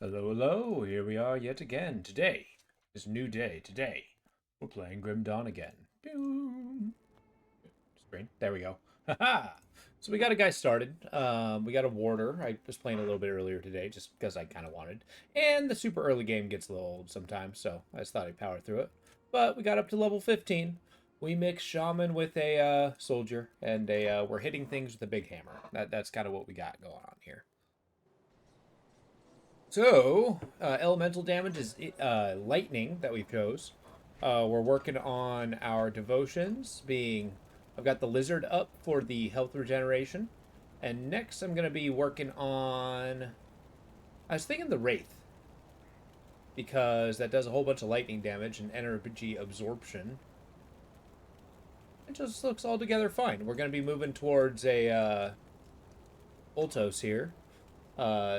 Hello, hello, here we are yet again. Today is a new day. Today, we're playing Grim Dawn again. Boom. Screen. There we go. Haha! So we got a guy started. We got a warder. I was playing a little bit earlier today just because I kind of wanted. And the super early game gets a little old sometimes, so I just thought I'd power through it. But we got up to level 15. We mix shaman with a soldier, and we're hitting things with a big hammer. That's kind of what we got going on here. So, elemental damage is lightning that we chose. We're working on our devotions, being I've got the lizard up for the health regeneration, and next I'm gonna be working on. I was thinking the wraith because that does a whole bunch of lightning damage and energy absorption. It just looks altogether fine. We're gonna be moving towards a Ultos here.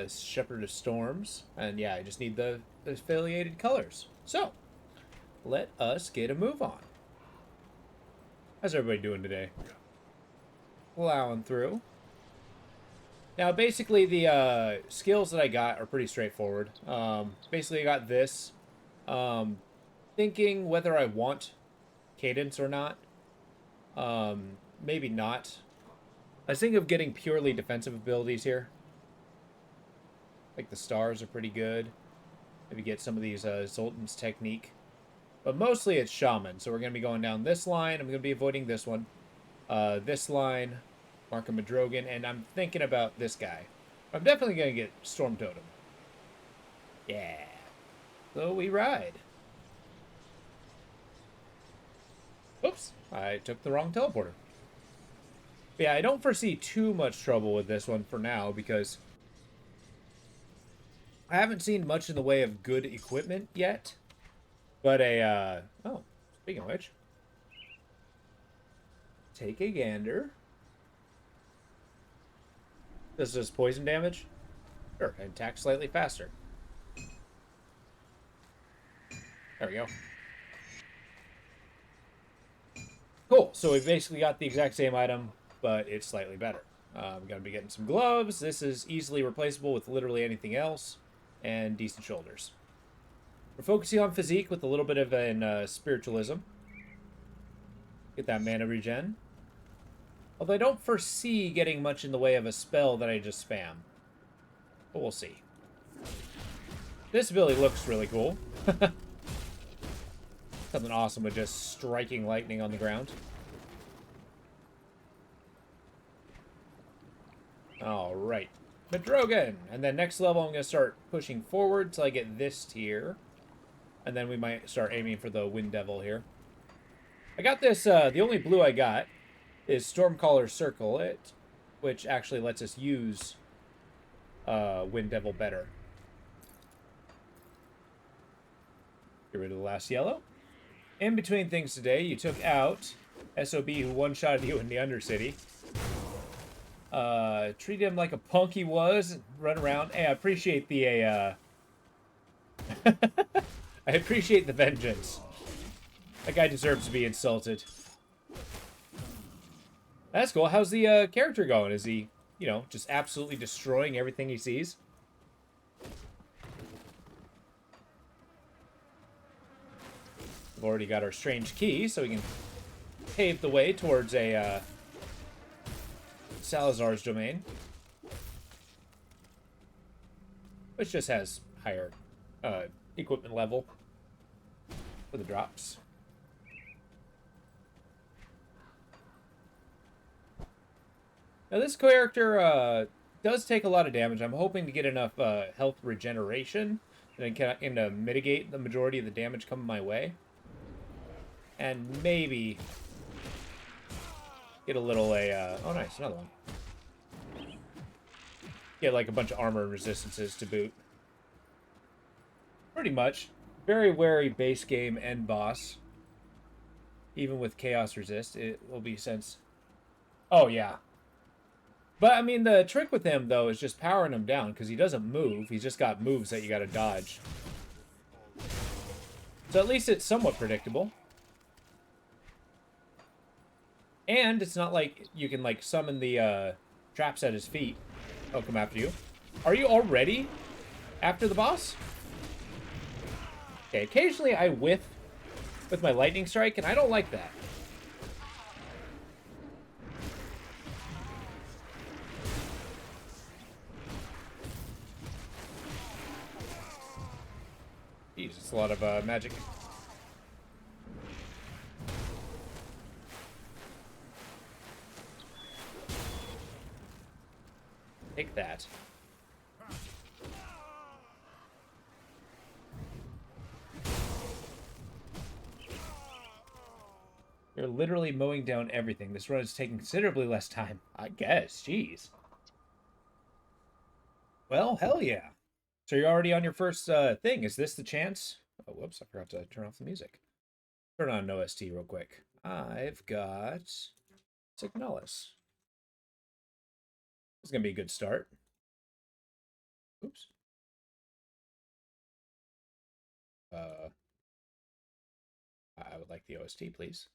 Shepherd of Storms, and yeah, I just need the affiliated colors. So, let us get a move on. How's everybody doing today? Plowing through. Now, basically, the skills that I got are pretty straightforward. Basically, I got this. Thinking whether I want cadence or not. Maybe not. I was thinking of getting purely defensive abilities here. Like the stars are pretty good. Maybe get some of these Zoltan's technique. But mostly it's shaman. So we're going to be going down this line. I'm going to be avoiding this one. This line, Markham Madrogan. And I'm thinking about this guy. I'm definitely going to get Storm Totem. Yeah. So we ride. Oops. I took the wrong teleporter. But yeah, I don't foresee too much trouble with this one for now because I haven't seen much in the way of good equipment yet, but oh, speaking of which, take a gander. This is poison damage. Sure, and attack slightly faster. There we go. Cool, so we basically got the exact same item, but it's slightly better. I'm going to be getting some gloves. This is easily replaceable with literally anything else. And decent shoulders. We're focusing on physique with a little bit of an spiritualism. Get that mana regen. Although I don't foresee getting much in the way of a spell that I just spam. But we'll see. This ability looks really cool. Something awesome with just striking lightning on the ground. Alright. Madrogan! And then next level, I'm going to start pushing forward till I get this tier. And then we might start aiming for the Wind Devil here. I got this, the only blue I got is Stormcaller Circle, which actually lets us use Wind Devil better. Get rid of the last yellow. In between things today, you took out SOB who one-shotted you in the Undercity. Treat him like a punk he was. Run around. Hey, I appreciate the I appreciate the vengeance. That guy deserves to be insulted. That's cool. How's the character going? Is he, just absolutely destroying everything he sees? We've already got our strange key, so we can pave the way towards a Salazar's domain, which just has higher equipment level for the drops. Now this character does take a lot of damage. I'm hoping to get enough health regeneration and to mitigate the majority of the damage coming my way, and maybe get a little oh nice, another one. Get like a bunch of armor resistances to boot. Pretty much. Very wary base game end boss. Even with chaos resist, it will be since. Oh yeah. But I mean the trick with him though is just powering him down because he doesn't move. He's just got moves that you gotta dodge. So at least it's somewhat predictable. And it's not like you can like summon the traps at his feet. He'll come after you. Are you already? after the boss. Okay, occasionally I whiff with my lightning strike, and I don't like that. Jeez, it's a lot of magic. Take that. You're literally mowing down everything. This run is taking considerably less time. I guess. Jeez. Well, hell yeah. So you're already on your first thing. Is this the chance? Oh, whoops. I forgot to turn off the music. Turn on an OST real quick. I've got Signalis. This is going to be a good start. Oops. I would like the OST, please.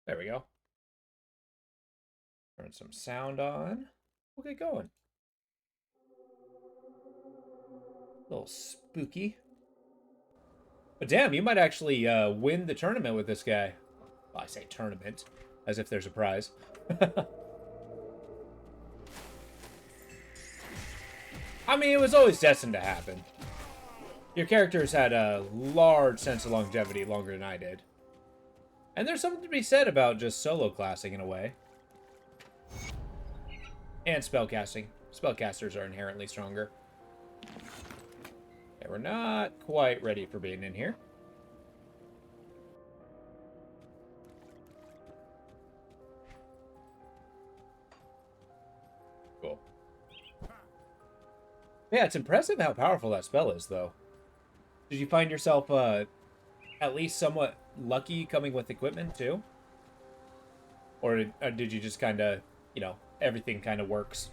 There we go. Turn some sound on. We'll get going. A little spooky. But damn, you might actually win the tournament with this guy. Well, I say tournament, as if there's a prize. I mean, it was always destined to happen. Your characters had a large sense of longevity, longer than I did. And there's something to be said about just solo classing in a way. And spellcasting. Spellcasters are inherently stronger. Okay, we're not quite ready for being in here. Cool. Yeah, it's impressive how powerful that spell is, though. Did you find yourself at least somewhat lucky coming with equipment, too? Or did you just kind of, you know, everything kind of works?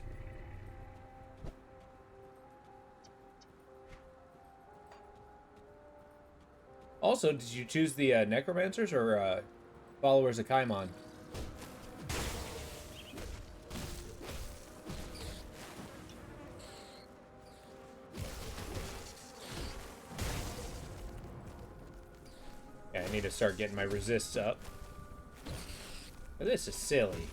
Also, did you choose the Necromancers or Followers of Kaimon? Yeah, I need to start getting my resists up. This is silly.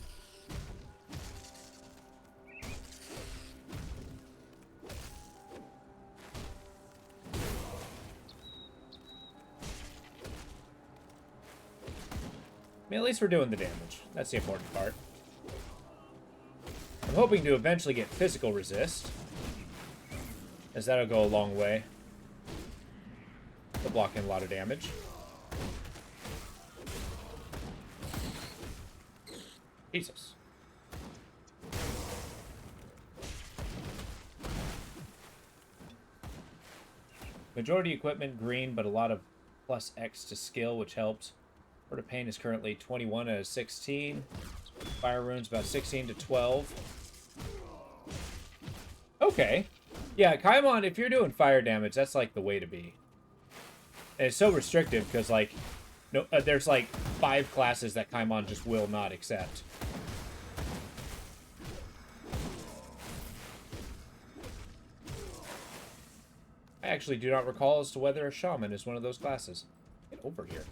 I mean, at least we're doing the damage. That's the important part. I'm hoping to eventually get physical resist, as that'll go a long way to blocking a lot of damage. Jesus. Majority equipment green, but a lot of plus X to skill, which helps. Word of Pain is currently 21 out of 16. Fire Rune's about 16 to 12. Okay. Yeah, Kaimon, if you're doing fire damage, that's like the way to be. And it's so restrictive because, like, no, there's like 5 classes that Kaimon just will not accept. I actually do not recall as to whether a shaman is one of those classes. Get over here.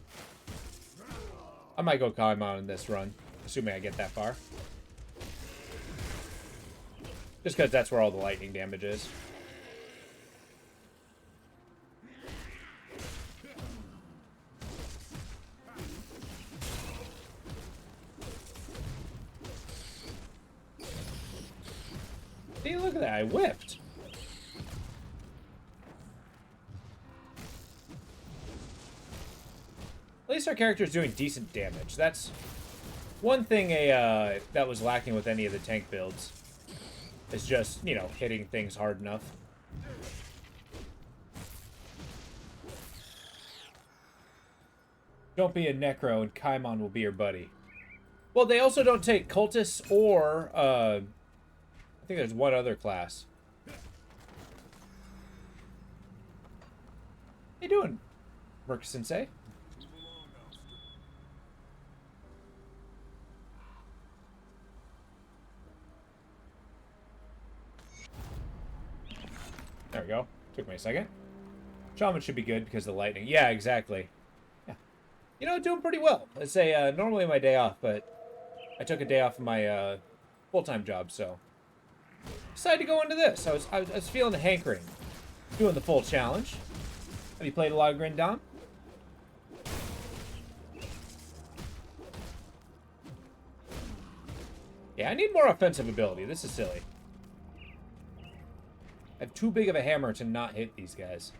I might go Kaimon in this run, assuming I get that far. Just because that's where all the lightning damage is. See, look at that, I whipped. At least our character's doing decent damage. That's one thing that was lacking with any of the tank builds. Is just, you know, hitting things hard enough. Don't be a Necro and Kaimon will be your buddy. Well, they also don't take Cultists or, I think there's one other class. How you doing, Merc-sensei? we go. Took me a second. Shaman should be good because of the lightning. Yeah, exactly. Yeah. You know, doing pretty well. It's normally my day off, but I took a day off of my full-time job, so decided to go into this. I was feeling the hankering, doing the full challenge. Have you played a lot of Grim Dawn? Yeah, I need more offensive ability. This is silly. I have too big of a hammer to not hit these guys.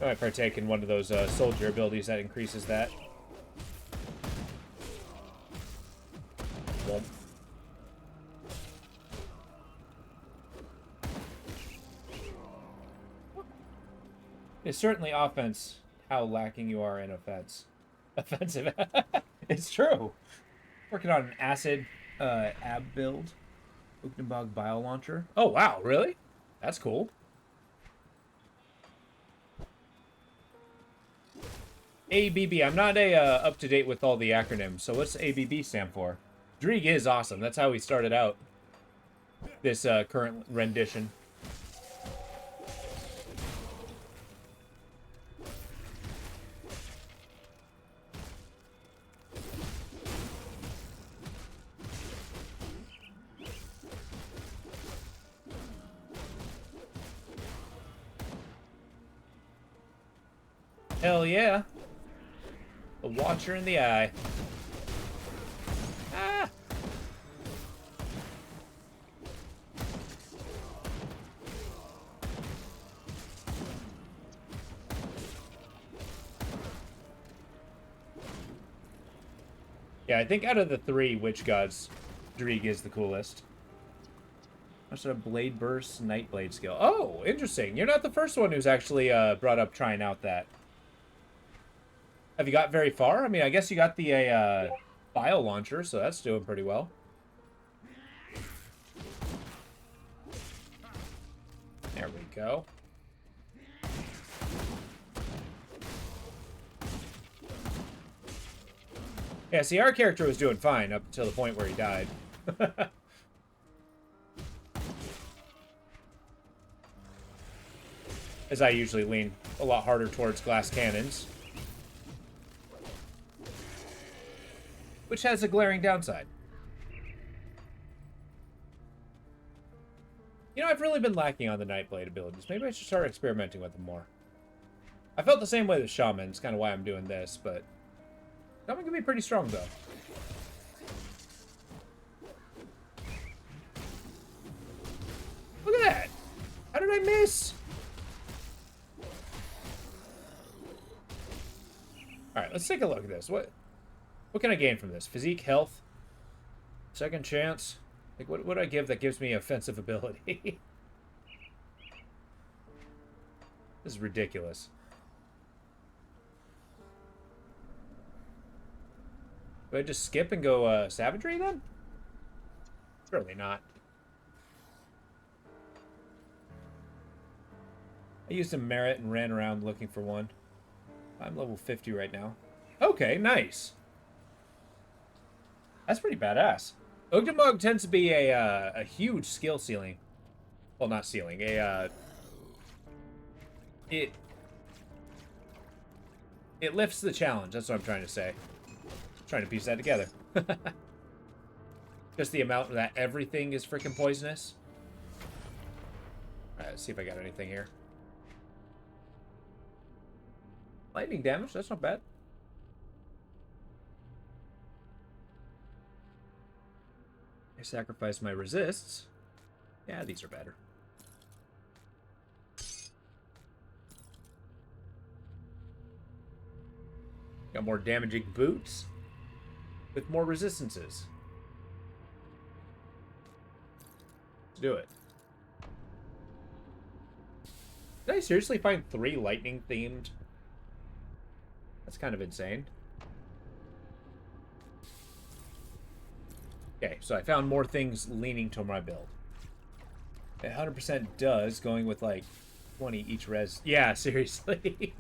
I might partake in one of those soldier abilities that increases that. Womp. It's certainly offense how lacking you are in offense. Offensive. It's true. Working on an acid ab build. Ugnabog Bile Launcher. Oh, wow. Really? That's cool. ABB. I'm not up to date with all the acronyms. So what's ABB stand for? Dreeg is awesome. That's how we started out this current rendition. Hell yeah. The Watcher in the eye. Ah! Yeah, I think out of the three Witch Gods, Dreeg is the coolest. What's a Blade Burst Nightblade skill? Oh, interesting. You're not the first one who's actually brought up trying out that. Have you got very far? I mean, I guess you got the Bile Launcher, so that's doing pretty well. There we go. Yeah, see, our character was doing fine up until the point where he died. As I usually lean a lot harder towards glass cannons. Which has a glaring downside. You know, I've really been lacking on the Nightblade abilities. Maybe I should start experimenting with them more. I felt the same way with Shaman. It's kind of why I'm doing this, but Shaman can be pretty strong, though. Look at that! How did I miss? Alright, let's take a look at this. What can I gain from this? Physique, health, second chance. Like, what would I give that gives me offensive ability? This is ridiculous. Do I just skip and go savagery then? Surely not. I used a merit and ran around looking for one. I'm level 50 right now. Okay, nice. That's pretty badass. Ugnabog tends to be a huge skill ceiling. Well, not ceiling. It lifts the challenge. That's what I'm trying to say. Trying to piece that together. Just the amount that everything is freaking poisonous. Alright, let's see if I got anything here. Lightning damage, that's not bad. I sacrifice my resists. Yeah, these are better. Got more damaging boots with more resistances. Let's do it. Did I seriously find 3 lightning themed? That's kind of insane. Okay, so I found more things leaning to my build. It 100% does, going with like 20 each res. Yeah, seriously.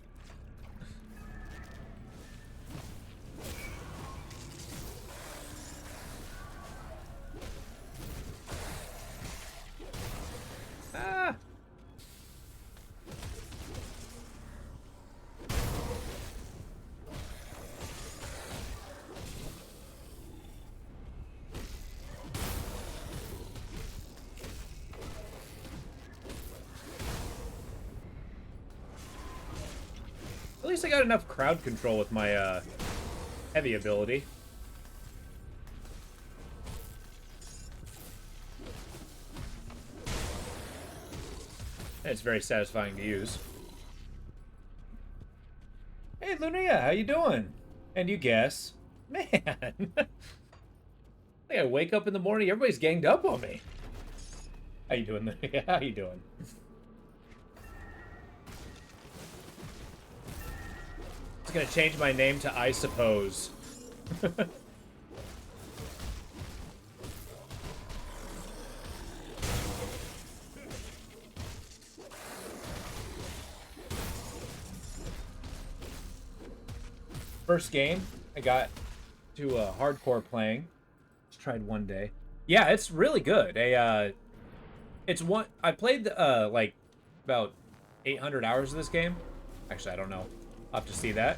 least I got enough crowd control with my heavy ability. And it's very satisfying to use. Hey, Lunia, how you doing? And you guess. Man. I wake up in the morning, everybody's ganged up on me. How you doing, Lunia? How you doing? I'm gonna change my name to I Suppose. First game, I got to hardcore playing. Just tried one day. Yeah, it's really good. It's one. I played like about 800 hours of this game. Actually, I don't know. I'll have to see that.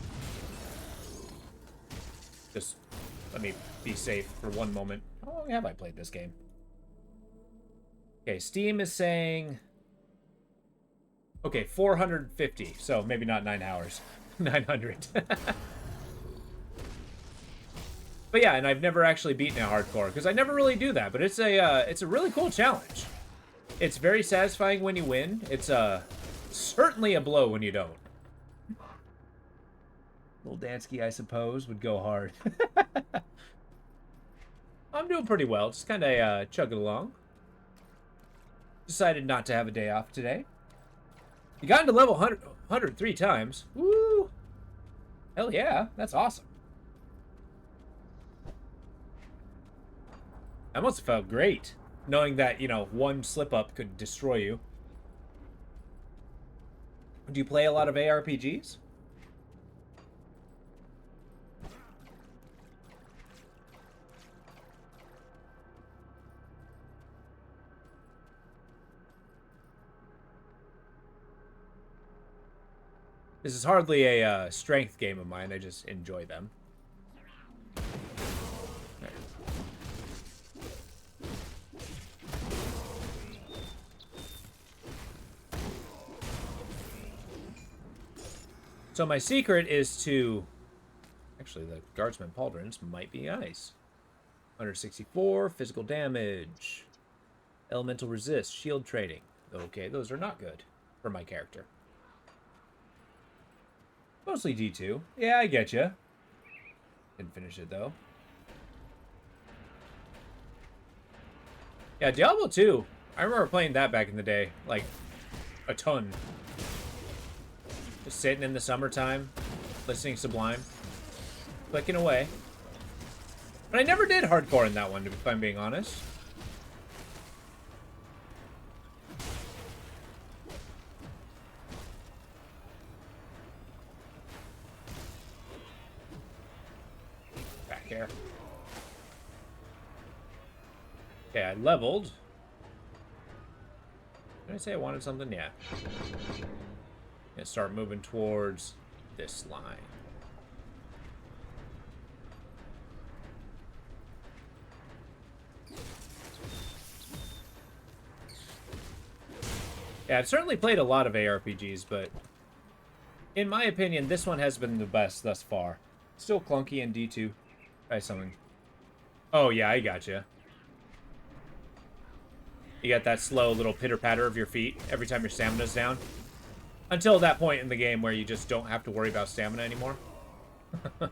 Just let me be safe for one moment. How long have I played this game? Okay, Steam is saying... Okay, 450. So maybe not 9 hours. 900. But yeah, and I've never actually beaten a hardcore, because I never really do that. But it's a really cool challenge. It's very satisfying when you win. It's certainly a blow when you don't. Little Dansky, I suppose, would go hard. I'm doing pretty well. Just kind of chugging along. Decided not to have a day off today. You got into level 100 3 times. Woo! Hell yeah, that's awesome. That must have felt great, knowing that, you know, one slip-up could destroy you. Do you play a lot of ARPGs? This is hardly a strength game of mine. I just enjoy them. So my secret is to... Actually, the Guardsman Pauldrons might be nice. 164, physical damage. Elemental resist, shield trading. Okay, those are not good for my character. Mostly D2. Yeah, I get you. Didn't finish it, though. Yeah, Diablo 2. I remember playing that back in the day. Like, a ton. Just sitting in the summertime, listening Sublime, clicking away. But I never did hardcore in that one, if I'm being honest. Back here. Okay, I leveled. Did I say I wanted something? Yeah. And start moving towards this line. Yeah, I've certainly played a lot of ARPGs, but in my opinion, this one has been the best thus far. Still clunky in D2. Try something. Oh, yeah, I gotcha. You got that slow little pitter-patter of your feet every time your stamina's down. Until that point in the game where you just don't have to worry about stamina anymore. I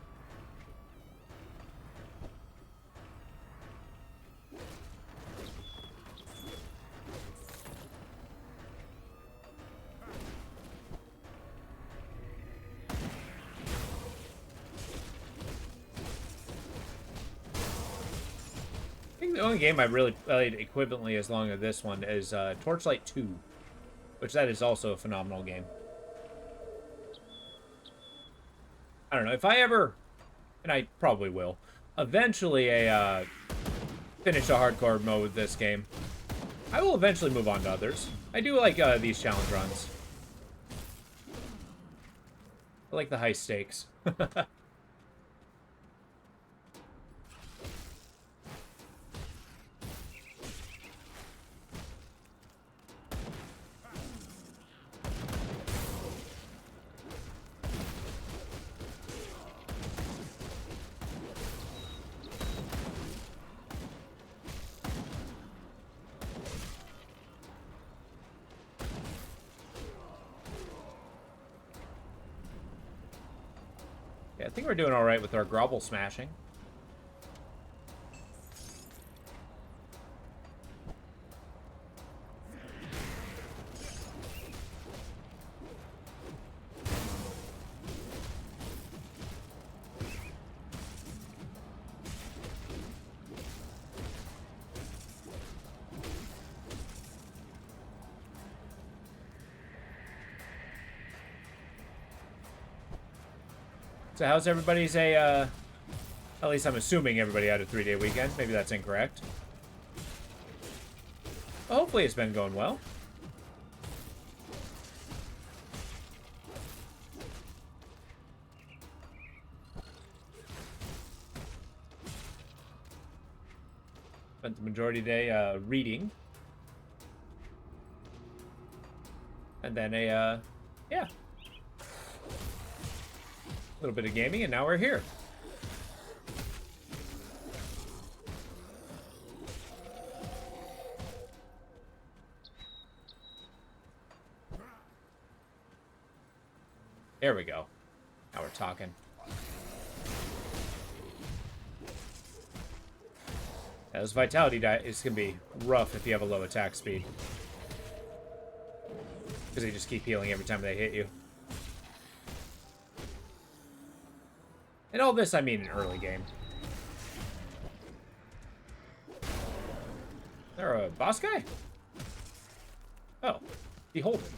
think the only game I really played equivalently as long as this one is Torchlight 2. Which that is also a phenomenal game. I don't know, if I ever, and I probably will, eventually finish a hardcore mode with this game, I will eventually move on to others. I do like these challenge runs. I like the high stakes. Yeah, I think we're doing all right with our Grovel smashing. So how's everybody's at least I'm assuming everybody had a 3-day weekend. Maybe that's incorrect. Well, hopefully it's been going well. Spent the majority of the day reading. And then yeah. A little bit of gaming, and now we're here. There we go. Now we're talking. Yeah, this vitality diet is going to be rough if you have a low attack speed. Because they just keep healing every time they hit you. And all this, I mean, in early game. There a boss guy? Oh, behold him.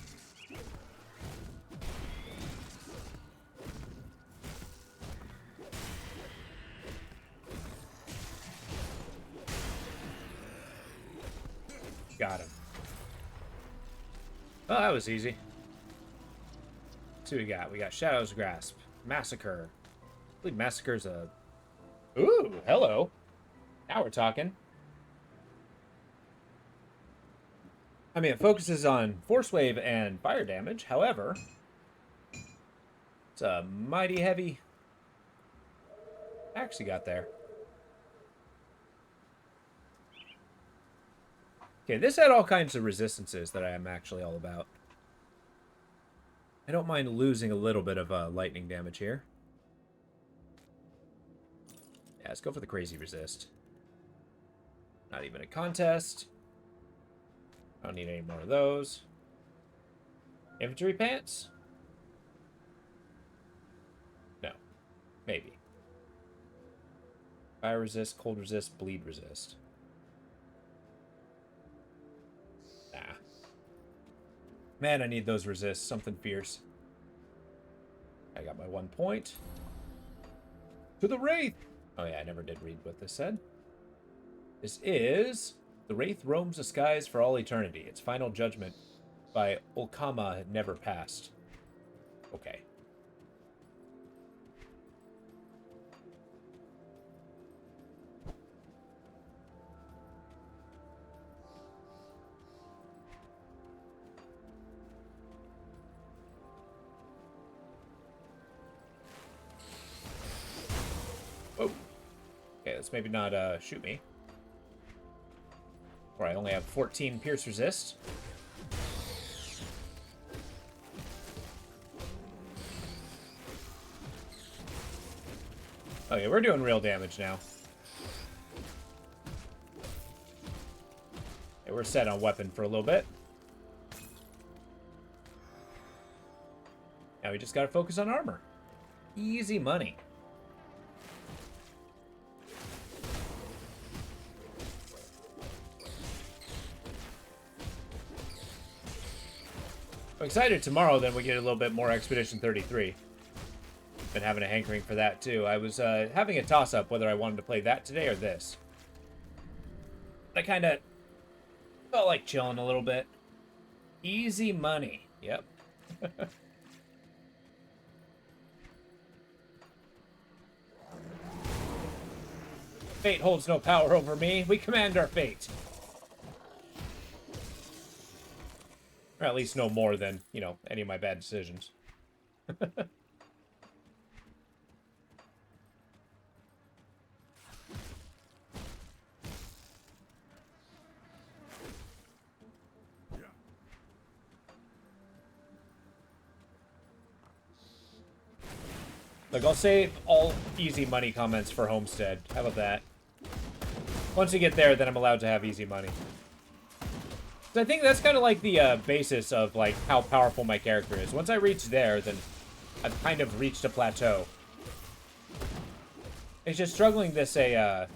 Got him. Oh, that was easy. Let's see what we got. We got Shadow's Grasp, Massacre. I believe Massacre's a... Ooh, hello. Now we're talking. I mean, it focuses on Force Wave and fire damage. However, it's a mighty heavy... Actually got there. Okay, this had all kinds of resistances that I am actually all about. I don't mind losing a little bit of lightning damage here. Yeah, let's go for the crazy resist. Not even a contest. I don't need any more of those. Infantry pants? No. Maybe. Fire resist, cold resist, bleed resist. Nah. Man, I need those resists. Something fierce. I got my 1 point. To the Wraith! Oh yeah, I never did read what this said. This is... The Wraith roams the skies for all eternity. Its final judgment by Olkama had never passed. Okay. Oh. Okay, let's maybe not shoot me. Or I only have 14 pierce resist. Okay, we're doing real damage now. Okay, we're set on weapon for a little bit. Now we just gotta focus on armor. Easy money. I'm excited tomorrow, then we get a little bit more Expedition 33. Been having a hankering for that, too. I was having a toss-up whether I wanted to play that today or this. I kind of felt like chilling a little bit. Easy money. Yep. Fate holds no power over me. We command our fate. Or at least no more than, you know, any of my bad decisions. Like, I'll save all easy money comments for Homestead. How about that? Once you get there, then I'm allowed to have easy money. So I think that's kind of like the basis of, like, how powerful my character is. Once I reach there, then I've kind of reached a plateau. It's just struggling to say, you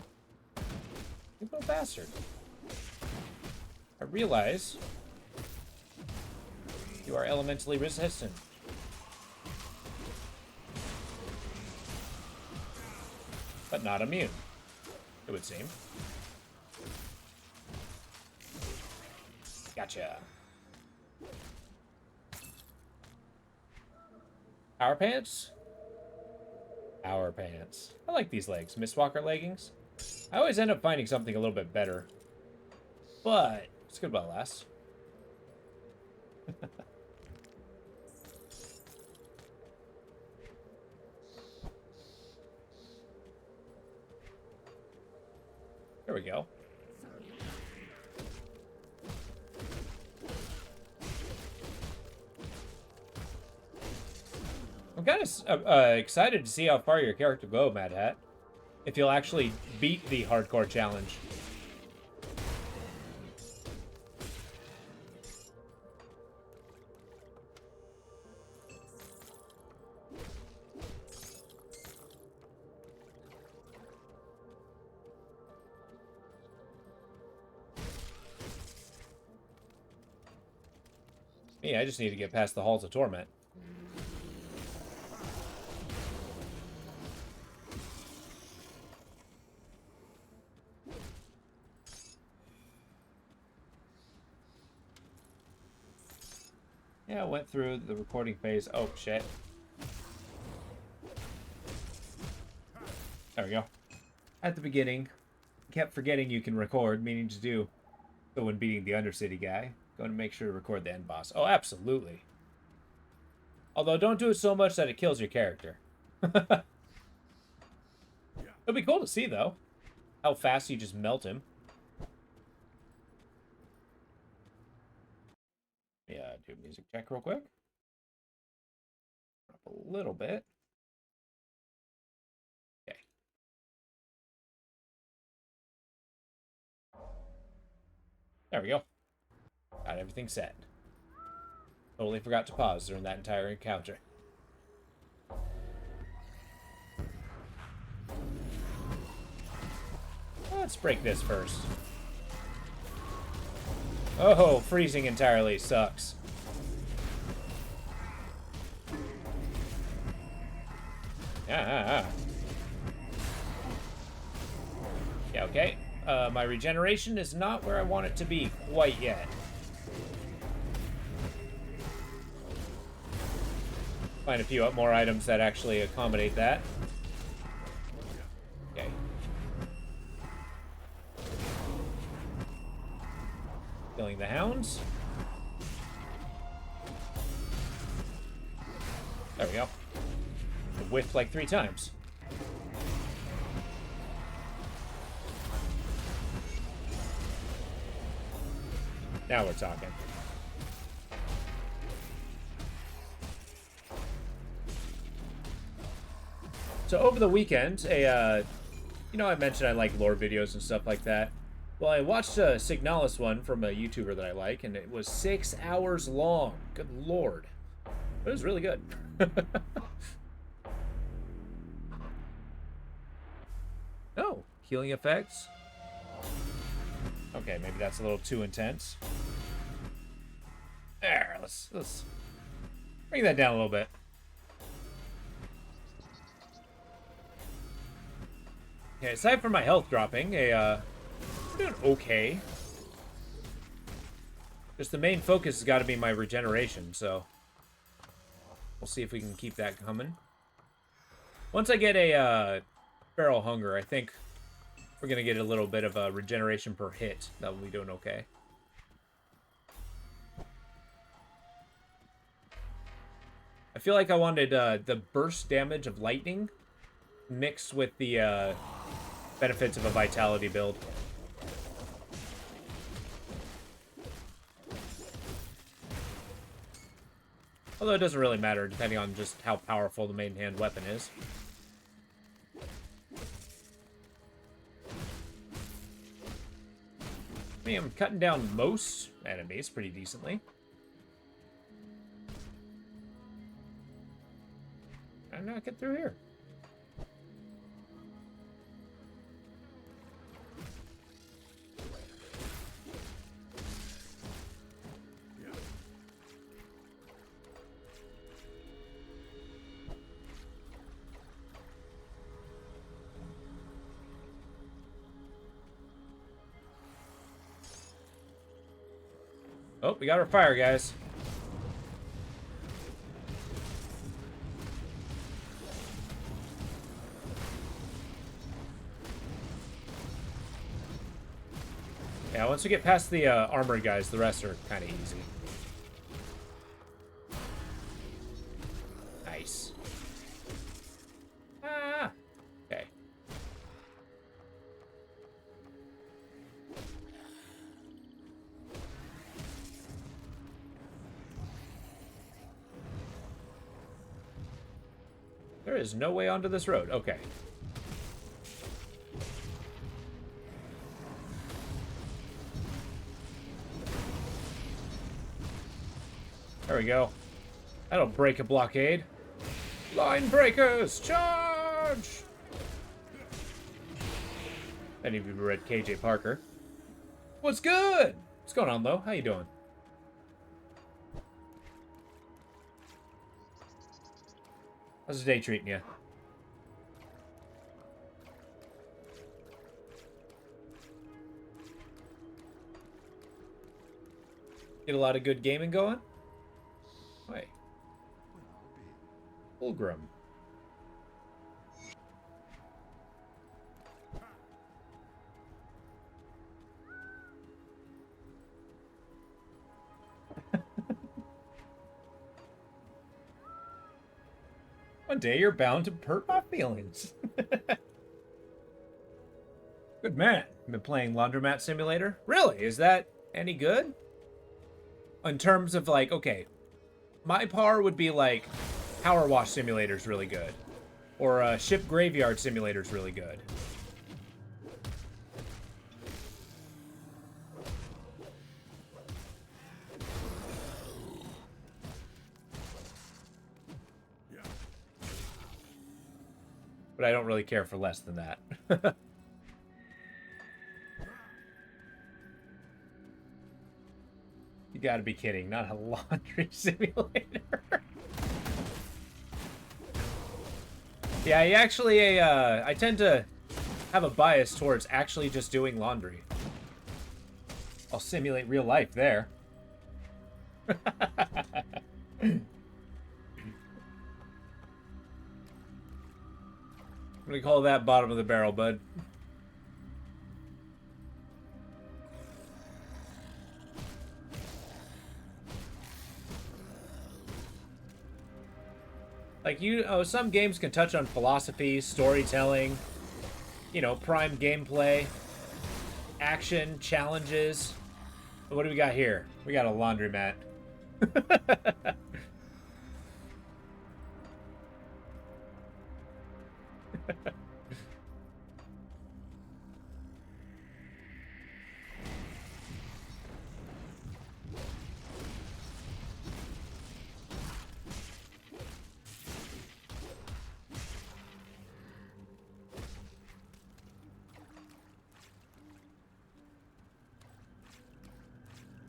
little bastard. I realize you are elementally resistant. But not immune, it would seem. Gotcha. Power pants? Power pants. I like these legs. Mistwalker leggings. I always end up finding something a little bit better. But it's good while it lasts. There we go. I'm kind of excited to see how far your character go, Mad Hat. If you'll actually beat the hardcore challenge. Yeah, I just need to get past the Halls of Torment. Yeah, I went through the recording phase. Oh, shit. There we go. At the beginning, kept forgetting you can record, meaning to do. So when beating the Undercity guy, going to make sure to record the end boss. Oh, absolutely. Although, don't do it so much that it kills your character. It'll be cool to see, though, how fast you just melt him. Yeah, do a music check real quick. Up a little bit. Okay. There we go. Got everything set. Totally forgot to pause during that entire encounter. Let's break this first. Oh, freezing entirely sucks. Yeah, okay. My regeneration is not where I want it to be quite yet. Find a few more items that actually accommodate that. Okay. Killing the hounds. There we go. Whiffed like 3 times. Now we're talking. So over the weekend, you know, I mentioned I like lore videos and stuff like that. Well, I watched a Signalis one from a YouTuber that I like, and it was 6 hours long. Good lord. It was really good. Oh, healing effects. Okay, maybe that's a little too intense. There, let's bring that down a little bit. Okay, aside from my health dropping, we're doing okay. Just the main focus has got to be my regeneration, so we'll see if we can keep that coming. Once I get a Feral Hunger, I think we're gonna get a little bit of a regeneration per hit. That will be doing okay. I feel like I wanted the burst damage of lightning mixed with the benefits of a vitality build. Although it doesn't really matter, depending on just how powerful the main hand weapon is. I mean, I'm cutting down most enemies pretty decently. How did I not get through here? Oh, we got our fire, guys. Yeah, once we get past the armored guys, the rest are kind of easy. Nice. Ah! Okay. There is no way onto this road. Okay. There we go. That'll break a blockade. Line breakers, charge! Any of you read KJ Parker? What's good? What's going on, Lo? How you doing? How's the day treating you? Get a lot of good gaming going? Wait. Fulgrim. One day you're bound to hurt my feelings. Good man. I've been playing Laundromat Simulator. Really? Is that any good? In terms of like, okay, my par would be like Power Wash Simulator's really good. Or Ship Graveyard Simulator's really good. But I don't really care for less than that. You gotta be kidding, not a laundry simulator. Yeah, I tend to have a bias towards actually just doing laundry. I'll simulate real life there. I'm gonna call that bottom of the barrel, bud. Like, some games can touch on philosophy, storytelling, prime gameplay, action, challenges. What do we got here? We got a laundromat.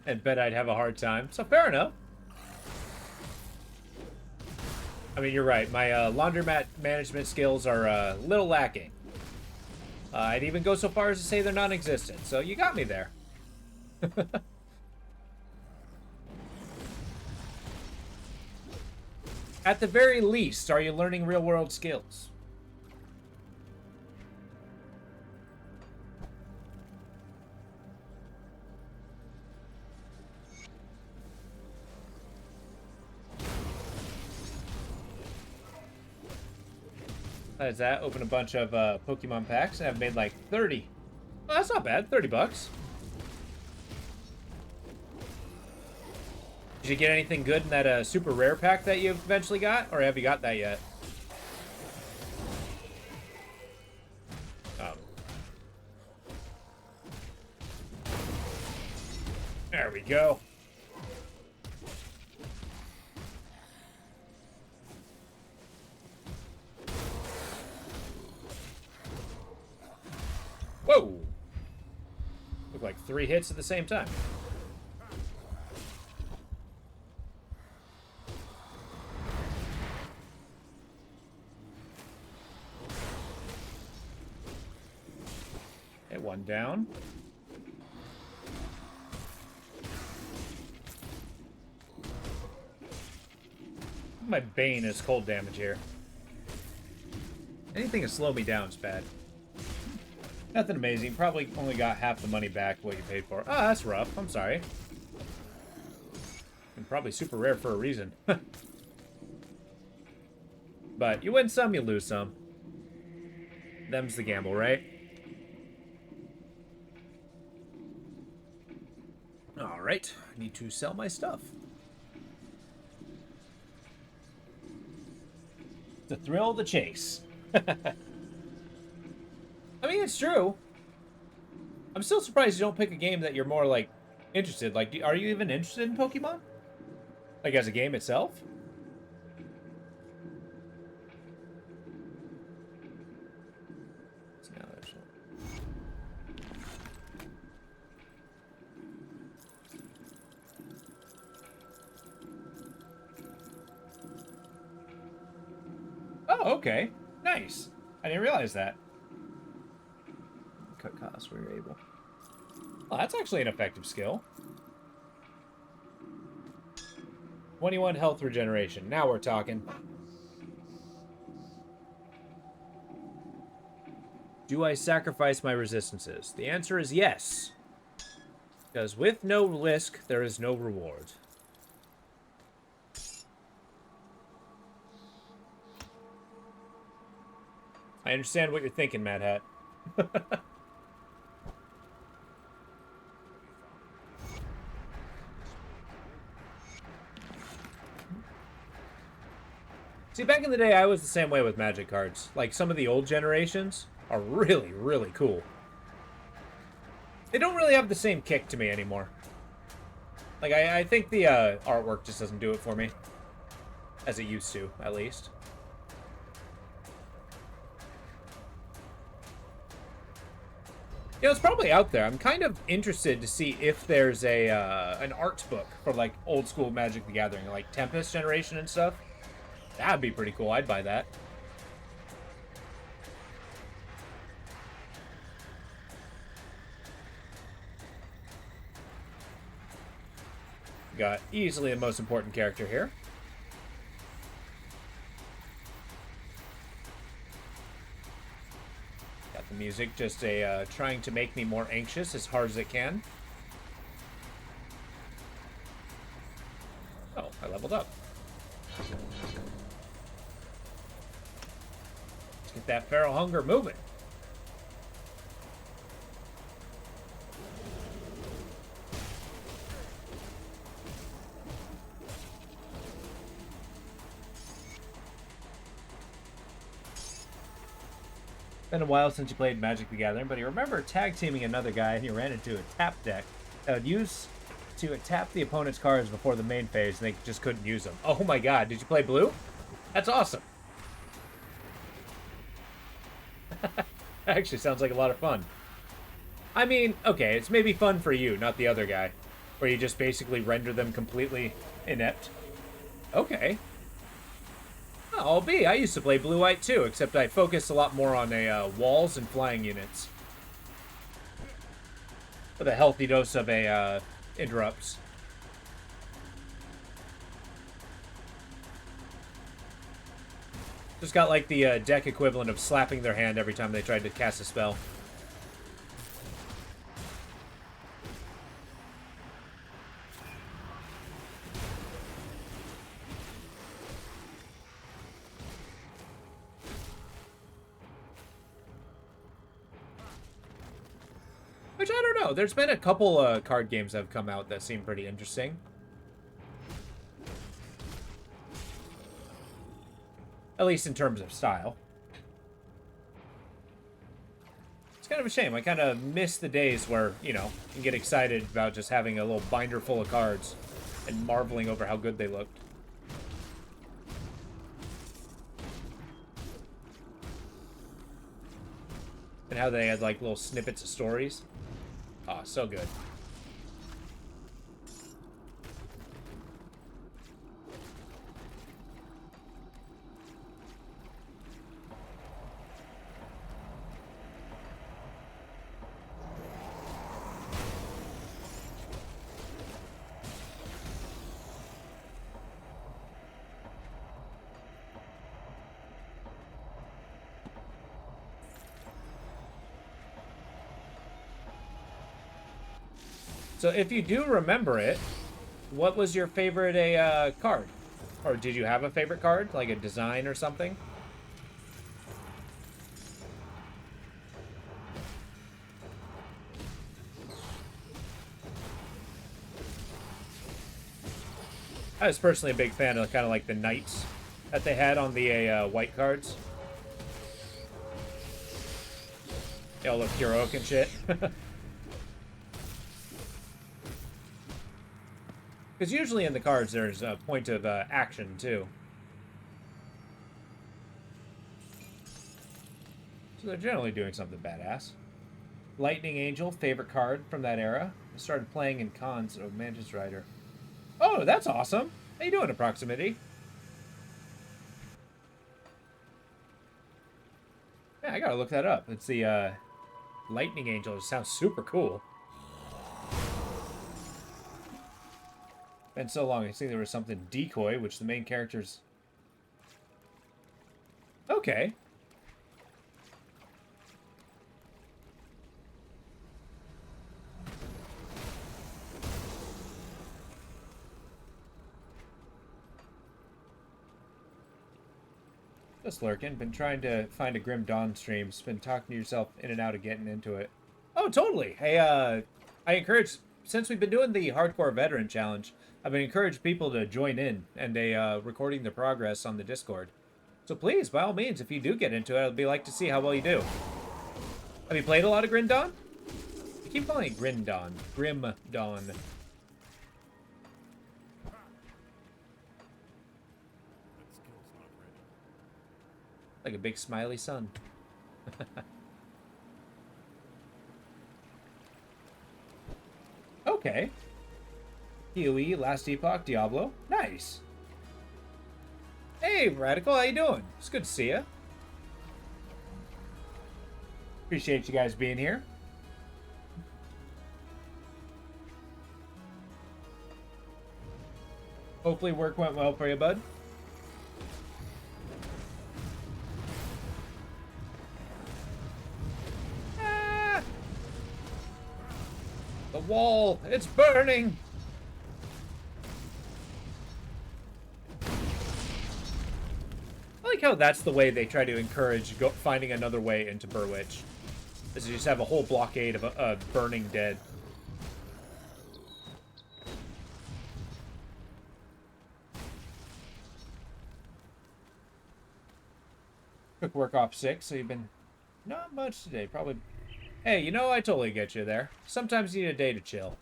I bet I'd have a hard time. So fair enough. I mean, you're right. My laundromat management skills are a little lacking. I'd even go so far as to say they're non-existent. So you got me there. At the very least, are you learning real-world skills? Besides that, open a bunch of Pokemon packs, and I've made like 30. Oh, that's not bad. $30. Did Did you get anything good in that super rare pack that you eventually got? Or have you got that yet? Oh. There we go. Whoa! Look like 3 hits at the same time. Okay, 1 down. My Bane is cold damage here. Anything to slow me down is bad. Nothing amazing. Probably only got half the money back what you paid for. Oh, that's rough. I'm sorry. And probably super rare for a reason. But you win some, you lose some. Them's the gamble, right? Alright. I need to sell my stuff. The thrill of the chase. I mean, it's true. I'm still surprised you don't pick a game that you're more, like, interested. Like, are you even interested in Pokemon? Like, as a game itself? Oh, okay. Nice. I didn't realize that. Cut costs where you're able. Well, that's actually an effective skill. 21 health regeneration. Now we're talking. Do I sacrifice my resistances? The answer is yes. Because with no risk, there is no reward. I understand what you're thinking, Mad Hat. See, back in the day, I was the same way with Magic cards. Like, some of the old generations are really, really cool. They don't really have the same kick to me anymore. Like, I think the artwork just doesn't do it for me. As it used to, at least. You know, it's probably out there. I'm kind of interested to see if there's a an art book for, like, old school Magic the Gathering. Like, Tempest generation and stuff. That'd be pretty cool. I'd buy that. Got easily the most important character here. Got the music just trying to make me more anxious as hard as it can. Oh, I leveled up. Let's get that feral hunger moving. Been a while since you played Magic the Gathering, but you remember tag teaming another guy and you ran into a tap deck that would use to tap the opponent's cards before the main phase, and they just couldn't use them. Oh my god, did you play blue? That's awesome. Actually sounds like a lot of fun. I mean, okay, it's maybe fun for you, not the other guy, where you just basically render them completely inept. Okay. I'll be. I used to play blue-white too, except I focused a lot more on walls and flying units. With a healthy dose of interrupts. Just got like the deck equivalent of slapping their hand every time they tried to cast a spell. Which, I don't know. There's been a couple card games that have come out that seem pretty interesting. At least in terms of style. It's kind of a shame. I kind of miss the days where, you know, you can get excited about just having a little binder full of cards and marveling over how good they looked. And how they had, like, little snippets of stories. Oh, so good. So if you do remember it, what was your favorite card? Or did you have a favorite card? Like a design or something? I was personally a big fan of kind of like the knights that they had on the white cards. They all look heroic and shit. Because usually in the cards there's a point of action too. So they're generally doing something badass. Lightning Angel, favorite card from that era. I started playing in cons of Mantis Rider. Oh, that's awesome. How you doing, Approximity? Yeah, I gotta look that up. It's the Lightning Angel. It sounds super cool. Been so long, I think there was something Decoy, which the main character's... Okay. Just lurking. Been trying to find a Grim Dawn stream. Been talking to yourself in and out of getting into it. Oh, totally. Hey, I encourage... Since we've been doing the Hardcore Veteran Challenge, I've been encouraging people to join in and recording the progress on the Discord. So please, by all means, if you do get into it, I'd be like to see how well you do. Have you played a lot of Grim Dawn? I keep calling it Grim Dawn. Grim Dawn. Like a big smiley sun. Okay. PoE, Last Epoch, Diablo. Nice. Hey, Radical, how you doing? It's good to see you. Appreciate you guys being here. Hopefully work went well for you, bud. Ah! The wall, it's burning! I like how that's the way they try to encourage finding another way into Burwitch. Is you just have a whole blockade of burning dead. Took work off sick, so you've been... Not much today, probably... Hey, you know, I totally get you there. Sometimes you need a day to chill.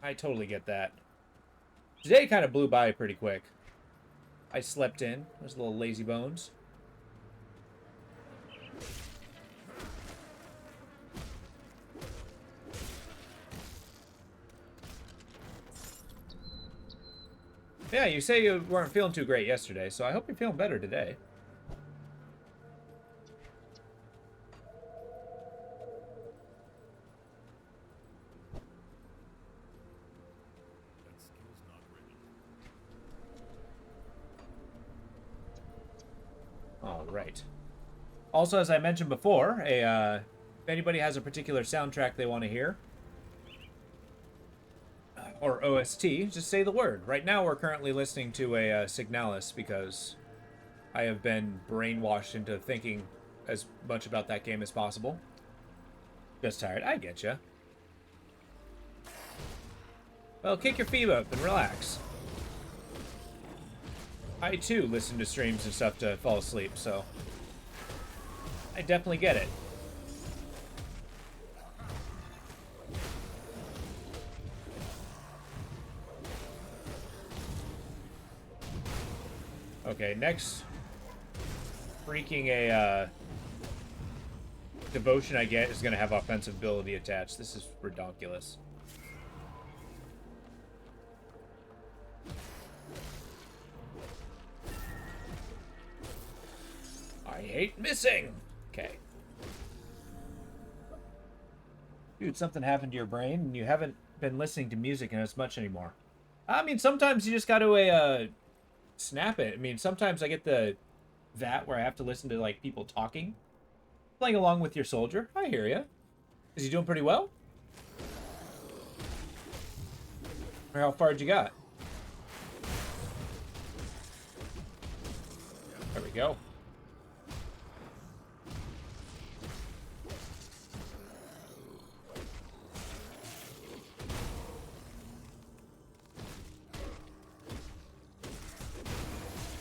I totally get that. Today kind of blew by pretty quick. I slept in. There's a little lazy bones. Yeah, you say you weren't feeling too great yesterday, so I hope you're feeling better today. Alright. Also, as I mentioned before, if anybody has a particular soundtrack they want to hear, or OST, just say the word. Right now we're currently listening to a Signalis because I have been brainwashed into thinking as much about that game as possible. Just tired. I get ya. Well, kick your feet up and relax. I too listen to streams and stuff to fall asleep, so I definitely get it. Okay, next freaking a devotion I get is going to have offensive ability attached. This is ridiculous. I hate missing. Okay. Dude, something happened to your brain and you haven't been listening to music as much anymore. I mean, sometimes you just got to snap it. I mean, sometimes I get that where I have to listen to like people talking, playing along with your soldier. I hear you. Is he doing pretty well? Or how far did you got? There we go.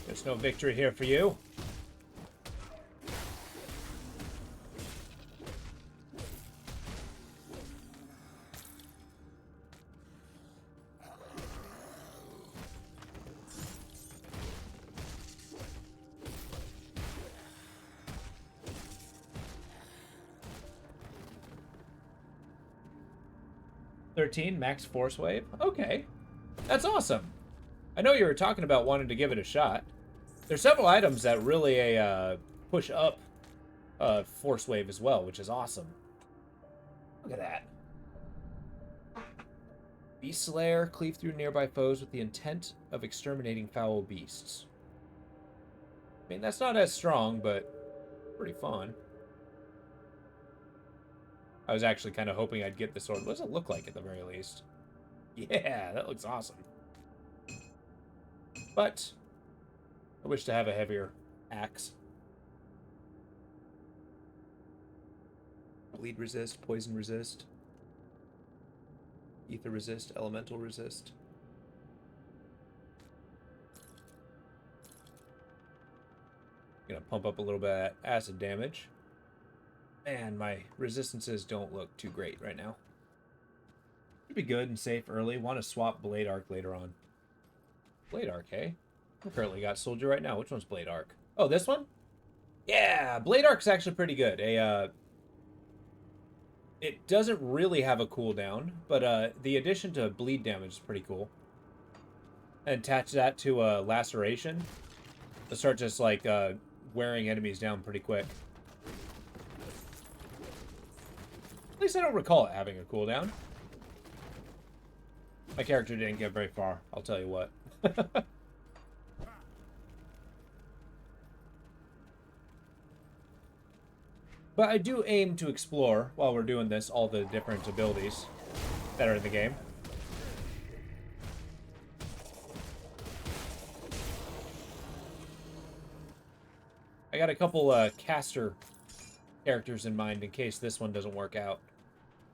There's no victory here for you. $13 max force wave. Okay, that's awesome. I know you were talking about wanting to give it a shot. There's several items that really push up force wave as well, which is awesome. Look at that. Beast Slayer, cleave through nearby foes with the intent of exterminating foul beasts. I mean, that's not as strong, but pretty fun. I was actually kind of hoping I'd get the sword. What does it look like at the very least? Yeah, that looks awesome. But I wish to have a heavier axe. Bleed resist, poison resist, ether resist, elemental resist. Gonna pump up a little bit of acid damage. Man, my resistances don't look too great right now. Should be good and safe early. Want to swap Blade Arc later on. Blade Arc, hey? I currently got Soldier right now. Which one's Blade Arc? Oh, this one? Yeah, Blade Arc's actually pretty good. It doesn't really have a cooldown, but the addition to bleed damage is pretty cool. And attach that to laceration to start just like wearing enemies down pretty quick. At least I don't recall it having a cooldown. My character didn't get very far, I'll tell you what. But I do aim to explore, while we're doing this, all the different abilities that are in the game. I got a couple caster characters in mind in case this one doesn't work out.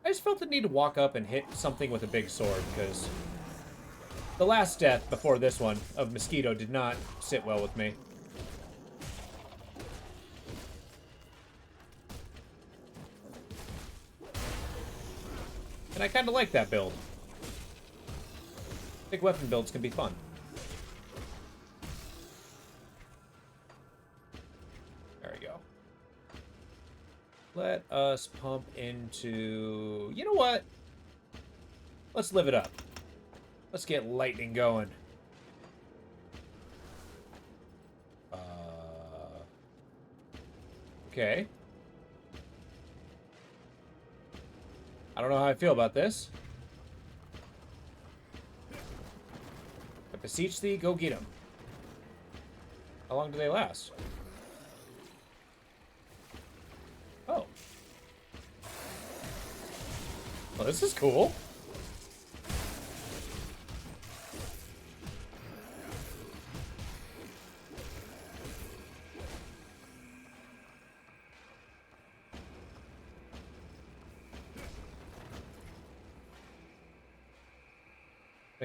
I just felt the need to walk up and hit something with a big sword, because the last death before this one of Mosquito did not sit well with me. And I kind of like that build. Big weapon builds can be fun. There we go. Let us pump into... You know what? Let's live it up. Let's get lightning going. Okay. I don't know how I feel about this. I beseech thee, go get him. How long do they last? Oh. Well, this is cool.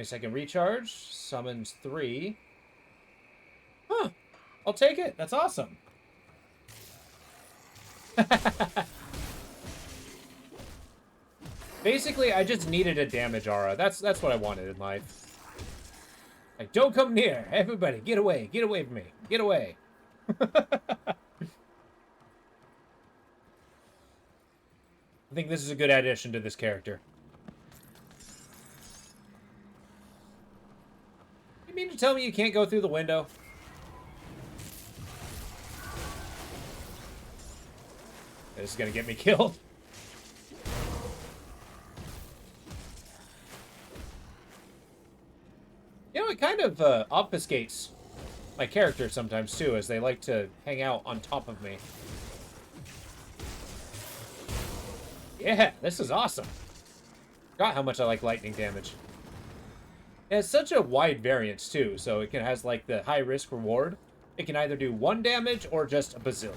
Second recharge, summons 3. I'll take it. That's awesome. Basically, I just needed a damage aura. That's what I wanted in life. Like, don't come near. Everybody, get away. Get away from me. Get away. I think this is a good addition to this character. You mean to tell me you can't go through the window? This is gonna get me killed. You know, it kind of obfuscates my character sometimes, too, as they like to hang out on top of me. Yeah, this is awesome. Forgot how much I like lightning damage. It has such a wide variance, too, so it has, like, the high risk reward. It can either do 1 damage or just a bazillion.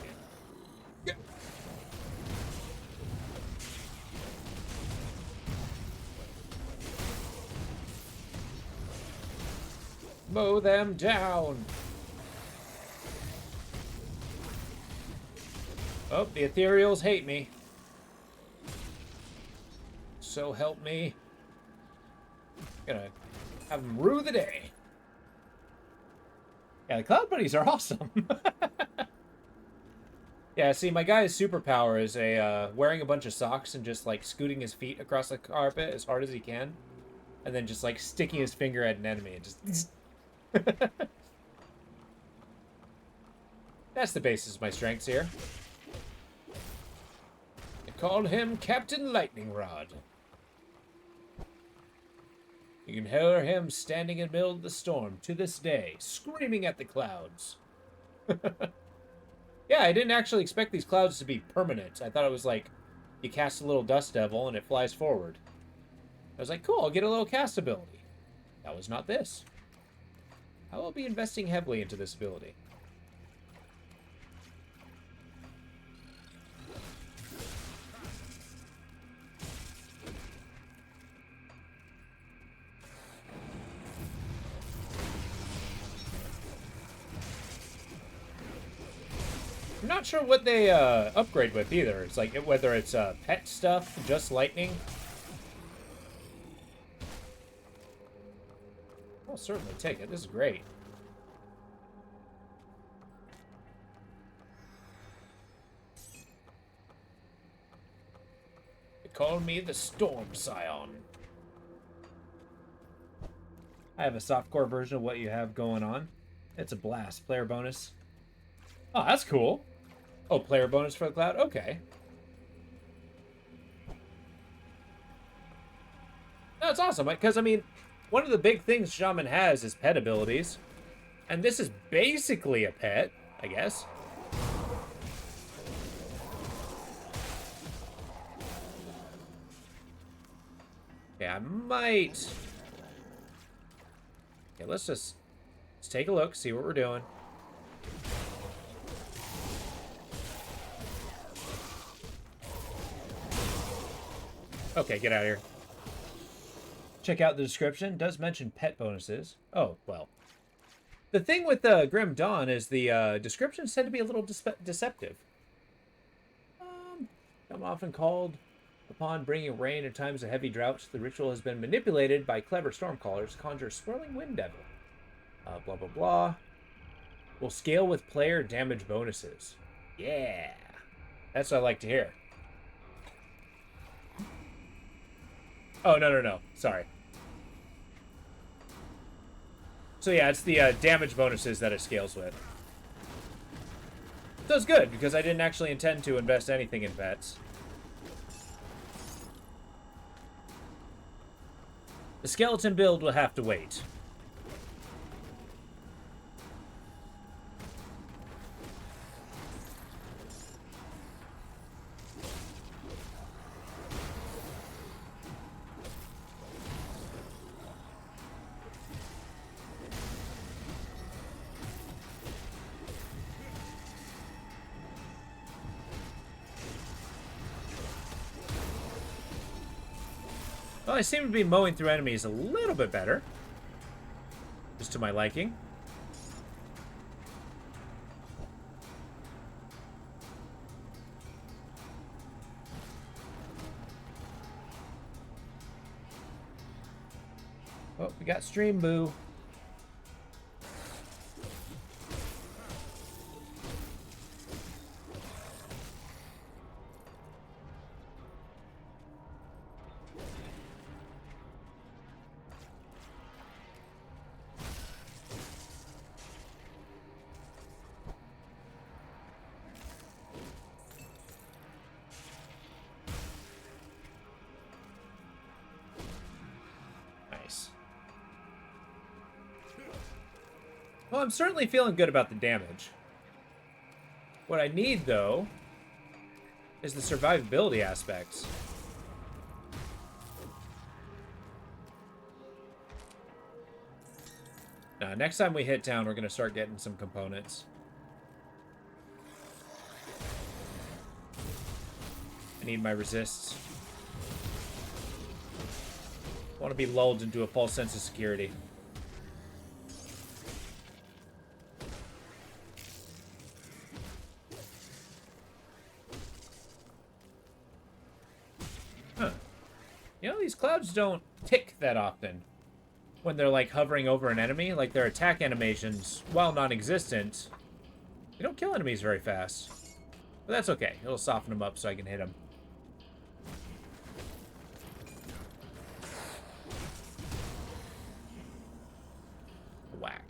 Yeah. Mow them down. Oh, the ethereals hate me. So help me. Gonna have them rue the day. Yeah, the Cloud Bunnies are awesome. Yeah, see, my guy's superpower is wearing a bunch of socks and just, like, scooting his feet across the carpet as hard as he can. And then just, like, sticking his finger at an enemy and just... That's the basis of my strengths here. I call him Captain Lightning Rod. You can hear him standing in the middle of the storm to this day, screaming at the clouds. Yeah, I didn't actually expect these clouds to be permanent. I thought it was like, you cast a little dust devil and it flies forward. I was like, cool, I'll get a little cast ability. That was not this. I will be investing heavily into this ability. I'm not sure what they upgrade with either. It's like whether it's pet stuff, just lightning. I'll certainly take it. This is great. They call me the Storm Scion. I have a softcore version of what you have going on. It's a blast. Player bonus. Oh, that's cool. Oh, player bonus for the cloud? Okay. That's awesome, because, I mean, one of the big things Shaman has is pet abilities. And this is basically a pet, I guess. Yeah, I might... Okay, let's take a look, see what we're doing. Okay, get out of here. Check out the description. It does mention pet bonuses. Oh, well. The thing with Grim Dawn is the descriptions tend to be a little deceptive. I'm often called upon bringing rain in times of heavy droughts. The ritual has been manipulated by clever stormcallers to conjure swirling wind devil. Blah, blah, blah. Will scale with player damage bonuses. Yeah. That's what I like to hear. Oh, no. Sorry. So yeah, it's the damage bonuses that it scales with. So it's good, because I didn't actually intend to invest anything in pets. The skeleton build will have to wait. Well, I seem to be mowing through enemies a little bit better. Just to my liking. Oh, we got stream boo. Well, I'm certainly feeling good about the damage. What I need, though, is the survivability aspects. Now, next time we hit town, we're going to start getting some components. I need my resists. I want to be lulled into a false sense of security. Huh. You know, these clouds don't tick that often when they're, like, hovering over an enemy. Like, their attack animations, while non-existent, they don't kill enemies very fast. But that's okay. It'll soften them up so I can hit them. Whack.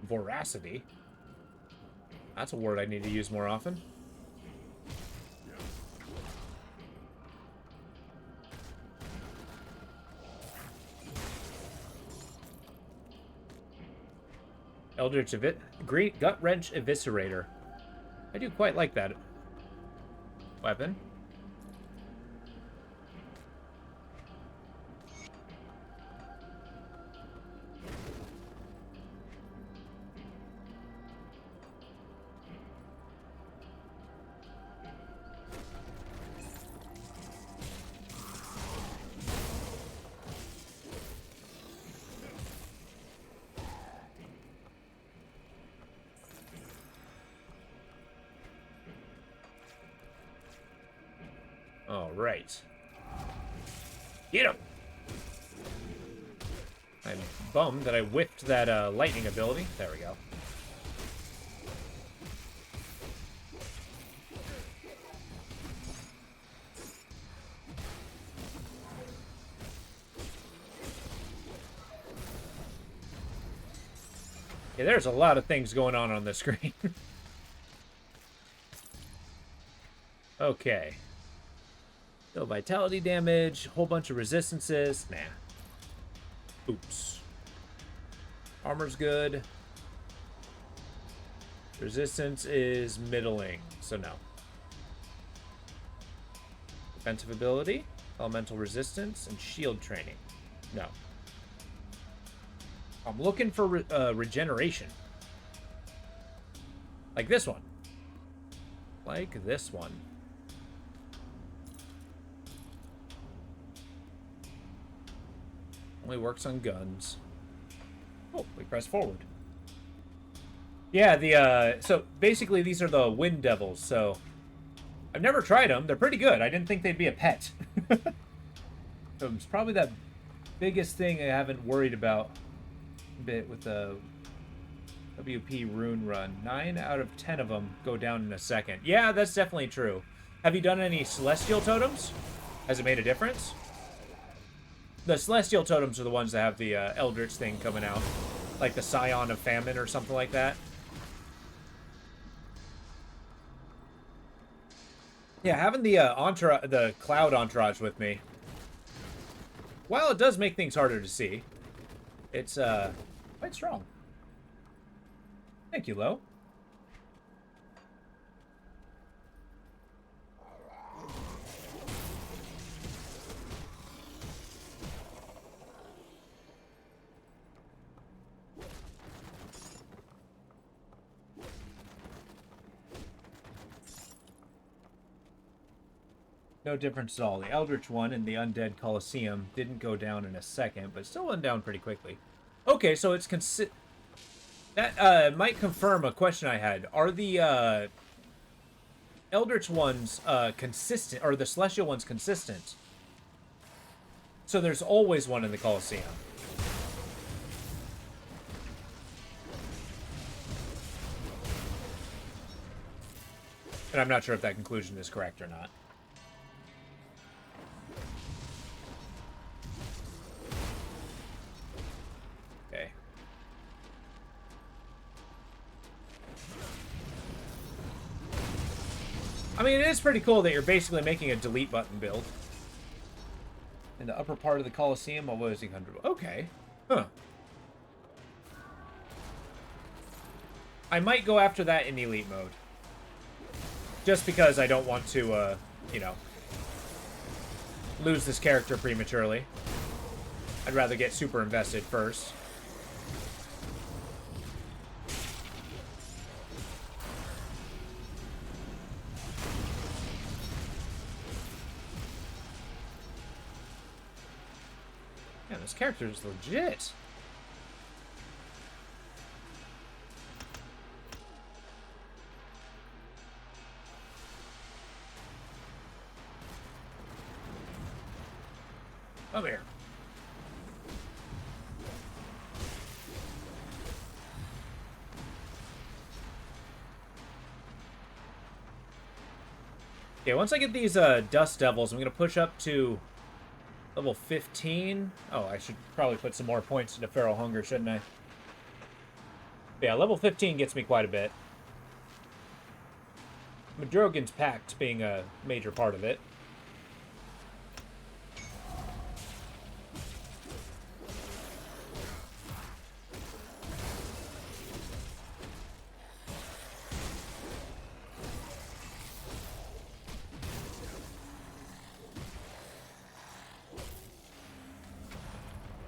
Voracity? That's a word I need to use more often. Eldritch Great Gut Wrench Eviscerator. I do quite like that weapon. All right. Get him! I'm bummed that I whiffed that lightning ability. There we go. Yeah, there's a lot of things going on the screen. Okay. No vitality damage, whole bunch of resistances. Nah. Oops. Armor's good. Resistance is middling, so no. Defensive ability, elemental resistance, and shield training. No. I'm looking for regeneration. Like this one. Like this one. Only works on guns. Oh, we press forward. Yeah, so basically these are the Wind Devils, so I've never tried them. They're pretty good. I didn't think they'd be a pet. So it's probably the biggest thing I haven't worried about a bit with the WP Rune Run. 9 out of 10 of them go down in a second. Yeah, that's definitely true. Have you done any Celestial Totems? Has it made a difference? The Celestial Totems are the ones that have the Eldritch thing coming out. Like the Scion of Famine or something like that. Yeah, having the Cloud Entourage with me, while it does make things harder to see, it's quite strong. Thank you, Lo. No difference at all. The Eldritch one and the Undead Coliseum didn't go down in a second, but still went down pretty quickly. Okay, so it's that might confirm a question I had. Are the Eldritch one's consistent, or the Celestial one's consistent. So there's always one in the Colosseum. And I'm not sure if that conclusion is correct or not. Okay. I mean, it is pretty cool that you're basically making a delete button build. In the upper part of the Colosseum, opposing 100. Okay. Huh. I might go after that in elite mode. Just because I don't want to, you know, lose this character prematurely. I'd rather get super invested first. Man, this character is legit. Come here. Okay, once I get these Dust Devils, I'm going to push up to level 15. Oh, I should probably put some more points into Feral Hunger, shouldn't I? Yeah, level 15 gets me quite a bit. Madrogan's Pact being a major part of it.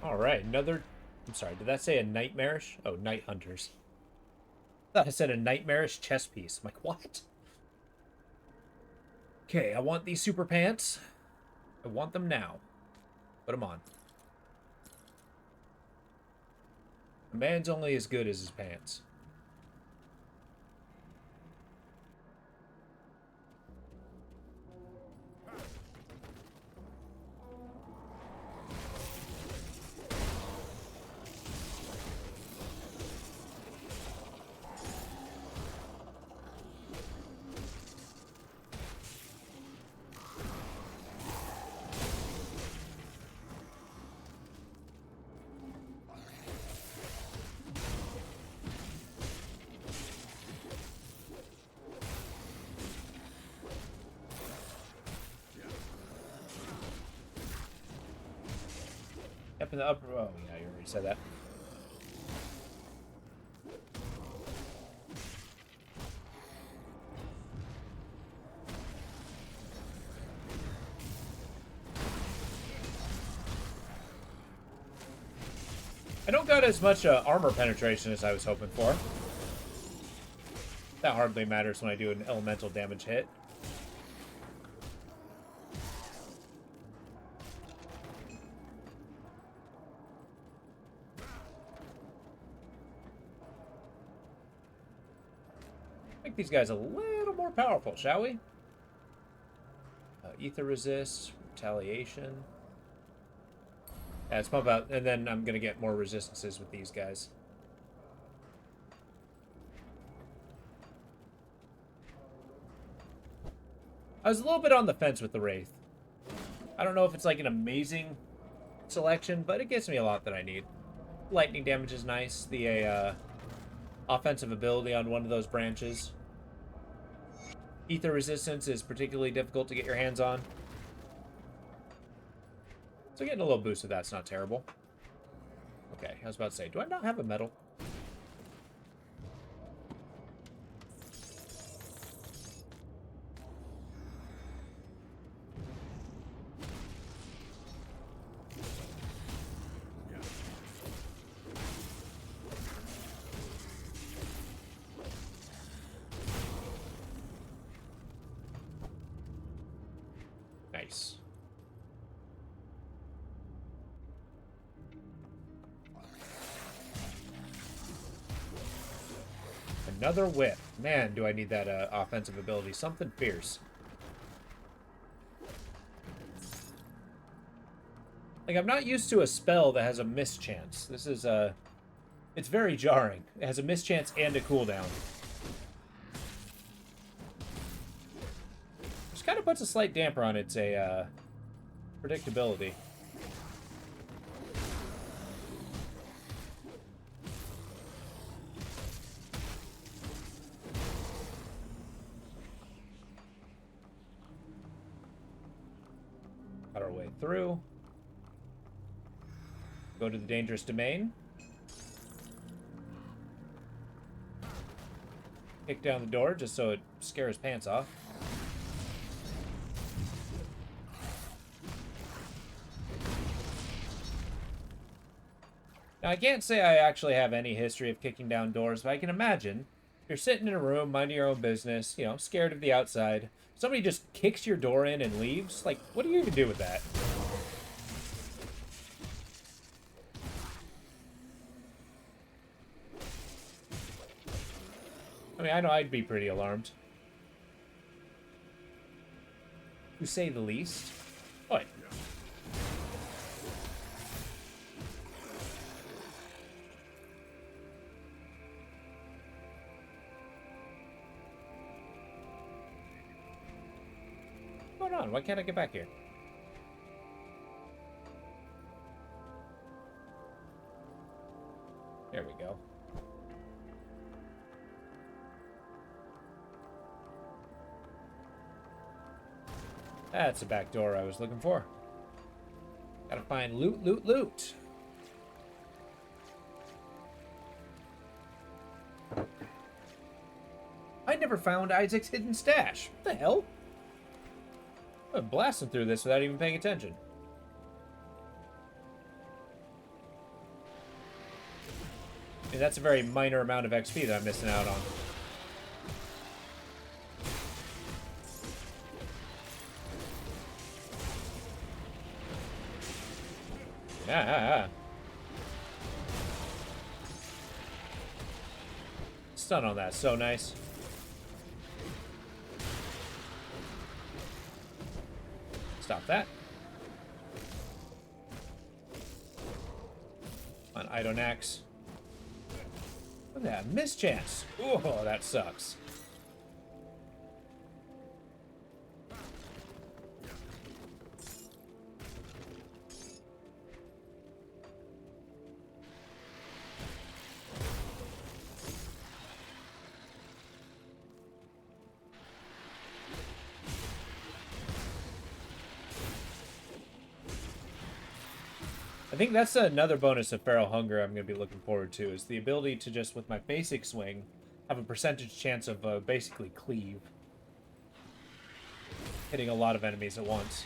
Alright, another... I'm sorry, did that say a nightmarish? Oh, Night Hunters. I thought I said a nightmarish chess piece. I'm like, what? Okay, I want these super pants. I want them now. Put them on. A man's only as good as his pants. Up in the upper... Oh, yeah, you already said that. I don't got as much armor penetration as I was hoping for. That hardly matters when I do an elemental damage hit. Make these guys a little more powerful, shall we? Ether resist, retaliation. Yeah, let's pump out, and then I'm gonna get more resistances with these guys. I was a little bit on the fence with the Wraith. I don't know if it's like an amazing selection, but it gets me a lot that I need. Lightning damage is nice. The offensive ability on one of those branches. Ether resistance is particularly difficult to get your hands on. So getting a little boost of that's not terrible. Okay, I was about to say, do I not have a medal? Nice. Another whip. Man, do I need that offensive ability. Something fierce. Like, I'm not used to a spell that has a mischance. This is, it's very jarring. It has a mischance and a cooldown. Which kind of puts a slight damper on its predictability. Got our way through. Go to the dangerous domain. Kick down the door just so it scares pants off. Now, I can't say I actually have any history of kicking down doors, but I can imagine you're sitting in a room, minding your own business, you know, scared of the outside. Somebody just kicks your door in and leaves. Like, what do you even do with that? I mean, I know I'd be pretty alarmed. To say the least. What? What's going on? Why can't I get back here? There we go. That's the back door I was looking for. Gotta find loot, loot, loot. I never found Isaac's hidden stash. What the hell? I'm blasting through this without even paying attention. I mean, that's a very minor amount of XP that I'm missing out on. Yeah. Stun on that, so nice. Stop that. On Idonax. Look at that, mischance. Oh, that sucks. I think that's another bonus of Feral Hunger I'm going to be looking forward to, is the ability to just, with my basic swing, have a percentage chance of basically cleave. Hitting a lot of enemies at once.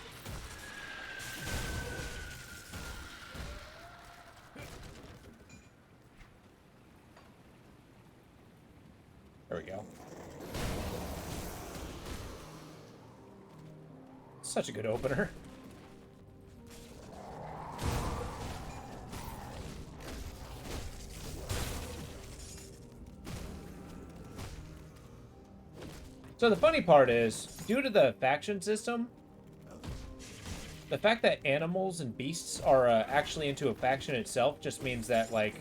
There we go. Such a good opener. So the funny part is, due to the faction system, the fact that animals and beasts are actually into a faction itself just means that, like,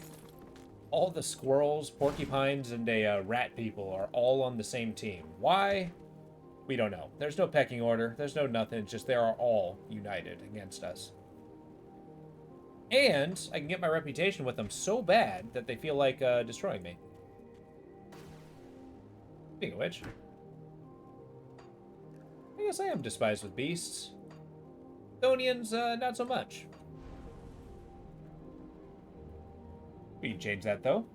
all the squirrels, porcupines, and rat people are all on the same team. Why? We don't know. There's no pecking order. There's no nothing. It's just they are all united against us. And I can get my reputation with them so bad that they feel like destroying me. Speaking of which, I guess I am despised with beasts. Thonians, not so much. We can change that, though.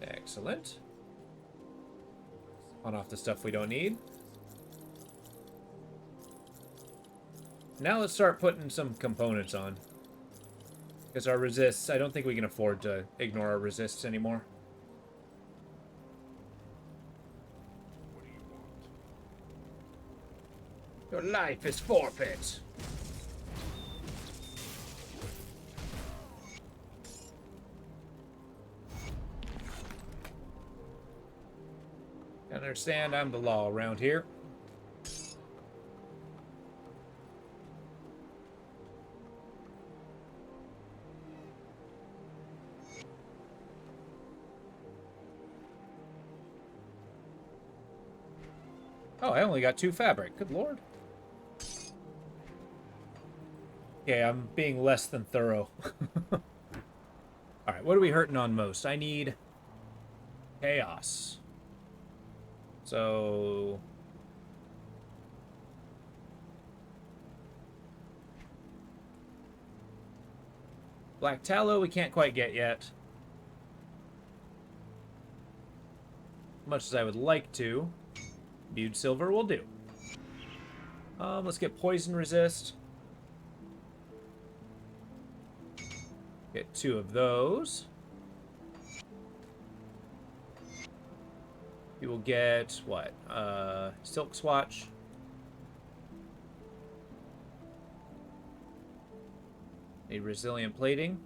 Excellent. On off the stuff we don't need. Now let's start putting some components on. Because our resists, I don't think we can afford to ignore our resists anymore. What do you want? Your life is forfeit. Understand I'm the law around here. Oh, I only got 2 fabric. Good lord. Okay, I'm being less than thorough. Alright, what are we hurting on most? I need chaos. So... Black tallow we can't quite get yet. Much as I would like to. Imbued silver will do. Let's get poison resist. Get 2 of those. You will get, what? Silk swatch. A resilient plating.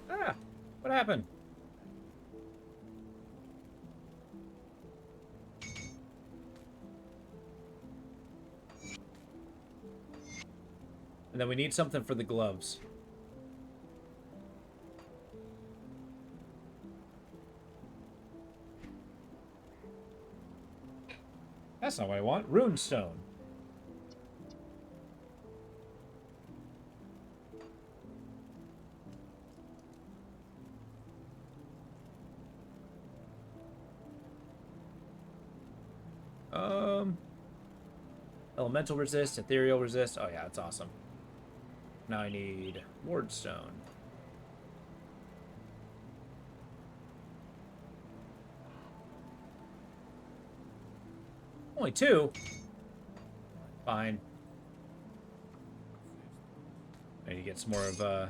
Ah! What happened? And then we need something for the gloves. That's not what I want. Runestone. Elemental resist, ethereal resist. Oh yeah, that's awesome. Now I need wardstone. Only 2? Fine. I need to get some more of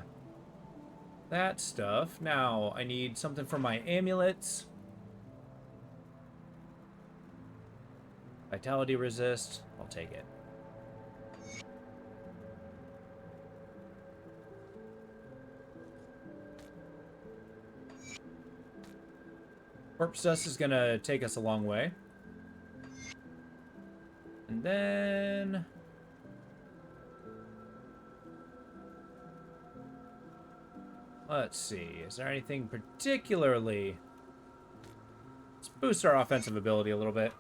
that stuff. Now I need something for my amulets. Vitality resist. I'll take it. Corpse dust is gonna take us a long way. And then... let's see. Is there anything particularly... let's boost our offensive ability a little bit.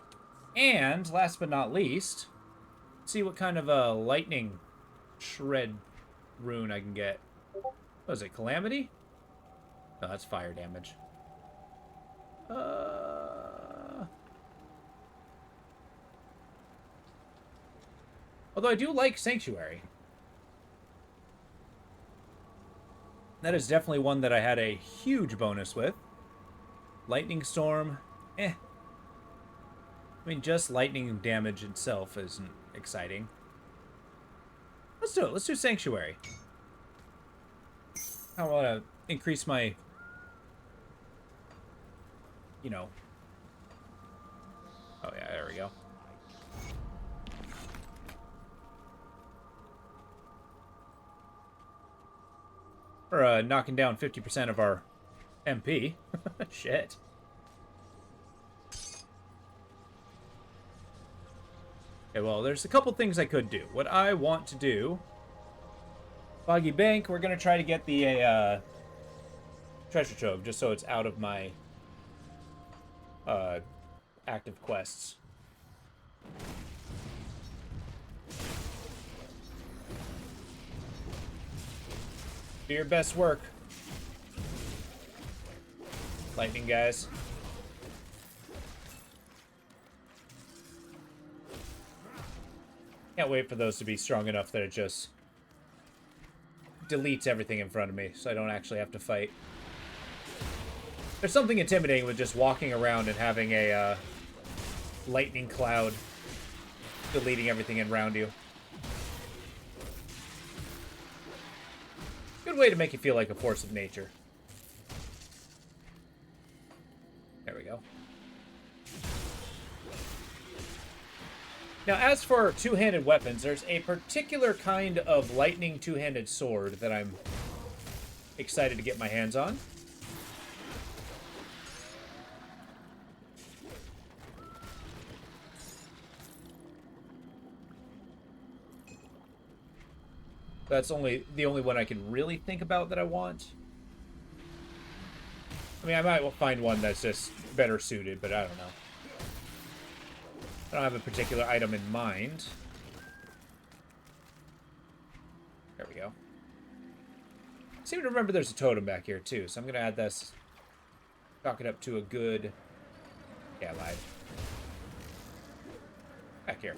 And, last but not least, see what kind of a lightning shred rune I can get. What is it, Calamity? No, that's fire damage. Although I do like Sanctuary. That is definitely one that I had a huge bonus with. Lightning Storm, eh. I mean, just lightning damage itself isn't exciting. Let's do it. Let's do Sanctuary. I want to increase my, you know. Oh, yeah, there we go. We're knocking down 50% of our MP. Shit. Okay, well, there's a couple things I could do. What I want to do... Foggy Bank, we're going to try to get the treasure trove, just so it's out of my active quests. Do your best work. Lightning guys. Can't wait for those to be strong enough that it just deletes everything in front of me, so I don't actually have to fight. There's something intimidating with just walking around and having a lightning cloud deleting everything around you. Good way to make you feel like a force of nature. There we go. Now, as for two-handed weapons, there's a particular kind of lightning two-handed sword that I'm excited to get my hands on. That's the only one I can really think about that I want. I mean, I might find one that's just better suited, but I don't know. I don't have a particular item in mind. There we go. I seem to remember there's a totem back here, too, so I'm going to add this. Chalk it up to a good... Yeah, I lied. Back here.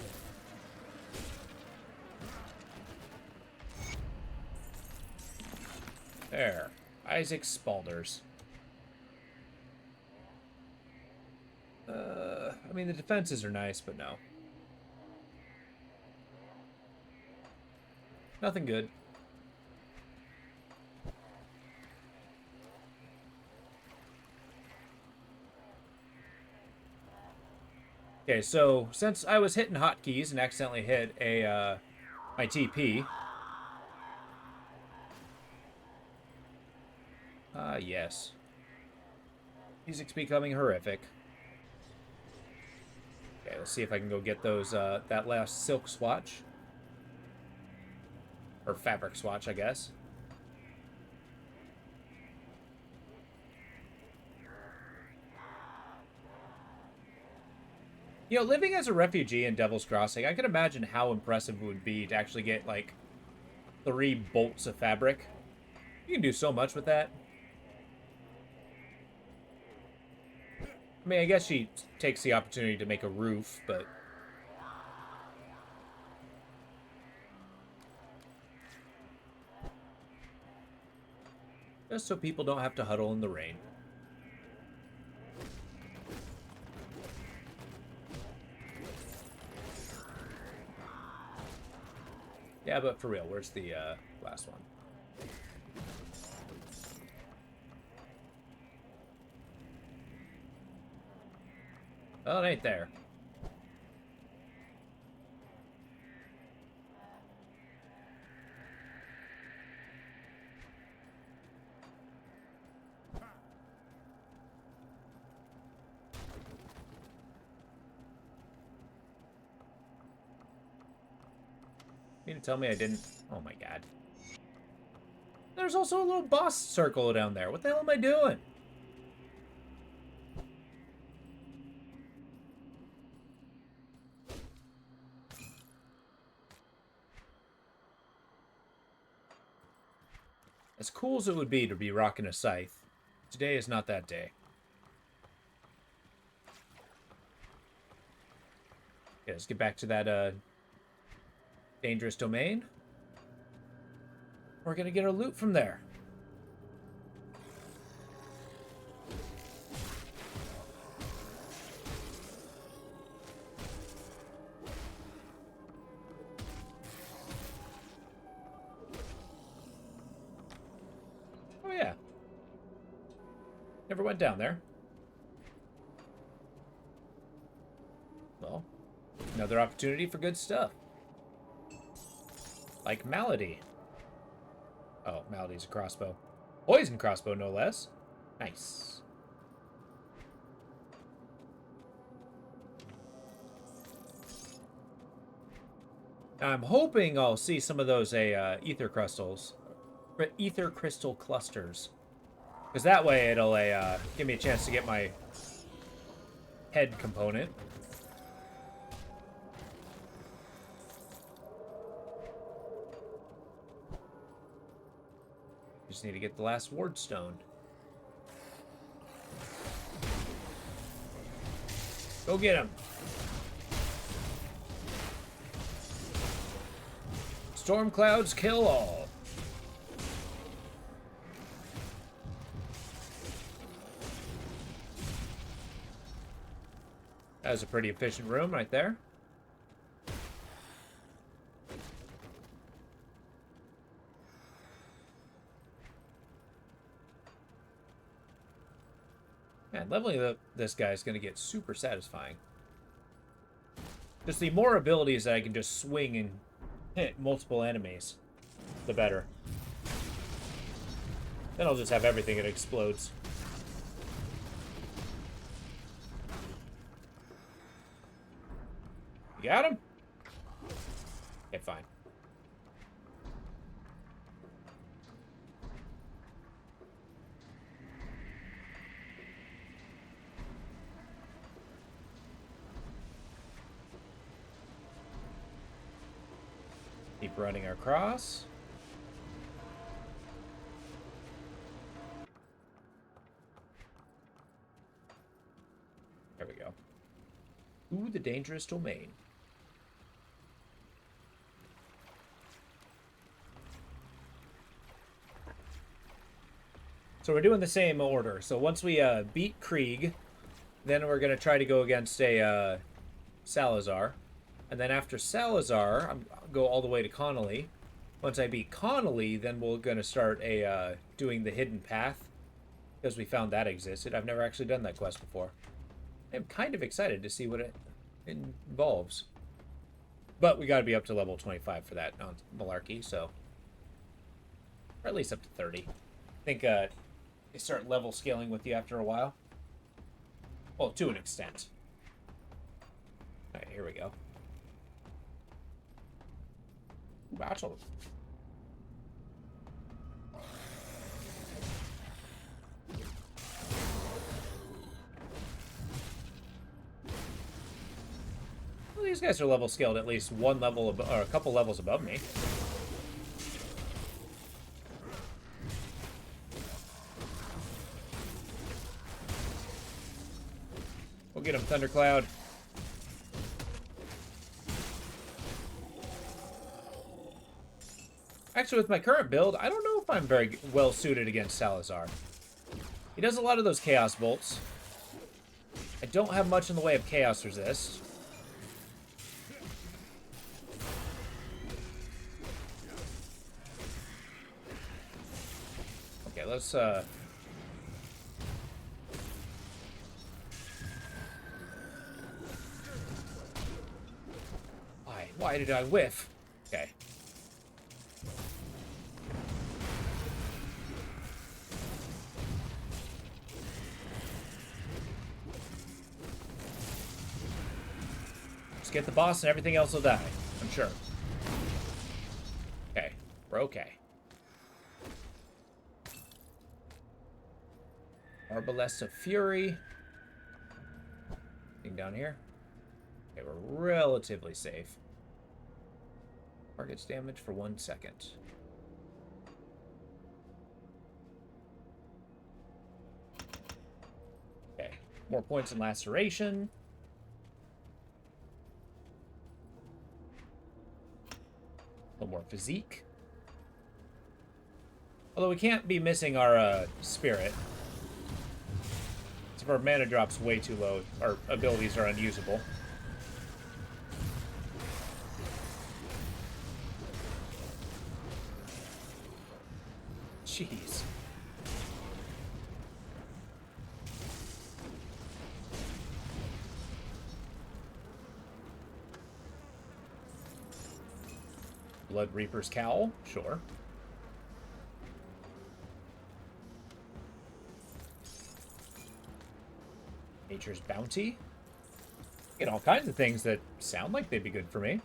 There. Isaac Spalders. I mean, the defenses are nice, but no. Nothing good. Okay, so since I was hitting hotkeys and accidentally hit a my TP. Yes. Music's becoming horrific. Okay, let's see if I can go get those, that last silk swatch. Or fabric swatch, I guess. You know, living as a refugee in Devil's Crossing, I can imagine how impressive it would be to actually get, like, 3 bolts of fabric. You can do so much with that. I mean, I guess she takes the opportunity to make a roof, but... Just so people don't have to huddle in the rain. Yeah, but for real, where's the last one? Well, it ain't there. You mean to tell me I didn't... Oh my god. There's also a little boss circle down there. What the hell am I doing? As cool as it would be to be rocking a scythe, today is not that day. Okay, let's get back to that dangerous domain. We're gonna get our loot from there. Oh yeah. Never went down there. Well, another opportunity for good stuff. Like Malady. Oh, Malady's a crossbow. Poison crossbow, no less. Nice. I'm hoping I'll see some of those ether crystals. Ether crystal clusters. Because that way it'll give me a chance to get my head component. Just need to get the last ward stone. Go get him. Storm clouds kill all. That was a pretty efficient room right there. Man, leveling this guy is going to get super satisfying. Just the more abilities that I can just swing and hit multiple enemies, the better. Then I'll just have everything that explodes. You got him? Okay, fine. Keep running across. There we go. Ooh, the dangerous domain. So we're doing the same order. So once we beat Krieg, then we're going to try to go against a Salazar. And then after Salazar, I'll go all the way to Connolly. Once I beat Connolly, then we're going to start doing the Hidden Path, because we found that existed. I've never actually done that quest before. I'm kind of excited to see what it involves. But we got to be up to level 25 for that on Malarkey, so... Or at least up to 30. I think they start level scaling with you after a while. Well, to an extent. Alright, here we go. Battle. Well, these guys are level scaled at least one level or a couple levels above me. We'll get him, Thundercloud. Actually, with my current build, I don't know if I'm very well suited against Salazar. He does a lot of those Chaos Bolts. I don't have much in the way of Chaos Resist. Okay, let's, Why did I whiff? Okay. Just get the boss and everything else will die, I'm sure. Okay, we're okay. Arbalest of Fury. Thing down here. Okay, we're relatively safe. Targets damage for 1 second. Okay, more points in laceration. A little more physique. Although we can't be missing our spirit. So if our mana drop's way too low, our abilities are unusable. Jeez. Blood Reaper's Cowl? Sure. Nature's Bounty? Get all kinds of things that sound like they'd be good for me.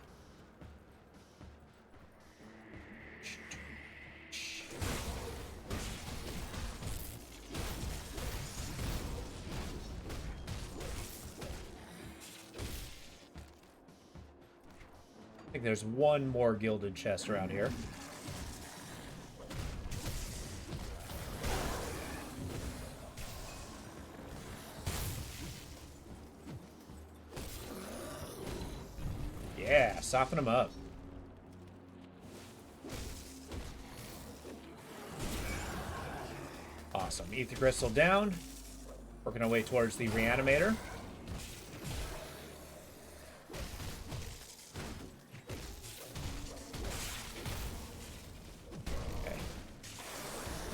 I think there's one more gilded chest around here. Yeah, soften them up. Awesome. Ether Crystal down. Working our way towards the Reanimator.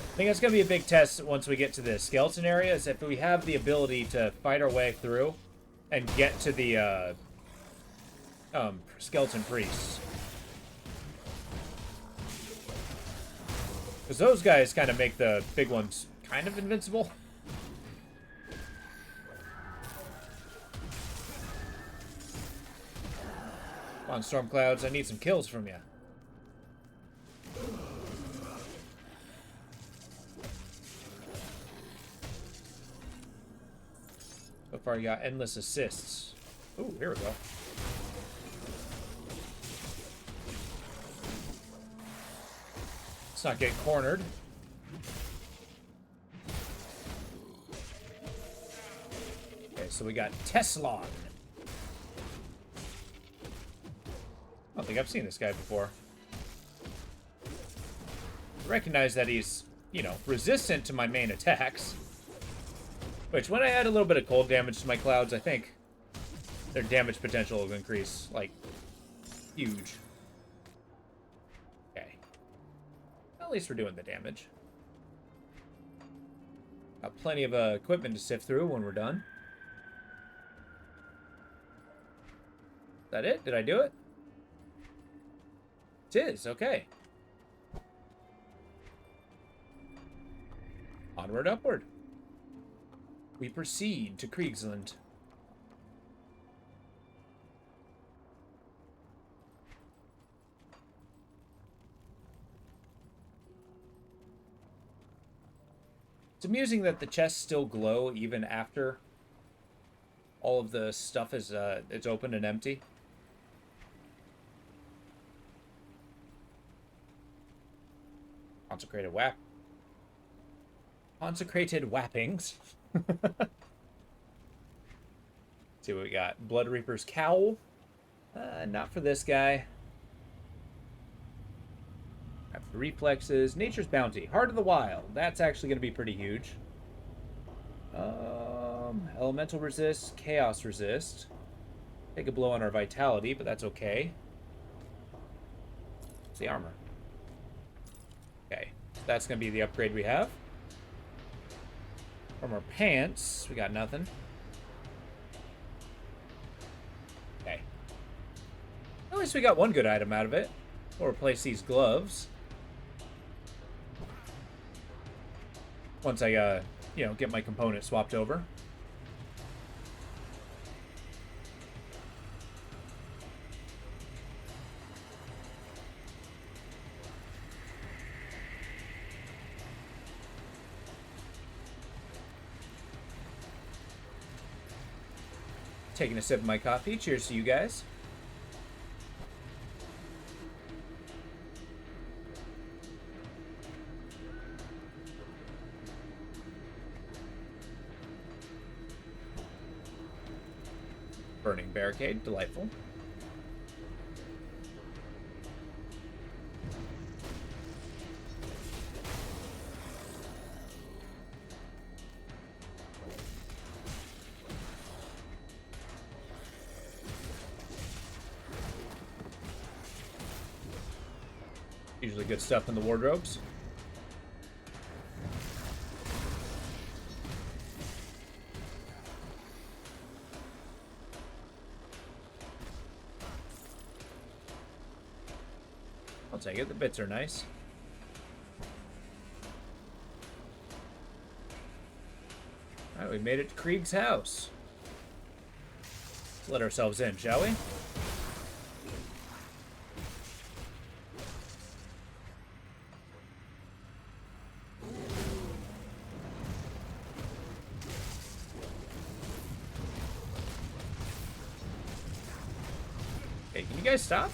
I think that's going to be a big test once we get to the skeleton area, is if we have the ability to fight our way through and get to the skeleton priests. Because those guys kind of make the big ones kind of invincible. Come on, Storm Clouds, I need some kills from you. So far, you got endless assists. Ooh, here we go. Let's not get cornered. Okay, so we got Teslon. I don't think I've seen this guy before. I recognize that he's, you know, resistant to my main attacks. Which, when I add a little bit of cold damage to my clouds, I think their damage potential will increase, like, huge. Okay. At least we're doing the damage. Got plenty of equipment to sift through when we're done. Is that it? Did I do it? It is, okay. Onward, upward. We proceed to Kriegsland. It's amusing that the chests still glow even after all of the stuff is it's open and empty. Consecrated whappings. See what we got. Blood Reaper's Cowl. Not for this guy. After reflexes. Nature's Bounty. Heart of the Wild. That's actually going to be pretty huge. Elemental Resist. Chaos Resist. Take a blow on our Vitality, but that's okay. It's the armor. Okay. That's going to be the upgrade we have. From our pants, we got nothing. Okay. At least we got one good item out of it. We'll replace these gloves. Once I, you know, get my component swapped over. Taking a sip of my coffee. Cheers to you guys. Burning barricade. Delightful. Usually good stuff in the wardrobes. I'll take it. The bits are nice. Alright, we made it to Krieg's house. Let's let ourselves in, shall we? Hey, can you guys stop?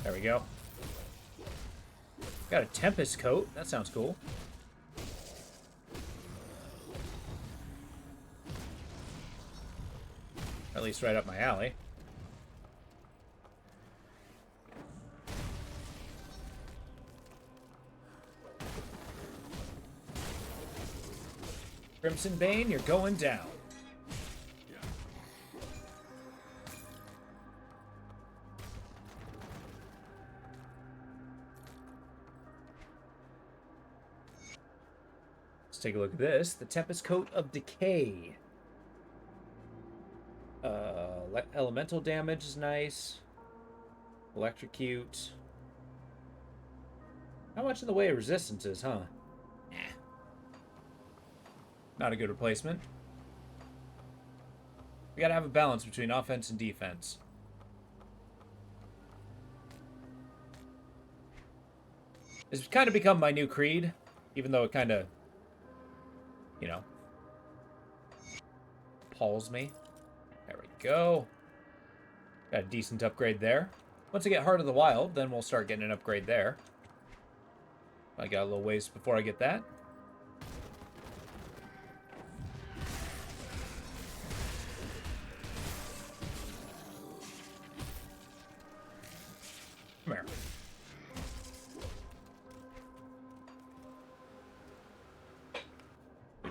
There we go. Got a Tempest coat. That sounds cool. At least right up my alley. Crimson Bane, you're going down. Let's take a look at this. The Tempest Coat of Decay. Elemental damage is nice. Electrocute. Not much in the way of resistances, huh? Nah. Not a good replacement. We gotta have a balance between offense and defense. It's kind of become my new creed, even though it kind of, you know, appalls me. There we go. Got a decent upgrade there. Once I get Heart of the Wild, then we'll start getting an upgrade there. I got a little ways before I get that. Come here.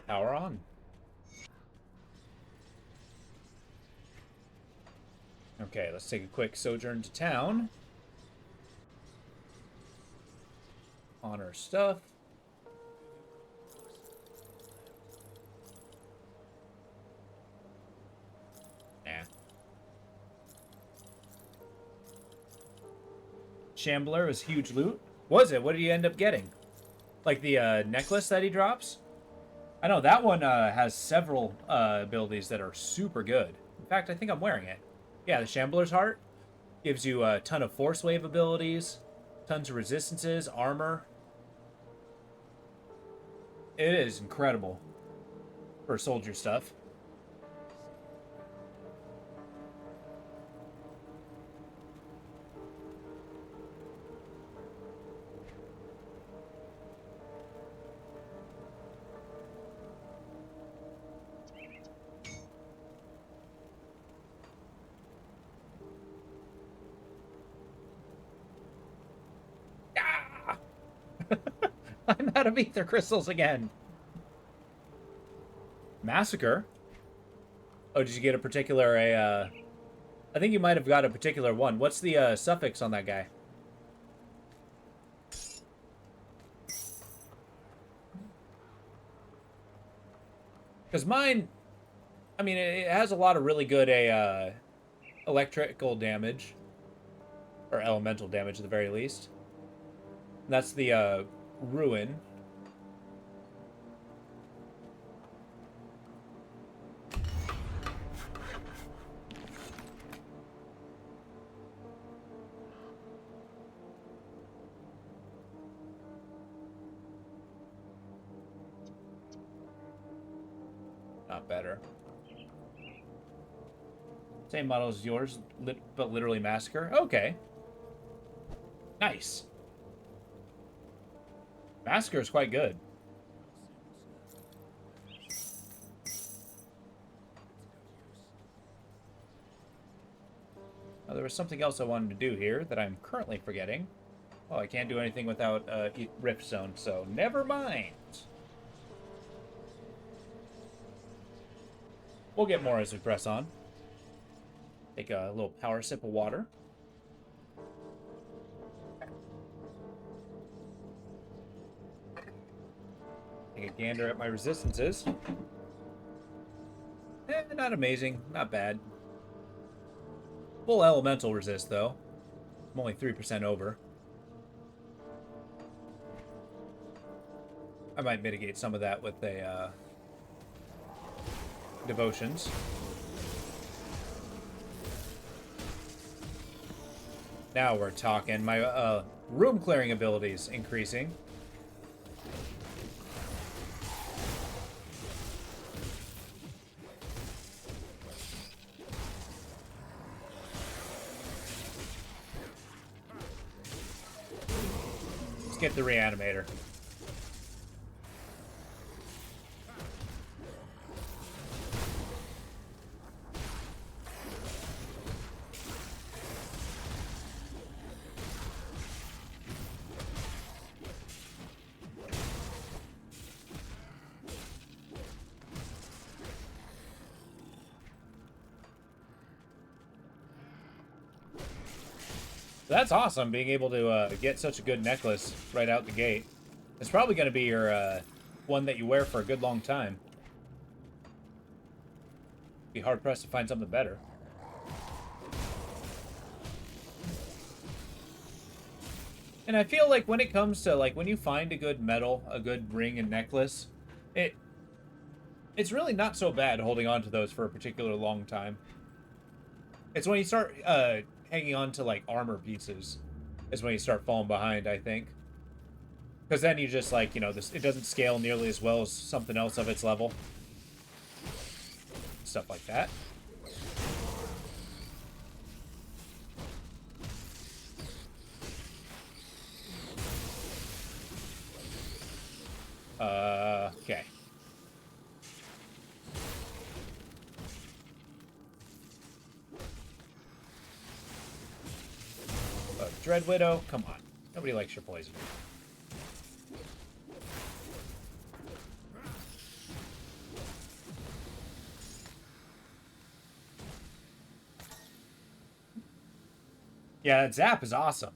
Power on. Okay, let's take a quick sojourn to town. Honor stuff. Nah. Shambler is huge loot. Was it? What did you end up getting? Like the necklace that he drops? I know that one has several abilities that are super good. In fact, I think I'm wearing it. Yeah, the Shambler's Heart gives you a ton of Force Wave abilities, tons of resistances, armor. It is incredible for soldier stuff. I'm out of ether crystals again. Massacre? Oh, did you get a particular, I think you might have got a particular one. What's the suffix on that guy? Because mine, I mean, it has a lot of really good electrical damage. Or elemental damage at the very least. And that's the Ruin. Not better. Same model as yours, but literally Massacre. Okay. Nice. Massacre is quite good. Oh, there was something else I wanted to do here that I'm currently forgetting. Oh, I can't do anything without Rift Zone, so never mind. We'll get more as we press on. Take a little power sip of water. Take a gander at my resistances. Not amazing. Not bad. Full elemental resist, though. I'm only 3% over. I might mitigate some of that with a devotions. Now we're talking. My room clearing abilities increasing. Let's get the reanimator. That's awesome, being able to get such a good necklace right out the gate. It's probably going to be your one that you wear for a good long time. Be hard-pressed to find something better. And I feel like when it comes to, like, when you find a good medal, a good ring and necklace, it it's really not so bad holding on to those for a particular long time. It's when you start hanging on to, like, armor pieces is when you start falling behind, I think. Because then you just, like, you know, this, it doesn't scale nearly as well as something else of its level. Stuff like that. Okay. Dread Widow, come on. Nobody likes your poison. Yeah, that zap is awesome.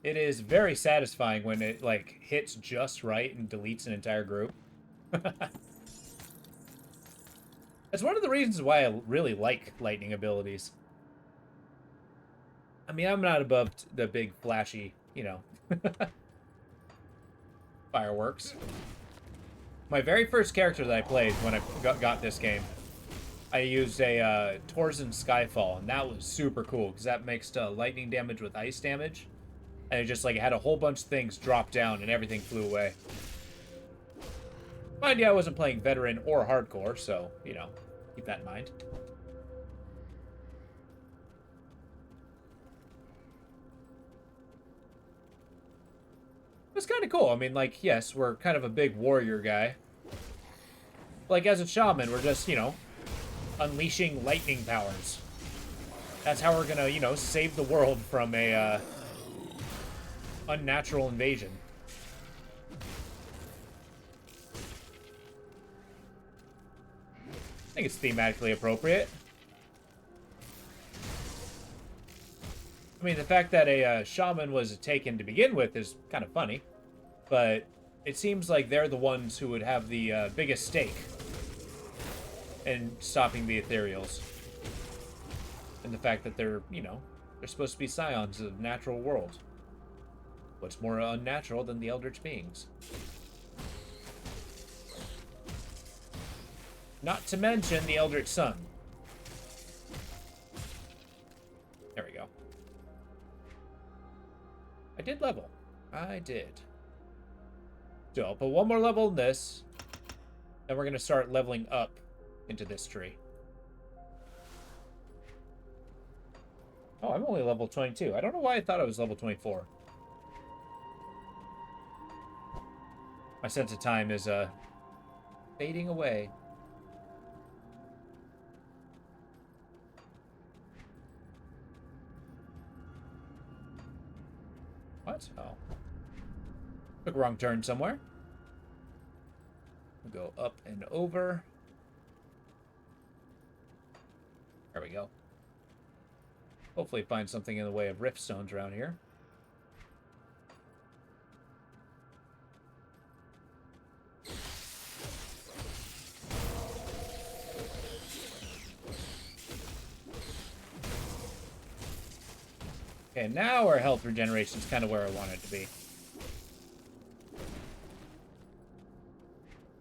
It is very satisfying when it, like, hits just right and deletes an entire group. That's one of the reasons why I really like lightning abilities. I mean, I'm not above the big flashy, you know, fireworks. My very first character that I played when I got this game, I used a Torsen Skyfall, and that was super cool, because that mixed lightning damage with ice damage. And it just, like, had a whole bunch of things drop down, and everything flew away. Mind you, I wasn't playing veteran or hardcore, so, you know, keep that in mind. It's kind of cool. I mean, like, yes, we're kind of a big warrior guy. Like, as a shaman, we're just, you know, unleashing lightning powers. That's how we're gonna, you know, save the world from a, unnatural invasion. I think it's thematically appropriate. I mean, the fact that a shaman was taken to begin with is kind of funny, but it seems like they're the ones who would have the biggest stake in stopping the ethereals. And the fact that they're, you know, they're supposed to be scions of the natural world. What's more unnatural than the Eldritch beings? Not to mention the Eldritch Sun. There we go. I did level. I did. So I'll put one more level in this. Then we're going to start leveling up into this tree. Oh, I'm only level 22. I don't know why I thought I was level 24. My sense of time is fading away. What? Oh. Took a wrong turn somewhere. We'll go up and over. There we go. Hopefully find something in the way of rift stones around here. Okay, now our health regeneration is kind of where I want it to be.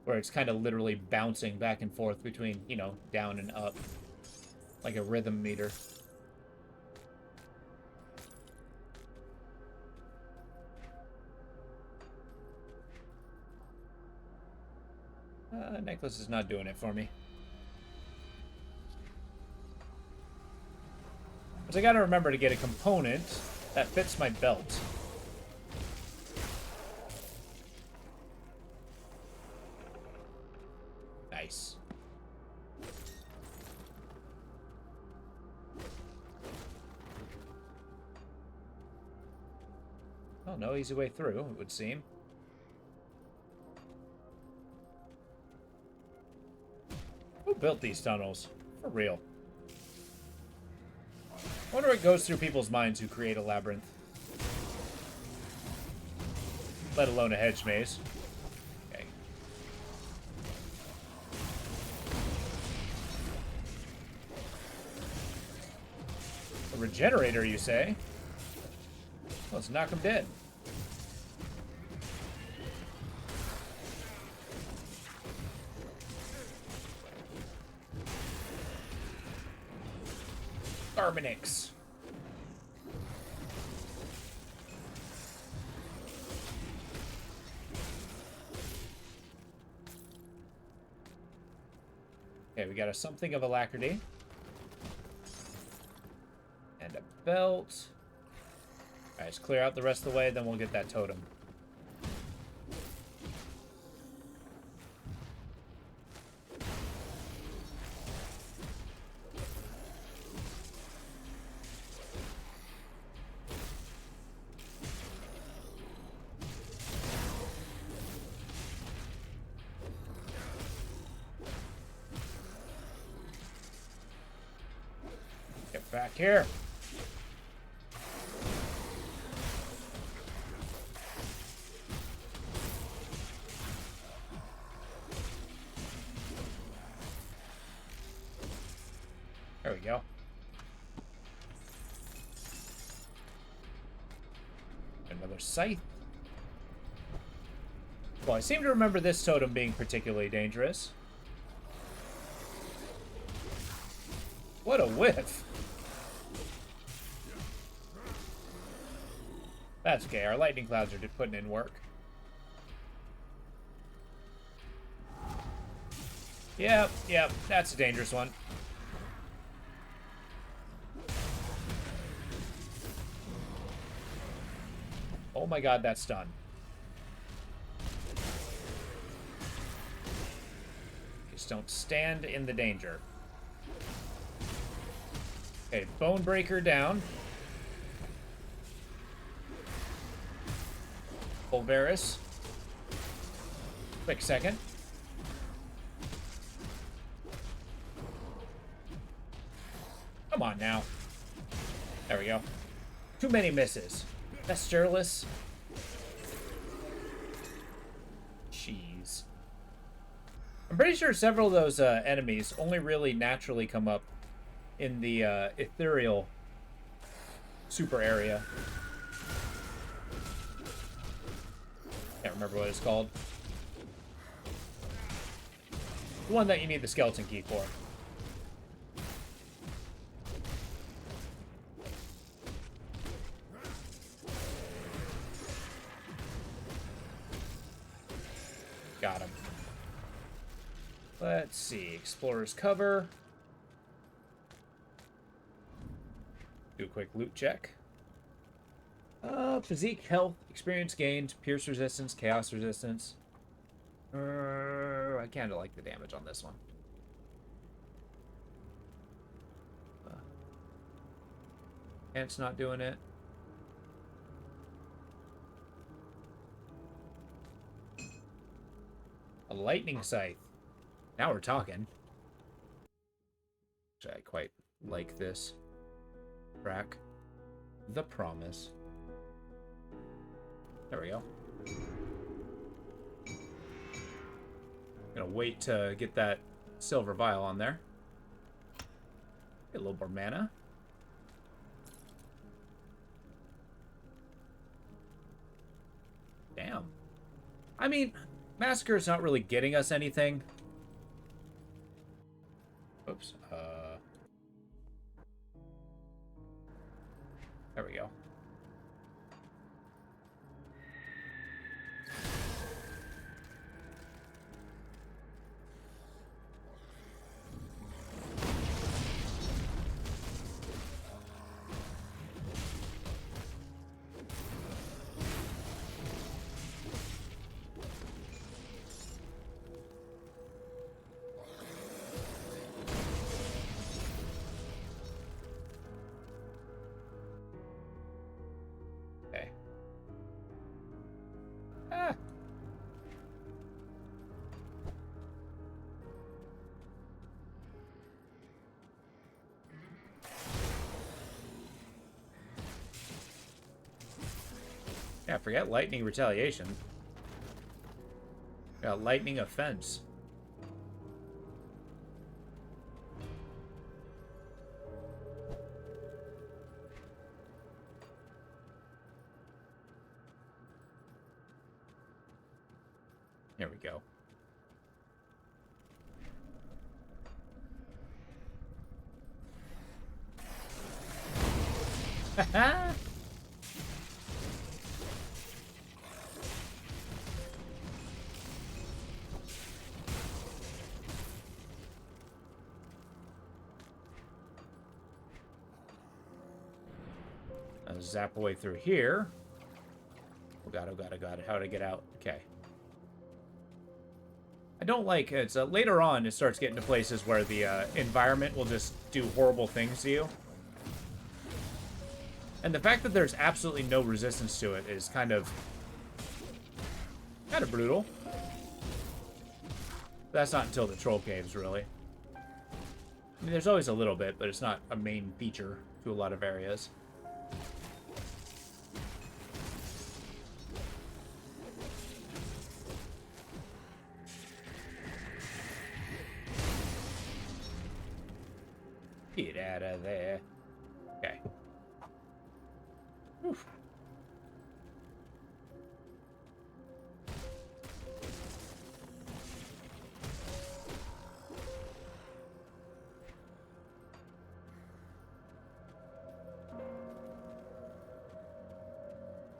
Where it's kind of literally bouncing back and forth between, you know, down and up. Like a rhythm meter. Necklace is not doing it for me. Because I gotta remember to get a component that fits my belt. Nice. Well, no easy way through, it would seem. Who built these tunnels? For real. I wonder what goes through people's minds who create a labyrinth. Let alone a hedge maze. Okay. A regenerator, you say? Let's knock him dead. Carbonix. Okay, we got a something of alacrity. And a belt. Alright, let's clear out the rest of the way, then we'll get that totem. Get back here. There we go. Another scythe. Well, I seem to remember this totem being particularly dangerous. What a whiff. That's okay, our lightning clouds are just putting in work. Yep, that's a dangerous one. Oh my god, that's done. Just don't stand in the danger. Okay, Bonebreaker down. Pulveris. Quick second. Come on now. There we go. Too many misses. Pestureless. Jeez. I'm pretty sure several of those enemies only really naturally come up in the ethereal super area. Can't remember what it's called. The one that you need the skeleton key for. Got him. Let's see. Explorer's cover. Do a quick loot check. Physique, health, experience gained, pierce resistance, chaos resistance. I kind of like the damage on this one. Ant's not doing it. A lightning scythe. Now we're talking. Actually, I quite like this track. The Promise. There we go. Gonna wait to get that silver vial on there. Get a little more mana. Damn. I mean, Massacre is not really getting us anything. Oops. There we go. Okay. Ah. Yeah, forget lightning retaliation. Got lightning offense. There we go. Zap away through here. Oh god, oh god, oh god. How did I get out? Okay. I don't like it. It's, later on, it starts getting to places where the environment will just do horrible things to you. And the fact that there's absolutely no resistance to it is kind of brutal. That's not until the troll caves, really. I mean, there's always a little bit, but it's not a main feature to a lot of areas. Get out of there. Okay. Oof.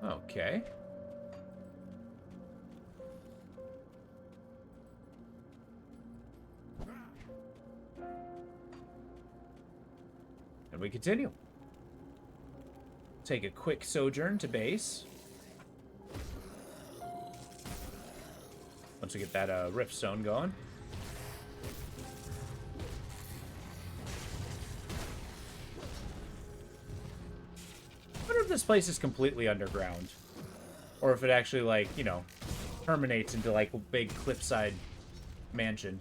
Okay. And we continue. Take a quick sojourn to base. Once we get that rift stone going. I wonder if this place is completely underground. Or if it actually, like, you know, terminates into, like, a big cliffside mansion.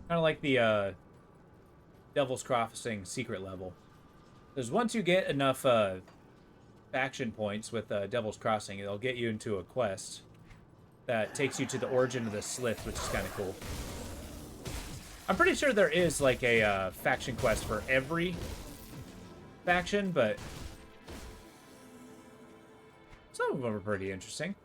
Kind of like the Devil's Crossing secret level. Because once you get enough faction points with Devil's Crossing, it'll get you into a quest that takes you to the origin of the Slith, which is kind of cool. I'm pretty sure there is like a faction quest for every faction, but some of them are pretty interesting.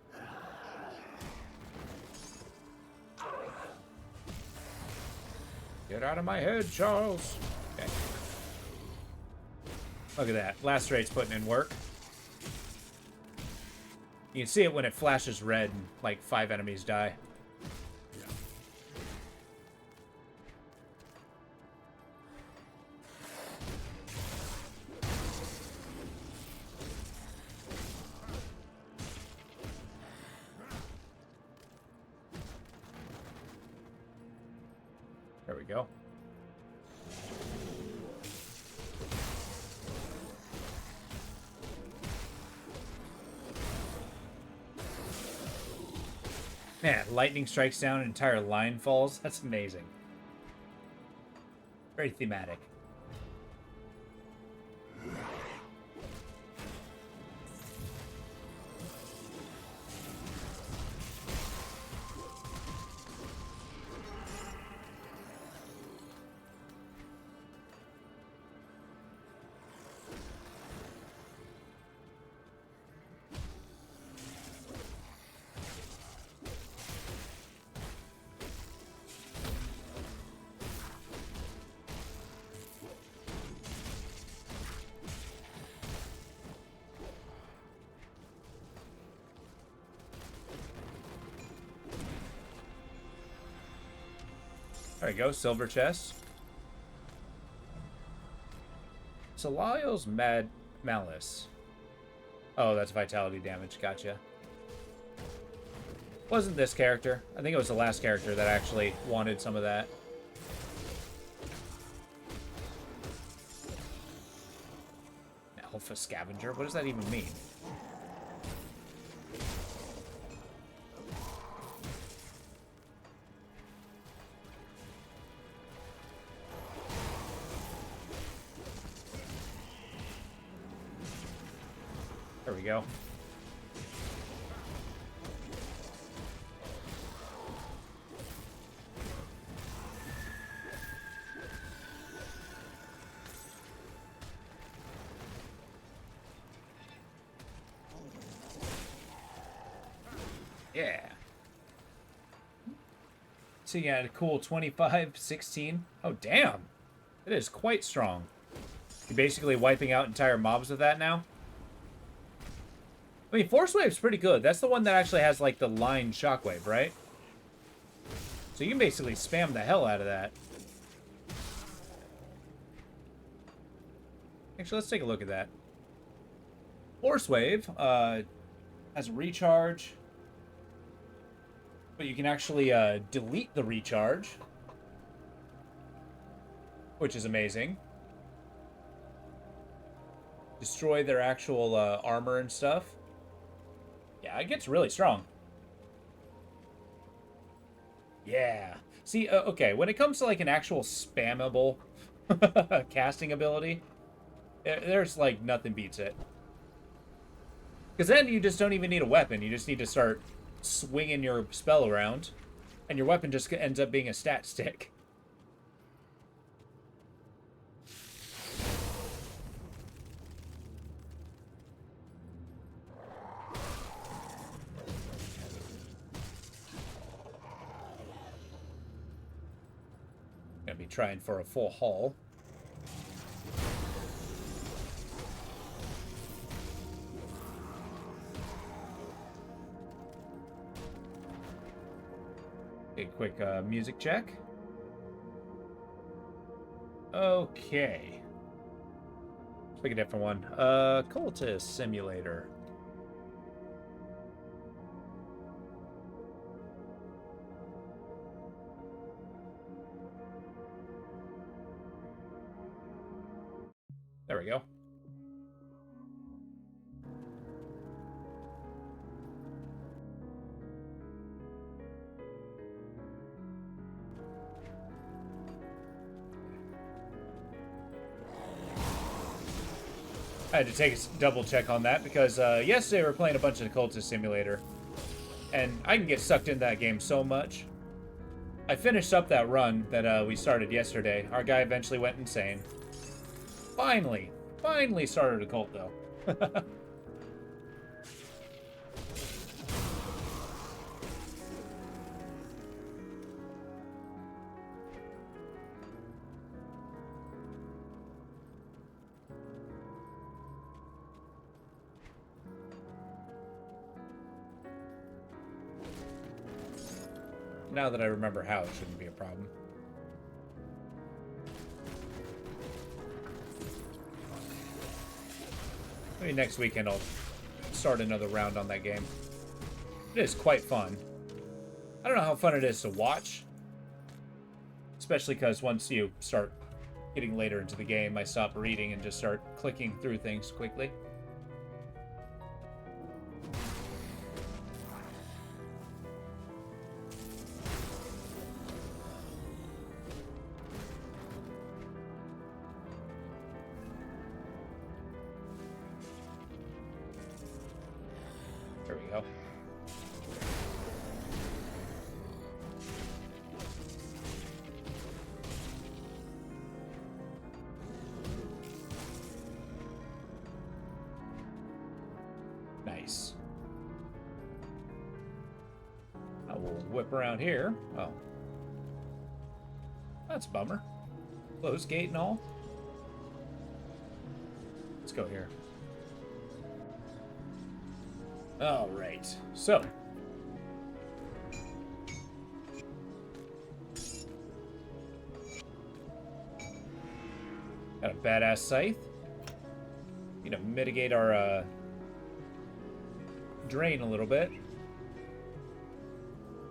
Get out of my head, Charles. Okay. Look at that. Lacerate's putting in work. You can see it when it flashes red and like 5 enemies die. There we go. Man, lightning strikes down, an entire line falls. That's amazing. Very thematic. There we go, silver chest. Solalio's Malice. Oh, that's vitality damage, gotcha. Wasn't this character. I think it was the last character that actually wanted some of that. Alpha Scavenger? What does that even mean? There we go. Yeah. So yeah, a cool 25, 16. Oh, damn. It is quite strong. You're basically wiping out entire mobs with that now. I mean, Force Wave's pretty good. That's the one that actually has, like, the line shockwave, right? So you can basically spam the hell out of that. Actually, let's take a look at that. Force Wave has a recharge, but you can actually delete the recharge, which is amazing. Destroy their actual armor and stuff. Yeah, it gets really strong. Yeah. See, okay, when it comes to like an actual spammable casting ability, there's like nothing beats it. Because then you just don't even need a weapon. You just need to start swinging your spell around, and your weapon just ends up being a stat stick. Gonna be trying for a full haul. A quick music check. Okay. Let's pick a different one. Cultist Simulator. There we go. I had to take a double check on that because yesterday we were playing a bunch of Cultist Simulator, and I can get sucked into that game so much. I finished up that run that we started yesterday. Our guy eventually went insane. Finally started a cult though. Now that I remember how, it shouldn't be a problem. Maybe next weekend I'll start another round on that game. It is quite fun. I don't know how fun it is to watch. Especially because once you start getting later into the game, I stop reading and just start clicking through things quickly. There we go. Nice. I will whip around here. Oh. That's a bummer. Closed gate and all. Let's go here. All right. So. Got a badass scythe. Need to mitigate our drain a little bit.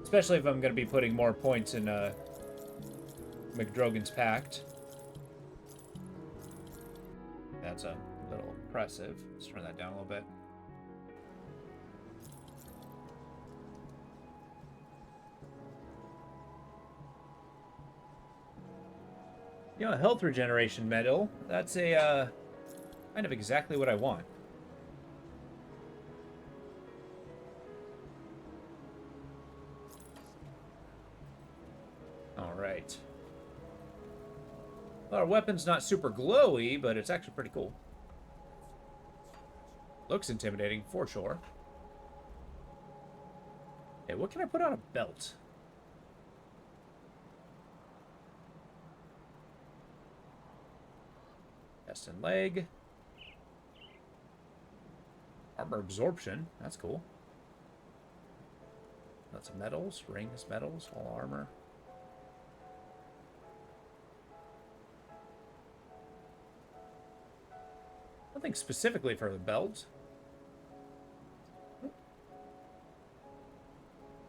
Especially if I'm going to be putting more points in McDrogan's Pact. That's a little impressive. Let's turn that down a little bit. You know, a health regeneration medal. That's a kind of exactly what I want. All right. Well, our weapon's not super glowy, but it's actually pretty cool. Looks intimidating, for sure. Okay, what can I put on a belt? Chest and leg. Armor absorption. That's cool. Lots of metals, rings, metals, all armor. Nothing specifically for the belt.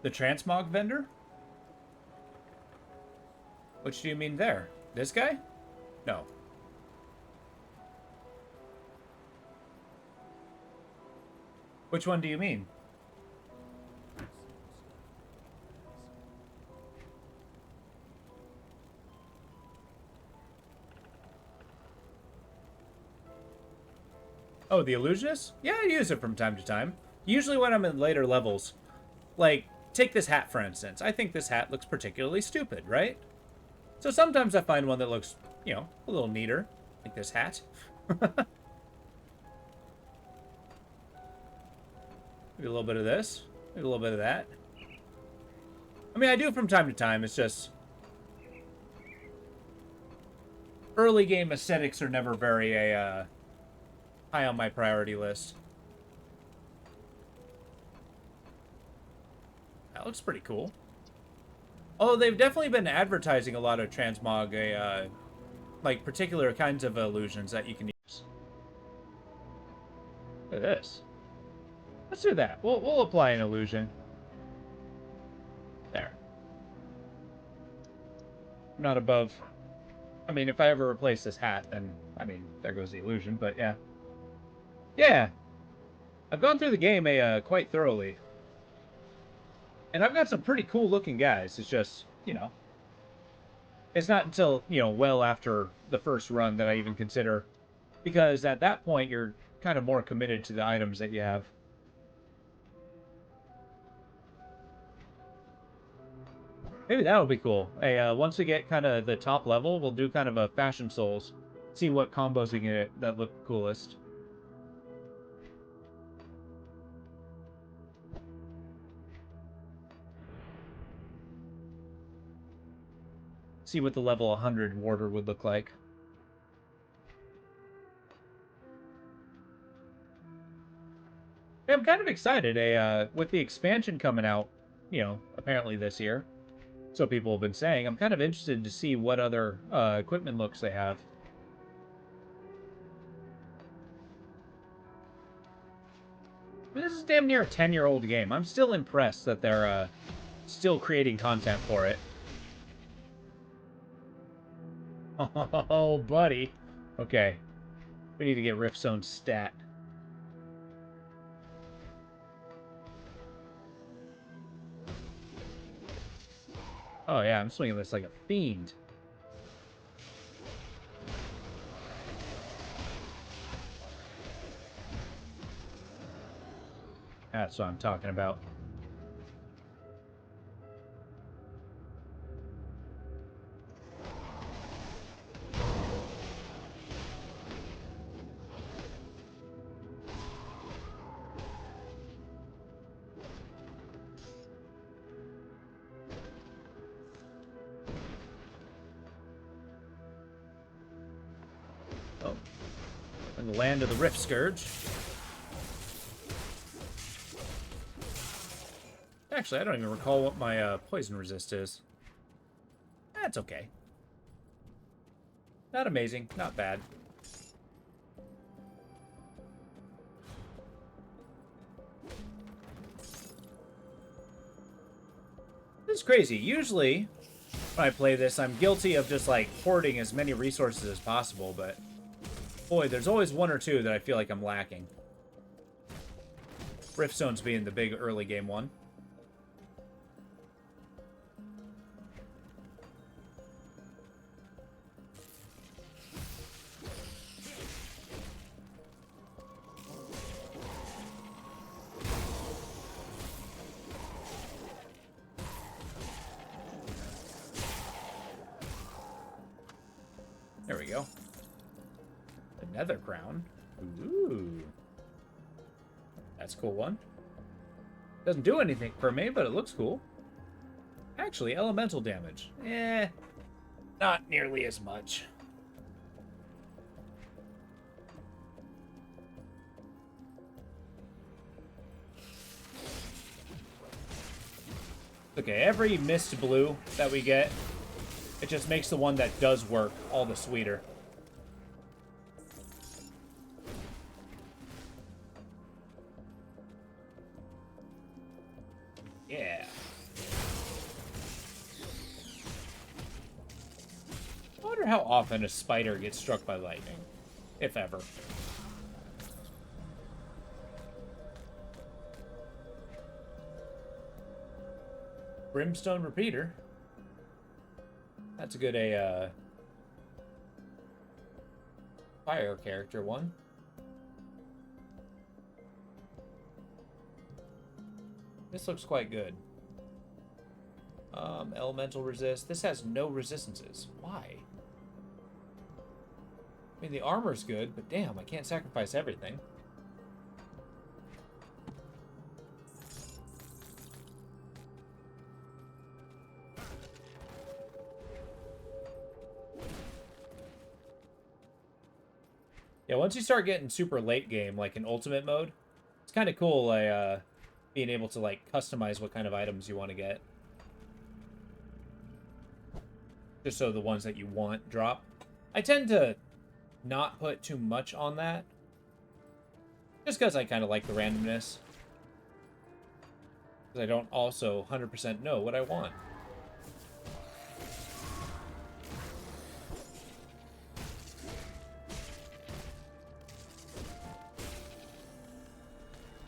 The transmog vendor? Which do you mean there? This guy? No. Which one do you mean? Oh, the illusionist? Yeah, I use it from time to time. Usually when I'm in later levels. Like, take this hat, for instance. I think this hat looks particularly stupid, right? So sometimes I find one that looks, you know, a little neater. Like this hat. Maybe a little bit of this. Maybe a little bit of that. I mean, I do it from time to time. It's just... early game aesthetics are never very high on my priority list. That looks pretty cool. Although they've definitely been advertising a lot of transmog, like particular kinds of illusions that you can use. Look at this. Let's do that. We'll apply an illusion. There. I'm not above. I mean, if I ever replace this hat, then I mean, there goes the illusion. But yeah, yeah. I've gone through the game quite thoroughly. And I've got some pretty cool looking guys. It's just, you know, it's not until, you know, well after the first run that I even consider. Because at that point, you're kind of more committed to the items that you have. Maybe that would be cool. Hey, once we get kind of the top level, we'll do kind of a Fashion Souls. See what combos we can get that look coolest. See what the level 100 warder would look like. Yeah, I'm kind of excited. With the expansion coming out, you know, apparently this year. So people have been saying. I'm kind of interested to see what other equipment looks they have. I mean, this is damn near a 10-year-old game. I'm still impressed that they're still creating content for it. Oh, buddy. Okay. We need to get Riftzone's stat. Oh, yeah, I'm swinging this like a fiend. That's what I'm talking about. Oh. In the land of the Rift Scourge. Actually, I don't even recall what my poison resist is. That's okay. Not amazing, not bad. This is crazy. Usually, when I play this, I'm guilty of just, like, hoarding as many resources as possible, but... boy, there's always one or two that I feel like I'm lacking. Riftzone's being the big early game one. There we go. The Nether Crown. Ooh. That's a cool one. Doesn't do anything for me, but it looks cool. Actually, elemental damage. Not nearly as much. Okay, every mist blue that we get, it just makes the one that does work all the sweeter. Yeah. I wonder how often a spider gets struck by lightning, if ever. Brimstone repeater. That's a good fire character one. This looks quite good. Elemental resist. This has no resistances. Why? I mean, the armor's good, but damn, I can't sacrifice everything. Yeah, once you start getting super late game, like in ultimate mode, it's kind of cool, being able to, like, customize what kind of items you want to get. Just so the ones that you want drop. I tend to not put too much on that. Just because I kind of like the randomness. Because I don't also 100% know what I want.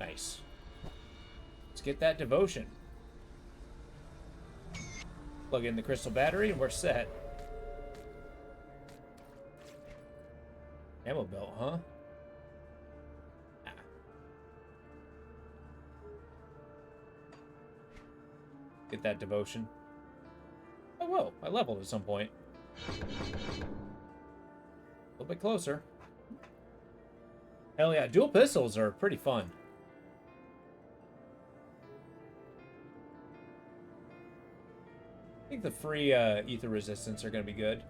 Nice. Let's get that devotion. Plug in the crystal battery and we're set. Ammo belt, huh? Ah. Get that devotion. Oh, whoa. I leveled at some point. A little bit closer. Hell yeah. Dual pistols are pretty fun. I think the free ether resistance are going to be good.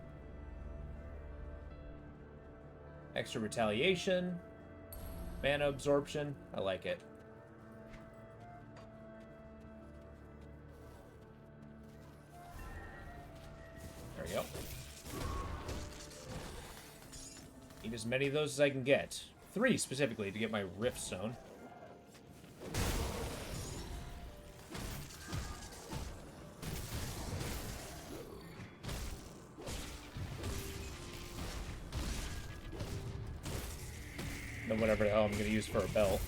Extra retaliation. Mana absorption. I like it. There we go. Need as many of those as I can get. 3 specifically to get my Rift Stone. And whatever the hell I'm going to use for a belt.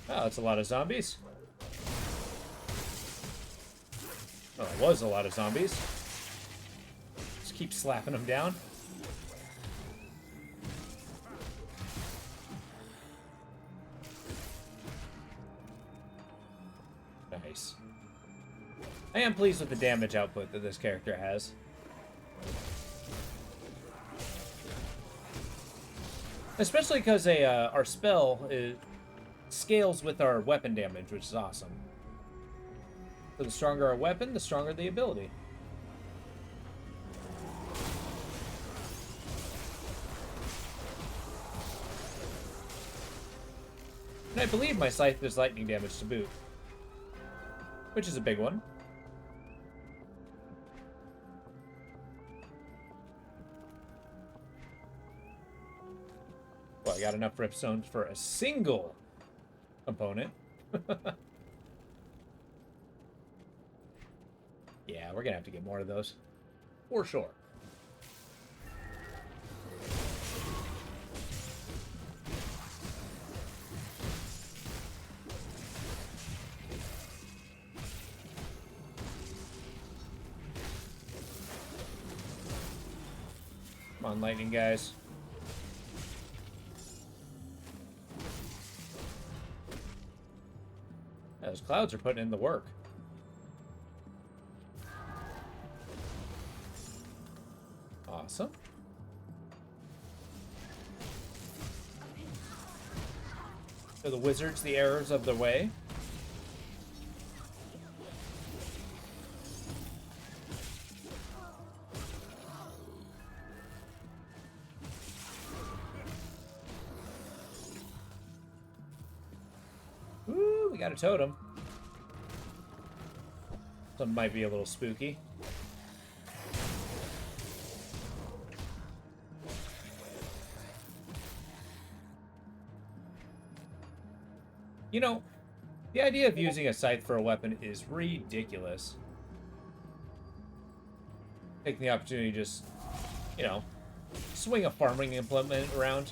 Oh, that's a lot of zombies. Oh, it was a lot of zombies. Just keep slapping them down. Nice. I am pleased with the damage output that this character has. Especially because our spell scales with our weapon damage, which is awesome. So the stronger our weapon, the stronger the ability. And I believe my scythe does lightning damage to boot. Which is a big one. Well, I got enough Rift Stones for a single component. Yeah, we're gonna have to get more of those. For sure. Come on, lightning guys. Yeah, those clouds are putting in the work. Awesome. So the wizards, the errors of the way. got a totem. Something might be a little spooky. You know, the idea of using a scythe for a weapon is ridiculous. Taking the opportunity to just, you know, swing a farming implement around.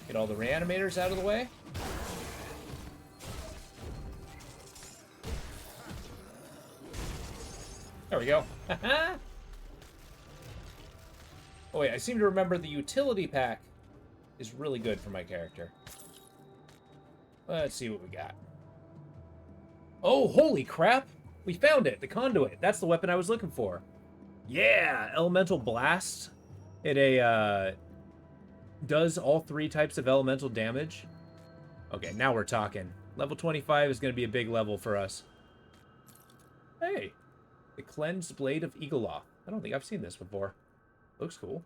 Get all the reanimators out of the way. There we go. Oh wait, I seem to remember the utility pack is really good for my character. Let's see what we got. Oh, holy crap! We found it! The conduit! That's the weapon I was looking for. Yeah! Elemental Blast. It does all 3 types of elemental damage. Okay, now we're talking. Level 25 is going to be a big level for us. Hey! The Cleansed Blade of Eagleoth. I don't think I've seen this before. Looks cool.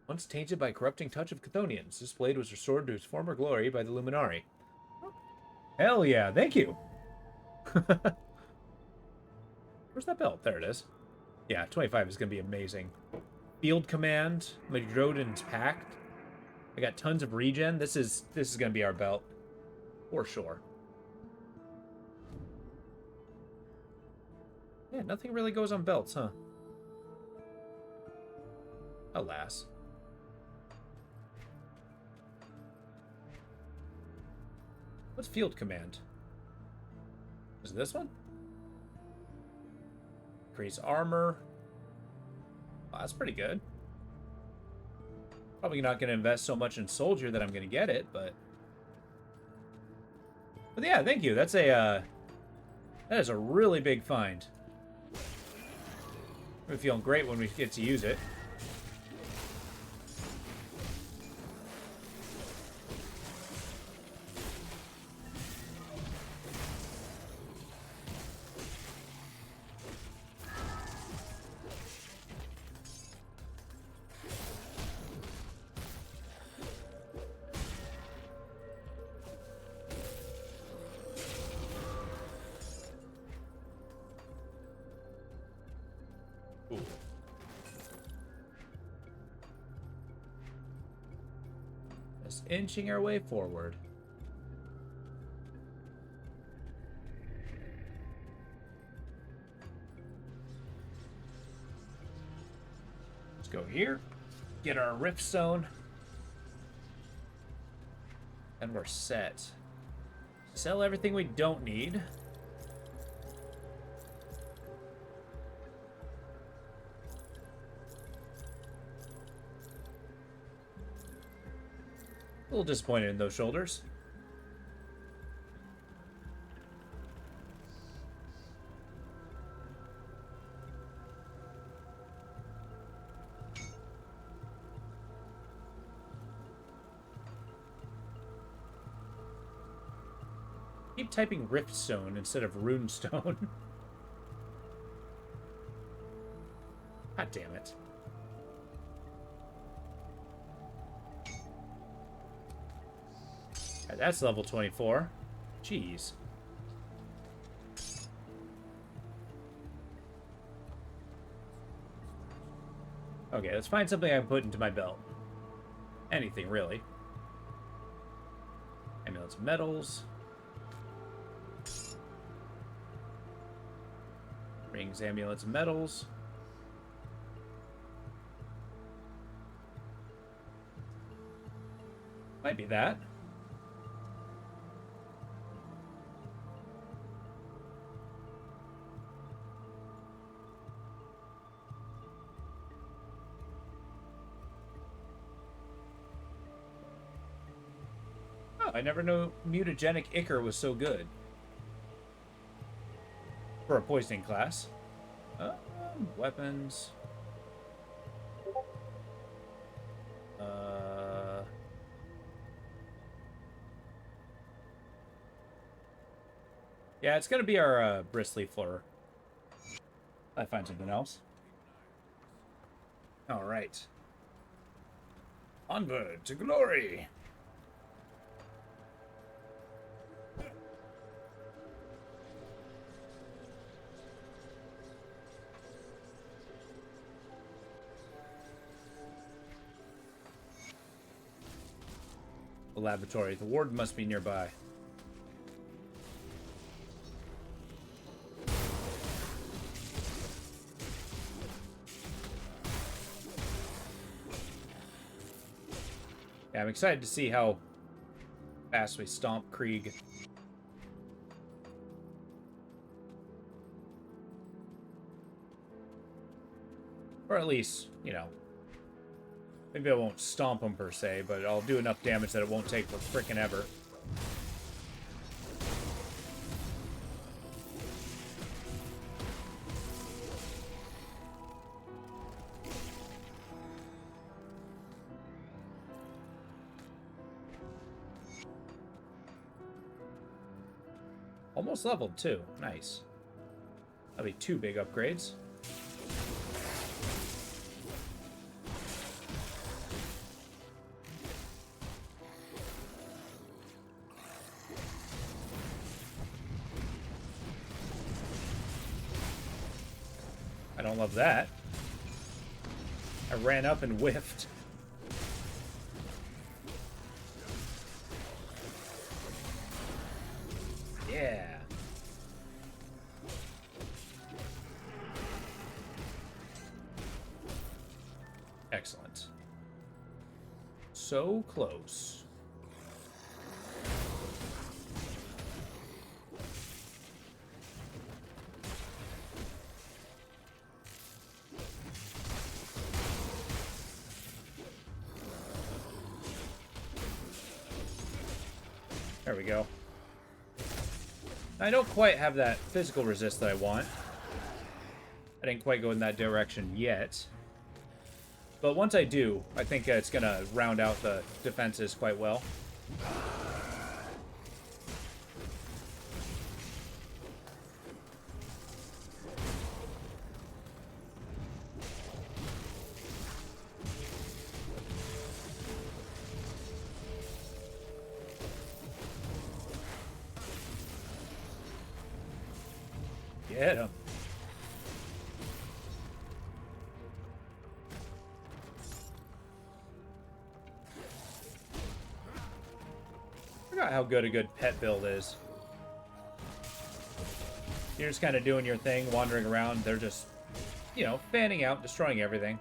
Once tainted by corrupting touch of Chthonians, this blade was restored to its former glory by the Luminari. Hell yeah, thank you! Where's that belt? There it is. Yeah, 25 is going to be amazing. Field Command, Madroden's Pact. I got tons of regen. This is going to be our belt. For sure. Yeah, nothing really goes on belts, huh? Alas. What's Field Command? Is it this one? Increase armor. Oh, that's pretty good. Probably not going to invest so much in Soldier that I'm going to get it, but yeah, thank you. That's that is a really big find. We're feeling great when we get to use it. Cool. Just inching our way forward. Let's go here, get our Rift Stone, and we're set. Sell everything we don't need. A little disappointed in those shoulders. Keep typing Riftstone instead of Runestone. God damn it. That's level 24. Jeez. Okay, let's find something I can put into my belt. Anything, really. Amulets of Metals. Rings, Amulets of Metals. Might be that. I never knew mutagenic Ichor was so good. For a poisoning class. Weapons. Yeah, it's gonna be our bristly floor. I find something else. All right. Onward to glory! The laboratory. The ward must be nearby. Yeah, I'm excited to see how fast we stomp Krieg. Or at least, you know, maybe I won't stomp him per se, but I'll do enough damage that it won't take for frickin' ever. Almost leveled, too. Nice. That'll be 2 big upgrades. I don't love that. I ran up and whiffed. Yeah. Excellent. So close. There we go. I don't quite have that physical resist that I want. I didn't quite go in that direction yet. But once I do, I think it's going to round out the defenses quite well. Get him. I forgot how good a good pet build is. You're just kind of doing your thing, wandering around. They're just, you know, fanning out, destroying everything.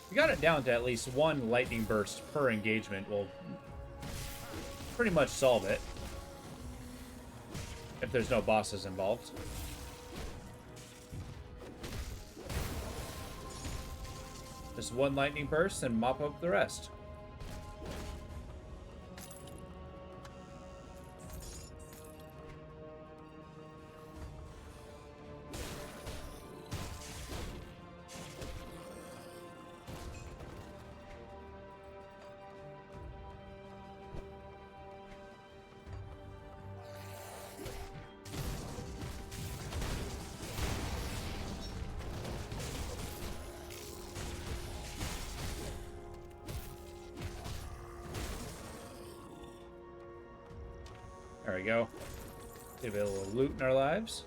We got it down to at least 1 lightning burst per engagement will pretty much solve it. If there's no bosses involved. Just 1 lightning burst and mop up the rest. There we go. Give it a little loot in our lives.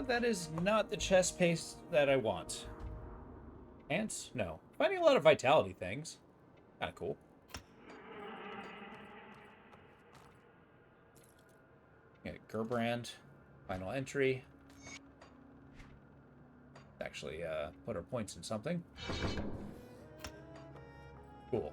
That is not the chest pace that I want. Ants? No. Finding a lot of vitality things. Kind of cool. Yeah, Gerbrand. Final entry. Actually, put our points in something. Cool.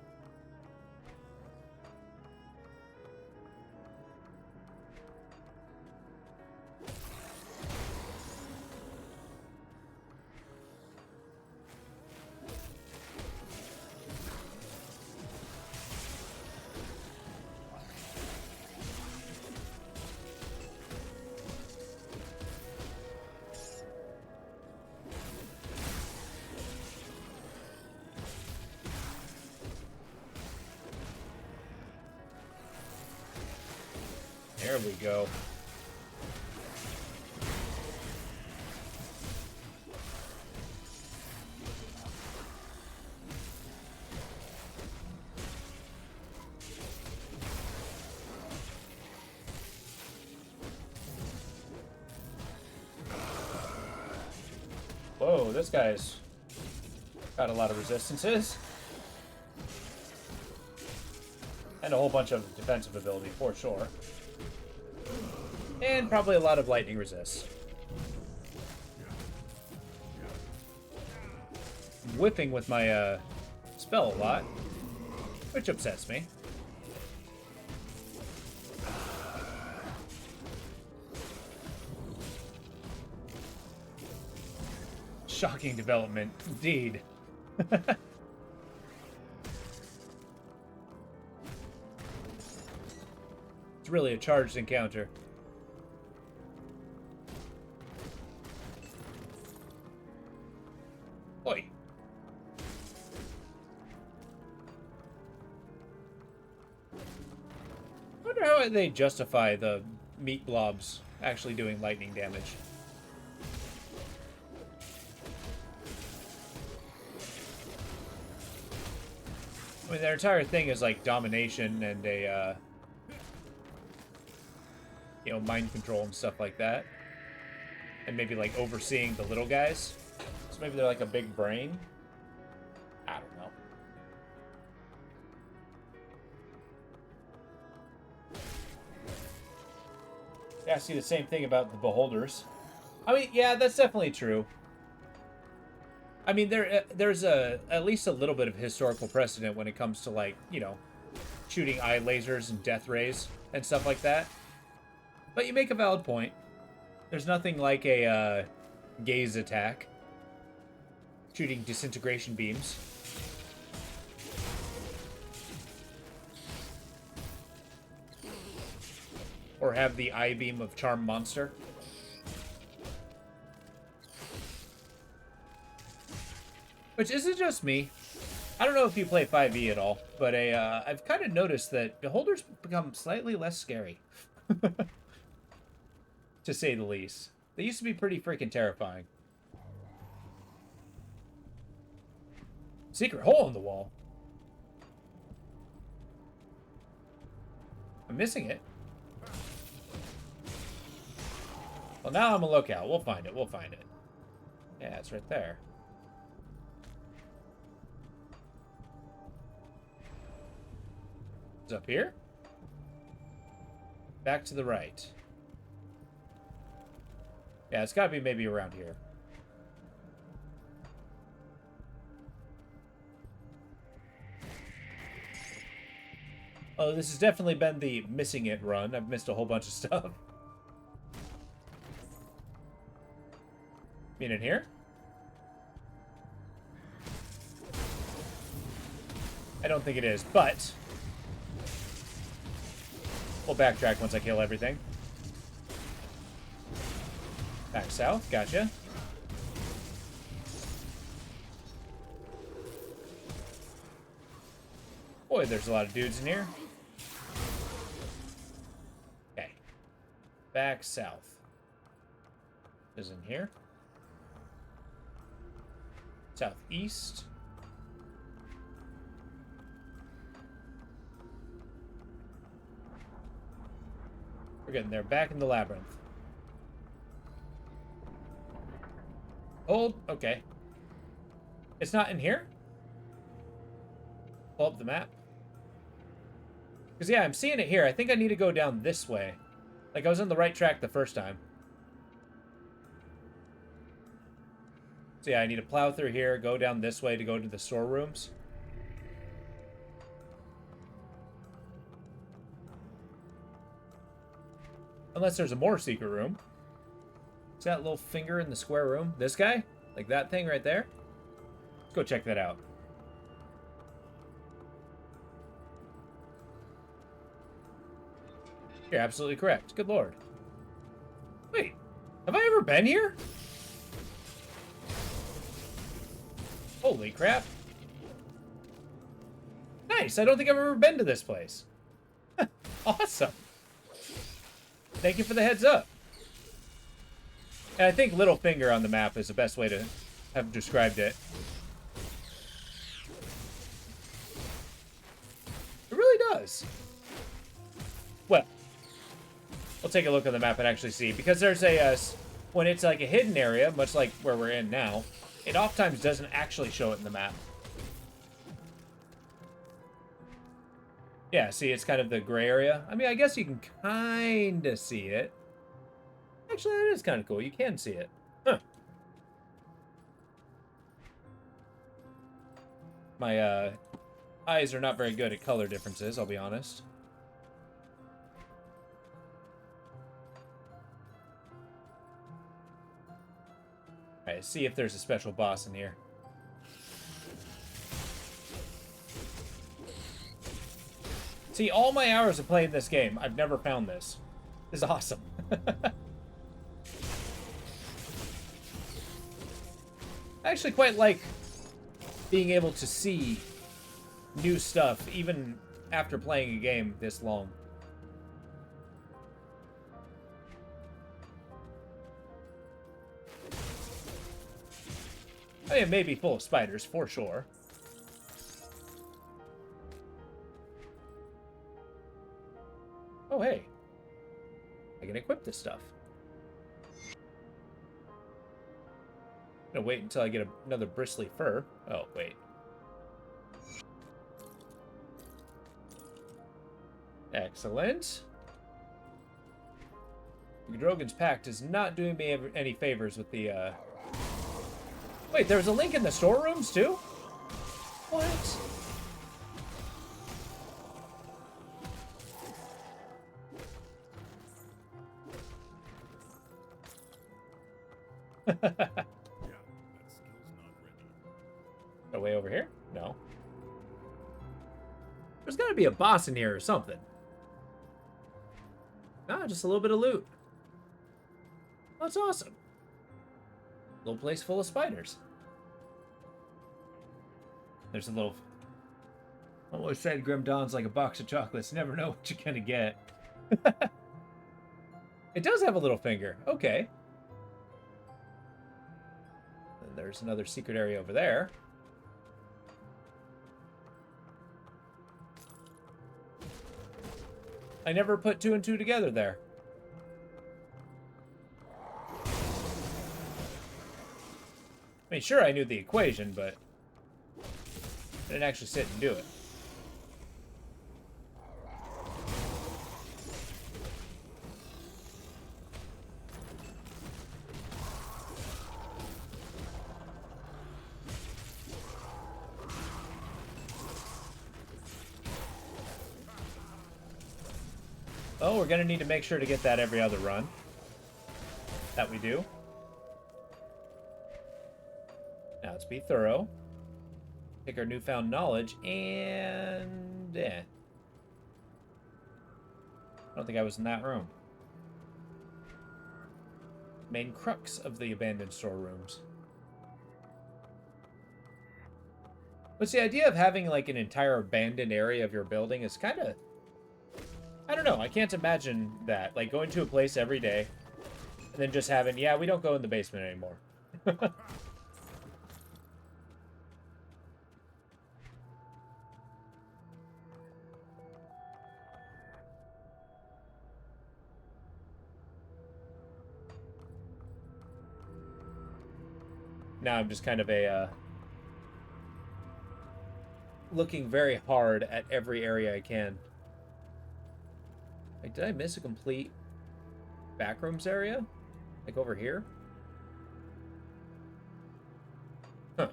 There we go. Whoa, this guy's got a lot of resistances. And a whole bunch of defensive ability, for sure. And probably a lot of lightning resist. I'm whiffing with my spell a lot, which upsets me. Shocking development, indeed. It's really a charged encounter. Oi. I wonder how they justify the meat blobs actually doing lightning damage. I mean, their entire thing is like domination and a, you know, mind control and stuff like that. And maybe like overseeing the little guys. So maybe they're like a big brain. I don't know. Yeah, I see the same thing about the beholders. I mean, yeah, that's definitely true. I mean, there's at least a little bit of historical precedent when it comes to, like, you know, shooting eye lasers and death rays and stuff like that. But you make a valid point. There's nothing like a gaze attack. Shooting disintegration beams. Or have the eye beam of Charm Monster. Which isn't just me. I don't know if you play 5e at all, but I've kind of noticed that beholders become slightly less scary. To say the least. They used to be pretty freaking terrifying. Secret hole in the wall. I'm missing it. Well, now I'm a lookout. We'll find it. We'll find it. Yeah, it's right there. It's up here. Back to the right. Yeah, it's gotta be maybe around here. Oh, this has definitely been the missing it run. I've missed a whole bunch of stuff. Mean in here? I don't think it is, but we'll backtrack once I kill everything. Back south, gotcha. Boy, there's a lot of dudes in here. Okay. Back south. Is in here. Southeast. We're getting there. Back in the labyrinth. Hold. Okay. It's not in here? Pull up the map. Because, yeah, I'm seeing it here. I think I need to go down this way. Like, I was on the right track the first time. So, yeah, I need to plow through here, go down this way to go to the storerooms. Unless there's a more secret room. Is that little finger in the square room? This guy? Like that thing right there? Let's go check that out. You're absolutely correct. Good lord. Wait, have I ever been here? Holy crap. Nice, I don't think I've ever been to this place. Awesome. Thank you for the heads up. And I think Littlefinger on the map is the best way to have described it. It really does. Well, we'll take a look at the map and actually see. Because there's a, when it's like a hidden area, much like where we're in now, it oftentimes doesn't actually show it in the map. Yeah, see, it's kind of the gray area. I mean, I guess you can kind of see it. Actually, that is kind of cool. You can see it. Huh. My eyes are not very good at color differences, I'll be honest. Alright, see if there's a special boss in here. See, all my hours of playing this game, I've never found this. This is awesome. I actually quite like being able to see new stuff, even after playing a game this long. I mean, it may be full of spiders, for sure. Oh, hey. I can equip this stuff. I'm gonna wait until I get another bristly fur. Oh, wait. Excellent. Drogon's Pact is not doing me any favors with the, Wait, there was a link in the storerooms, too? What? Yeah, that skill's not ready. A way over here? No. There's gotta be a boss in here or something. Ah, just a little bit of loot. That's awesome. Little place full of spiders. There's a little... I always said Grim Dawn's like a box of chocolates. Never know what you're gonna get. It does have a little finger. Okay. And there's another secret area over there. I never put 2 and 2 together there. I mean, sure, I knew the equation, but I didn't actually sit and do it. Oh, we're gonna need to make sure to get that every other run. That we do. Now let's be thorough. Take our newfound knowledge and... I don't think I was in that room. Main crux of the abandoned storerooms. But the idea of having like an entire abandoned area of your building is kind of... I don't know, I can't imagine that. Like going to a place every day and then just having, yeah, we don't go in the basement anymore. Now I'm just kind of a looking very hard at every area I can. Like, did I miss a complete backrooms area? Like over here? Huh.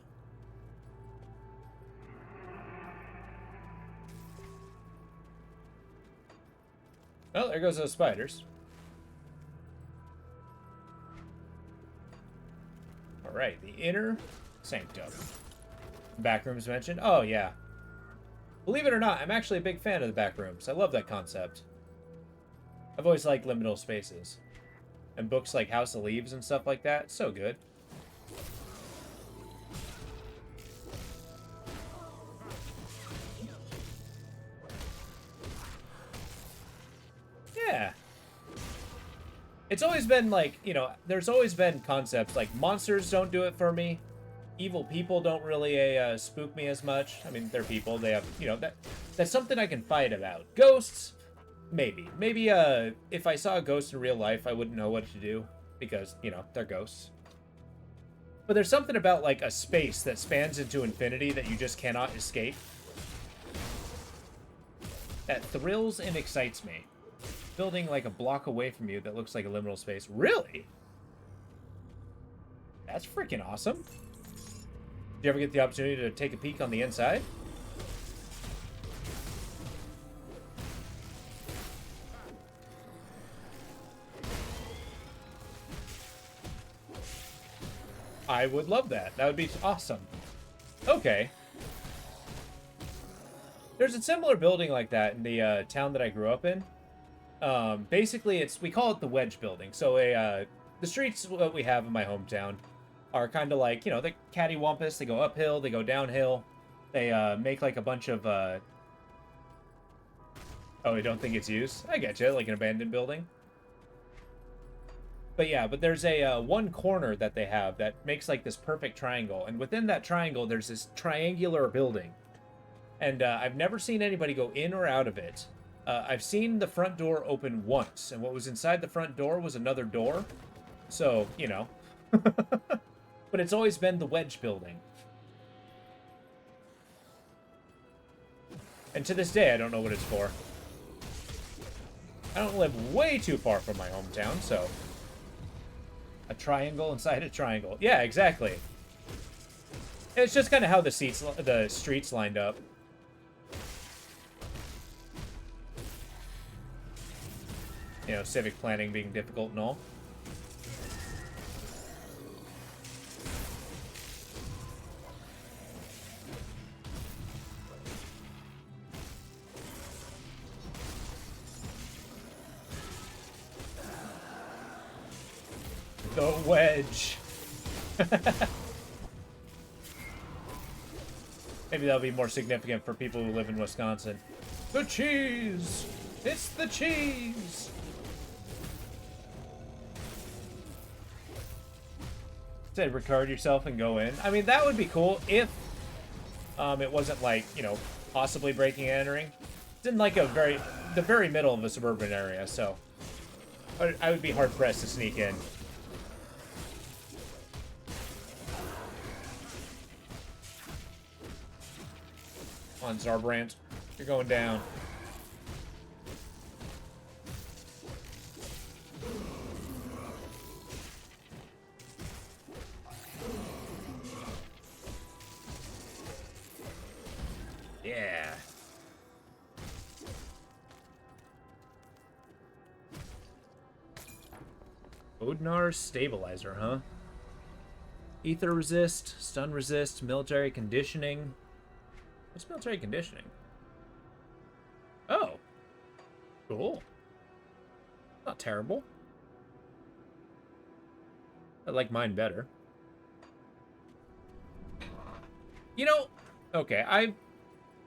Well, there goes those spiders. Alright, the inner sanctum. Backrooms mentioned? Oh, yeah. Believe it or not, I'm actually a big fan of the backrooms. I love that concept. I've always liked liminal spaces. And books like House of Leaves and stuff like that. So good. Yeah. It's always been like, you know, there's always been concepts like monsters don't do it for me. Evil people don't really spook me as much. I mean, they're people. They have, you know, that's something I can fight about. Ghosts, maybe. Maybe if I saw a ghost in real life, I wouldn't know what to do because, you know, they're ghosts. But there's something about like a space that spans into infinity that you just cannot escape. That thrills and excites me. Building like a block away from you that looks like a liminal space. Really? That's freaking awesome. Did you ever get the opportunity to take a peek on the inside? I would love that. That would be awesome. Okay. There's a similar building like that in the town that I grew up in. Basically, we call it the Wedge Building. So the streets that we have in my hometown are kind of like, you know, the cattywampus. They go uphill, they go downhill. They make like a bunch of... Oh, you don't think it's used? I get you, like an abandoned building. But yeah, but there's a one corner that they have that makes like this perfect triangle. And within that triangle, there's this triangular building. And I've never seen anybody go in or out of it. I've seen the front door open once, and what was inside the front door was another door. So, you know. But it's always been the Wedge Building. And to this day, I don't know what it's for. I don't live way too far from my hometown, so... A triangle inside a triangle. Yeah, exactly. It's just kind of how the streets lined up. You know, civic planning being difficult and all. The Wedge. Maybe that'll be more significant for people who live in Wisconsin. The cheese! It's the cheese! Say record yourself and go in. I mean, that would be cool if it wasn't like, you know, possibly breaking and entering. It's in like the very middle of a suburban area, so I would be hard pressed to sneak in. Come on, Zarbrandt. You're going down. Yeah. Odinar's Stabilizer, huh? Ether resist, stun resist, military conditioning. What's military conditioning? Oh. Cool. Not terrible. I like mine better. You know, okay,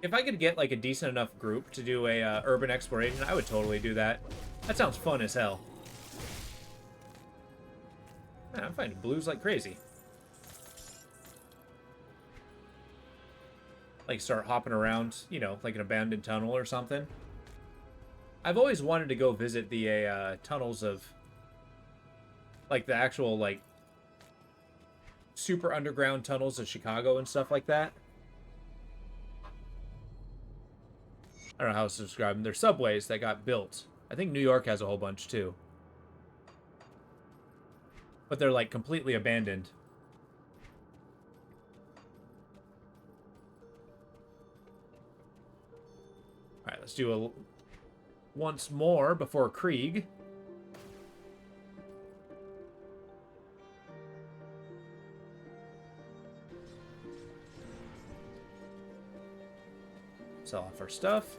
if I could get like a decent enough group to do a urban exploration, I would totally do that. That sounds fun as hell. Man, I'm finding blues like crazy. Like start hopping around, you know, like an abandoned tunnel or something. I've always wanted to go visit the tunnels of, like the actual like super underground tunnels of Chicago and stuff like that. I don't know how to describe them. They're subways that got built. I think New York has a whole bunch too. But they're like completely abandoned. Alright, let's do a once more before Krieg. Sell off our stuff.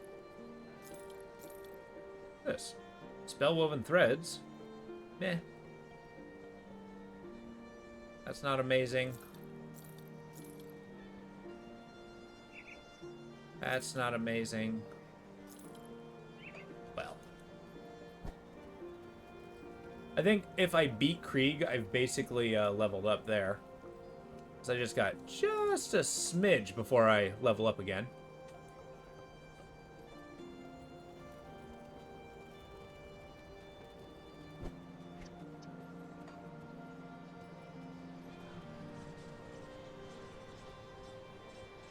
This. Spellwoven threads. Meh. That's not amazing. That's not I think if I beat Krieg, I've basically leveled up there. So I just got just a smidge before I level up again.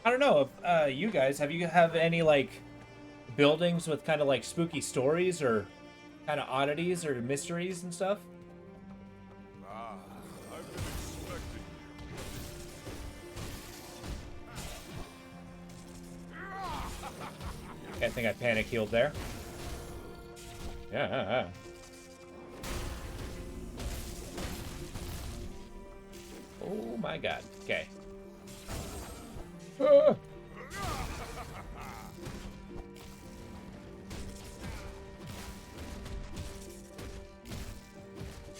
I don't know if you guys have any like buildings with kind of like spooky stories or kind of oddities or mysteries and stuff. Ah, I've been expecting you. I think I panic healed there. Yeah. Oh my god. Okay. Ah.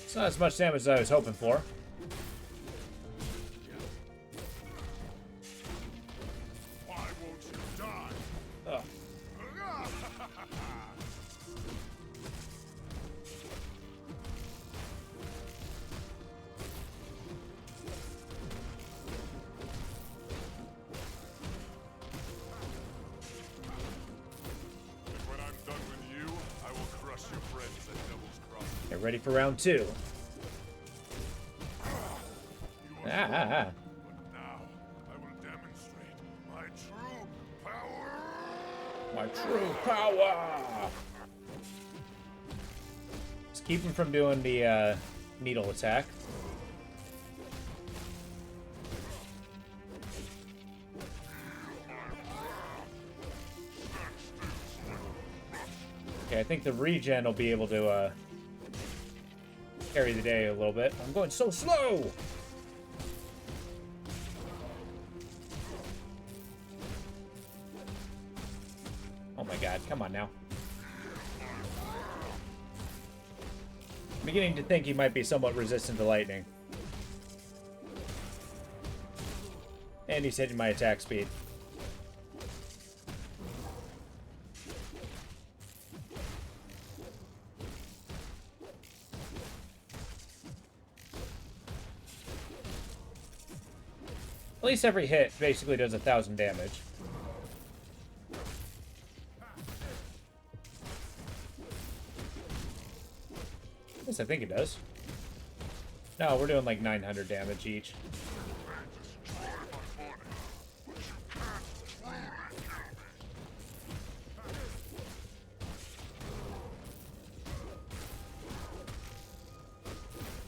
It's not as much damage as I was hoping for. Why won't you die? Ugh. And when I'm done with you, I will crush your friends at Devil's Crossing. Get ready for round 2. You are Ah. But now, I will demonstrate my true power! My true power! Just keep him from doing the needle attack. Okay, I think the regen will be able to carry the day a little bit. I'm going so slow! Oh my god, come on now. I'm beginning to think he might be somewhat resistant to lightning. And he's hitting my attack speed. At least every hit basically does 1,000 damage. At least I think it does. No, we're doing like 900 damage each.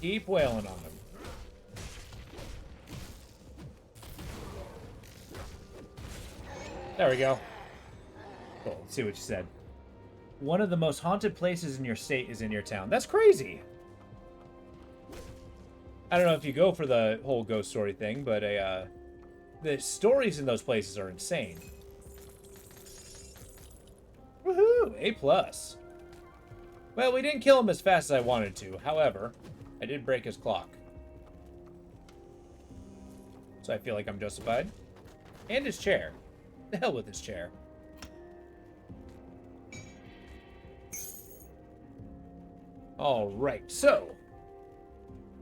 Keep wailing on him. There we go. Cool, let's see what you said. One of the most haunted places in your state is in your town. That's crazy! I don't know if you go for the whole ghost story thing, but the stories in those places are insane. Woohoo! A+. Well, we didn't kill him as fast as I wanted to. However, I did break his clock. So I feel like I'm justified. And his chair. The hell with his chair. Alright, so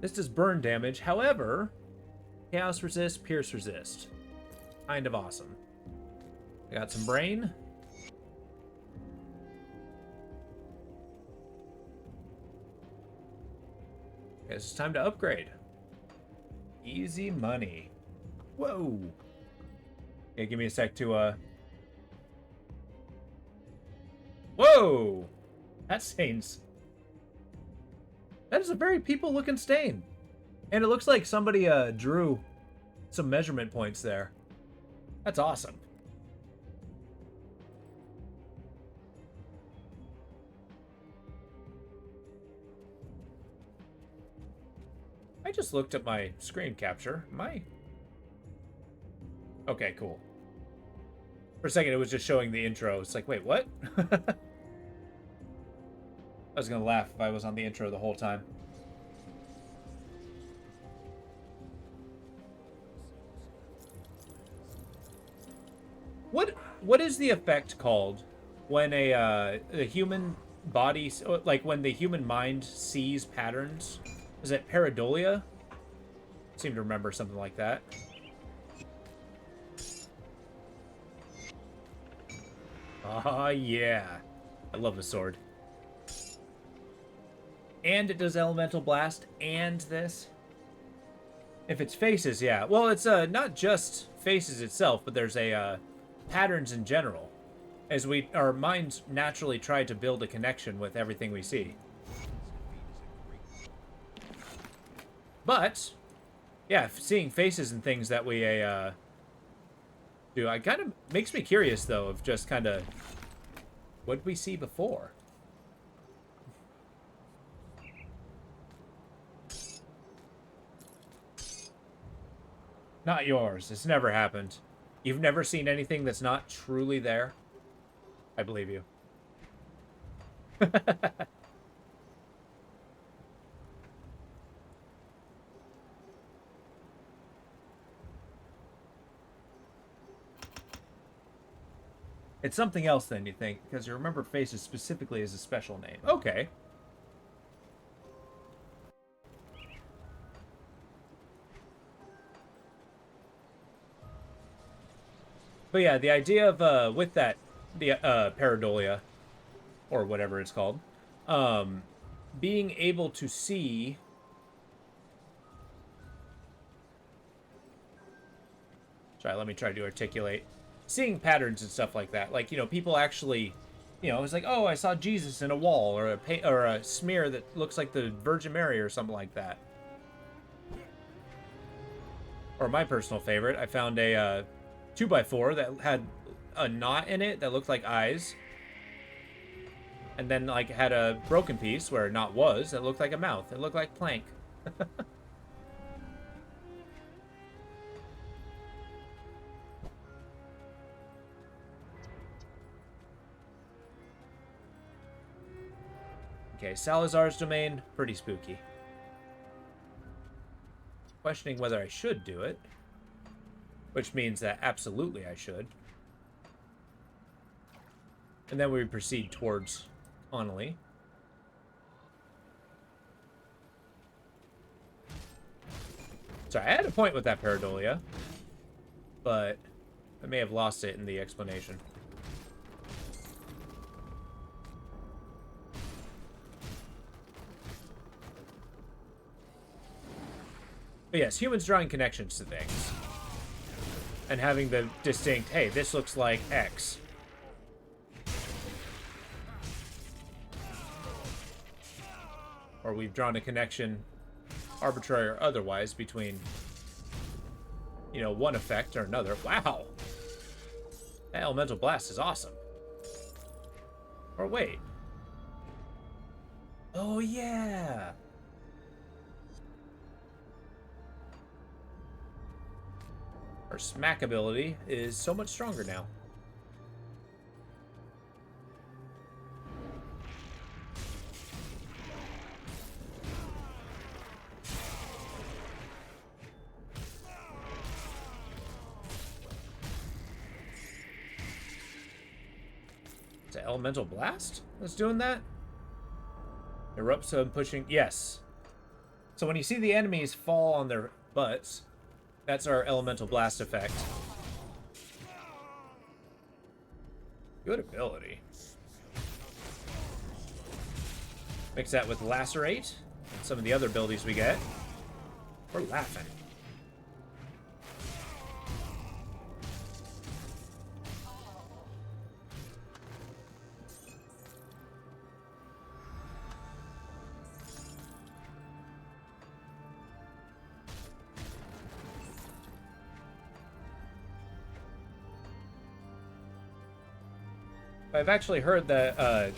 this does burn damage. However, chaos resist, pierce resist. Kind of awesome. I got some brain. Guess it's time to upgrade. Easy money. Whoa. Okay, give me a sec to Whoa! That stains. That is a very people-looking stain. And it looks like somebody drew some measurement points there. That's awesome. I just looked at my screen capture. Okay, cool. For a second, it was just showing the intro. It's like, wait, what? I was gonna laugh if I was on the intro the whole time. What is the effect called when a human body, like when the human mind sees patterns. Is it pareidolia? I seem to remember something like that. Ah, yeah. I love the sword. And it does elemental blast and this. If it's faces, yeah. Well, it's not just faces itself, but there's a patterns in general. As our minds naturally try to build a connection with everything we see. But yeah, seeing faces and things that we do, I kind of makes me curious though of just kind of what did we see before. Not yours. It's never happened. You've never seen anything that's not truly there? I believe you. It's something else then, you think, because you remember faces specifically as a special name. Okay. But yeah, the idea of, with that, the, pareidolia, or whatever it's called, being able to see... Sorry, let me try to articulate. Seeing patterns and stuff like that. Like, you know, people actually, you know, it's like, oh, I saw Jesus in a wall, or a smear that looks like the Virgin Mary or something like that. Or my personal favorite, I found a 2x4 that had a knot in it that looked like eyes. And then, like, had a broken piece where a knot was that looked like a mouth. It looked like Plank. Okay, Salazar's domain, pretty spooky. Questioning whether I should do it. Which means that absolutely I should. And then we proceed towards Connolly. Sorry, I had a point with that pareidolia. But I may have lost it in the explanation. But yes, humans drawing connections to things. And having the distinct, hey, this looks like X. Or we've drawn a connection, arbitrary or otherwise, between, you know, one effect or another. Wow! That elemental blast is awesome. Or wait. Oh, yeah! Our smack ability is so much stronger now. Is it Elemental Blast that's doing that? Erupts, so I'm pushing... Yes. So when you see the enemies fall on their butts... That's our Elemental Blast effect. Good ability. Mix that with Lacerate and some of the other abilities we get. We're laughing. I've actually heard that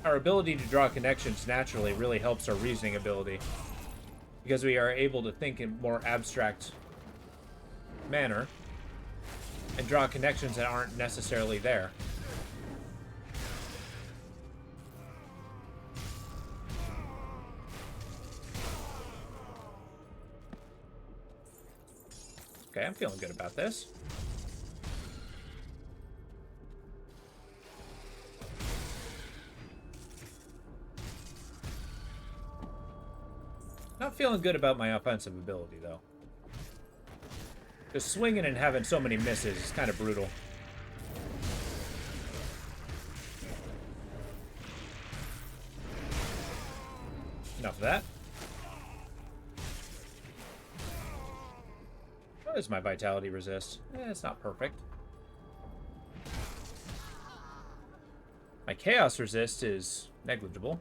our ability to draw connections naturally really helps our reasoning ability. Because we are able to think in more abstract manner and draw connections that aren't necessarily there. Okay, I'm feeling good about this. feeling good about my offensive ability, though. Because swinging and having so many misses is kind of brutal. Enough of that. What does my vitality resist? It's not perfect. My chaos resist is negligible.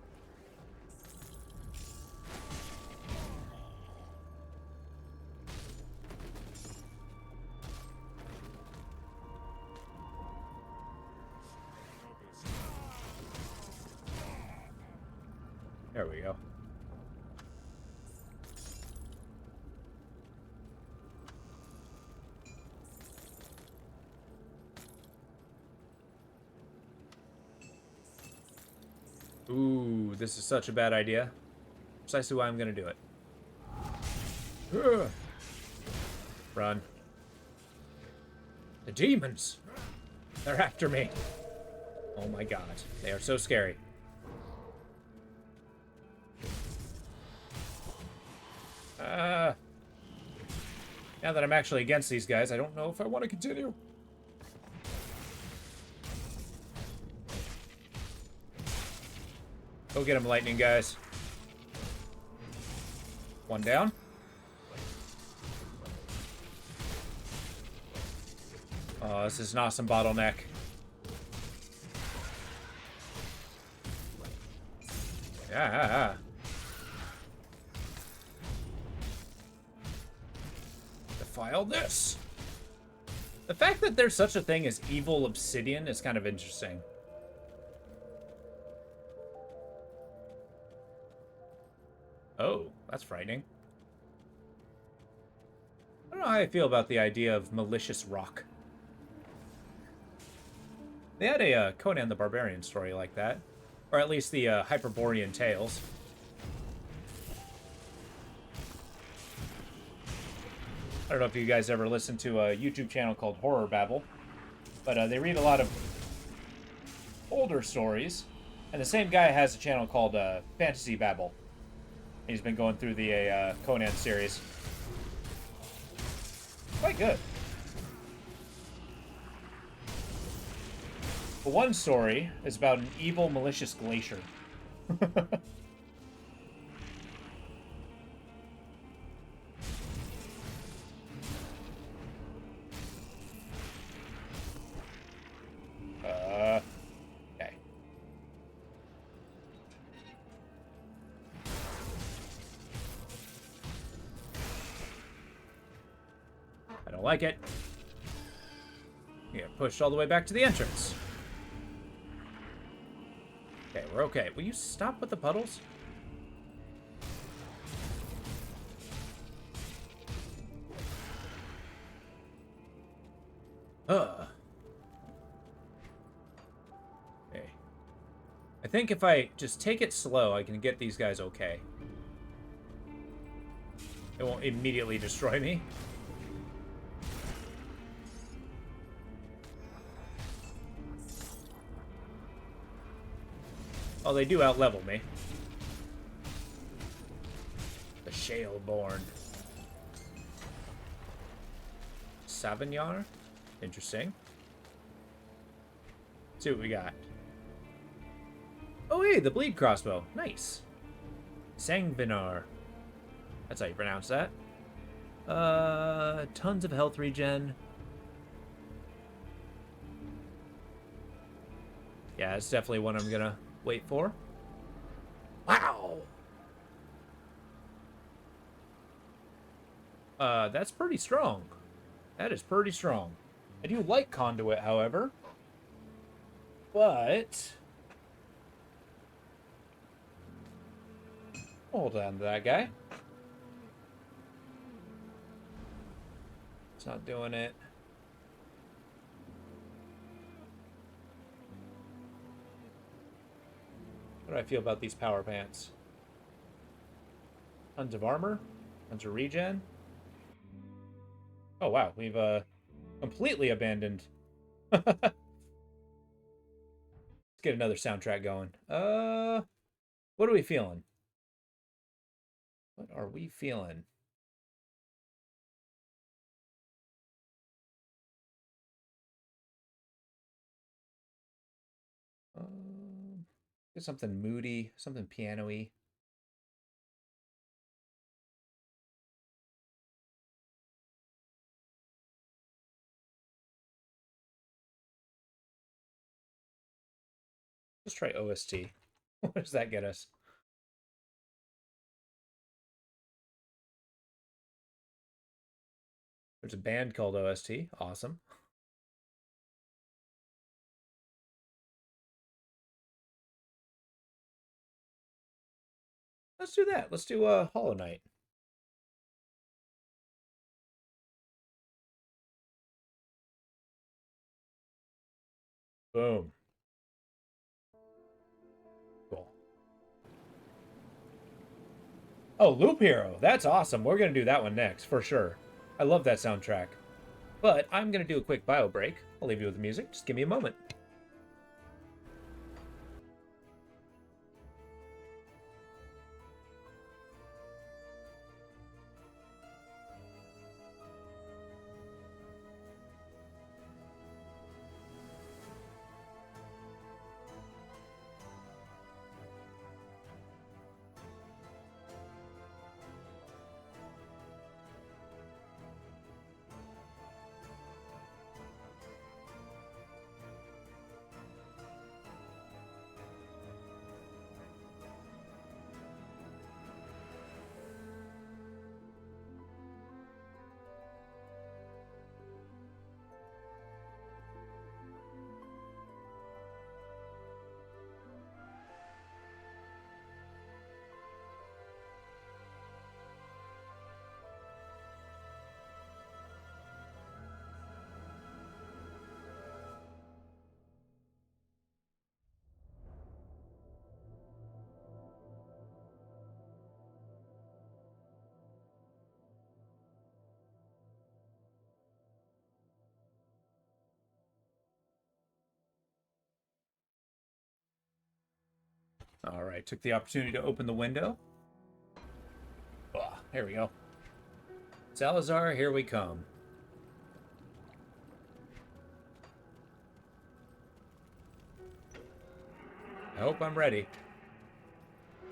There we go. Ooh, this is such a bad idea. Precisely why I'm gonna do it. Ugh. Run. The demons! They're after me. Oh my god. They are so scary. Now that I'm actually against these guys, I don't know if I want to continue. Go get him, lightning guys. One down. Oh, this is an awesome bottleneck. Yeah. Defile this. The fact that there's such a thing as evil obsidian is kind of interesting. Oh, that's frightening. I don't know how I feel about the idea of malicious rock. They had a Conan the Barbarian story like that. Or at least the Hyperborean Tales. I don't know if you guys ever listened to a YouTube channel called Horror Babble. But they read a lot of older stories. And the same guy has a channel called Fantasy Babble. He's been going through the Conan series. Quite good. But one story is about an evil, malicious glacier. Okay. I don't like it. Yeah, pushed all the way back to the entrance. Okay, we're okay. Will you stop with the puddles? Okay. I think if I just take it slow, I can get these guys okay. It won't immediately destroy me. Oh, they do outlevel me. The Shaleborn. Savignar? Interesting. Let's see what we got. Oh, hey, the bleed crossbow. Nice. Sangvinar. That's how you pronounce that. Tons of health regen. Yeah, it's definitely one I'm gonna wait for. Wow! That's pretty strong. That is pretty strong. I do like Conduit, however. But... hold on to that guy. It's not doing it. What do I feel about these power pants? Tons of armor, tons of regen. Oh wow, we've completely abandoned. Let's get another soundtrack going. What are we feeling? What are we feeling? Get something moody, something piano-y. Let's try OST. What does that get us? There's a band called OST. Awesome. Let's do that. Let's do Hollow Knight. Boom. Cool. Oh, Loop Hero. That's awesome. We're going to do that one next, for sure. I love that soundtrack. But I'm going to do a quick bio break. I'll leave you with the music. Just give me a moment. All right, took the opportunity to open the window. Oh, here we go. Salazar, here we come. I hope I'm ready.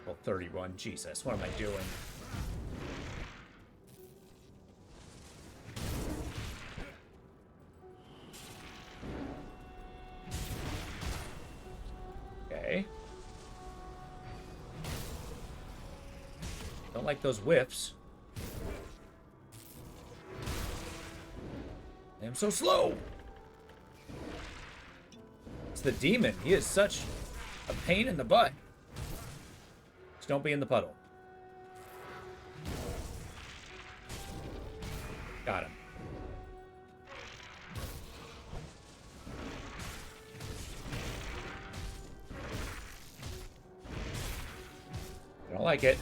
Well, 31. Jesus, what am I doing? Okay. Don't like those whiffs. I'm so slow. It's the demon. He is such a pain in the butt. Just don't be in the puddle. Got him. I don't like it.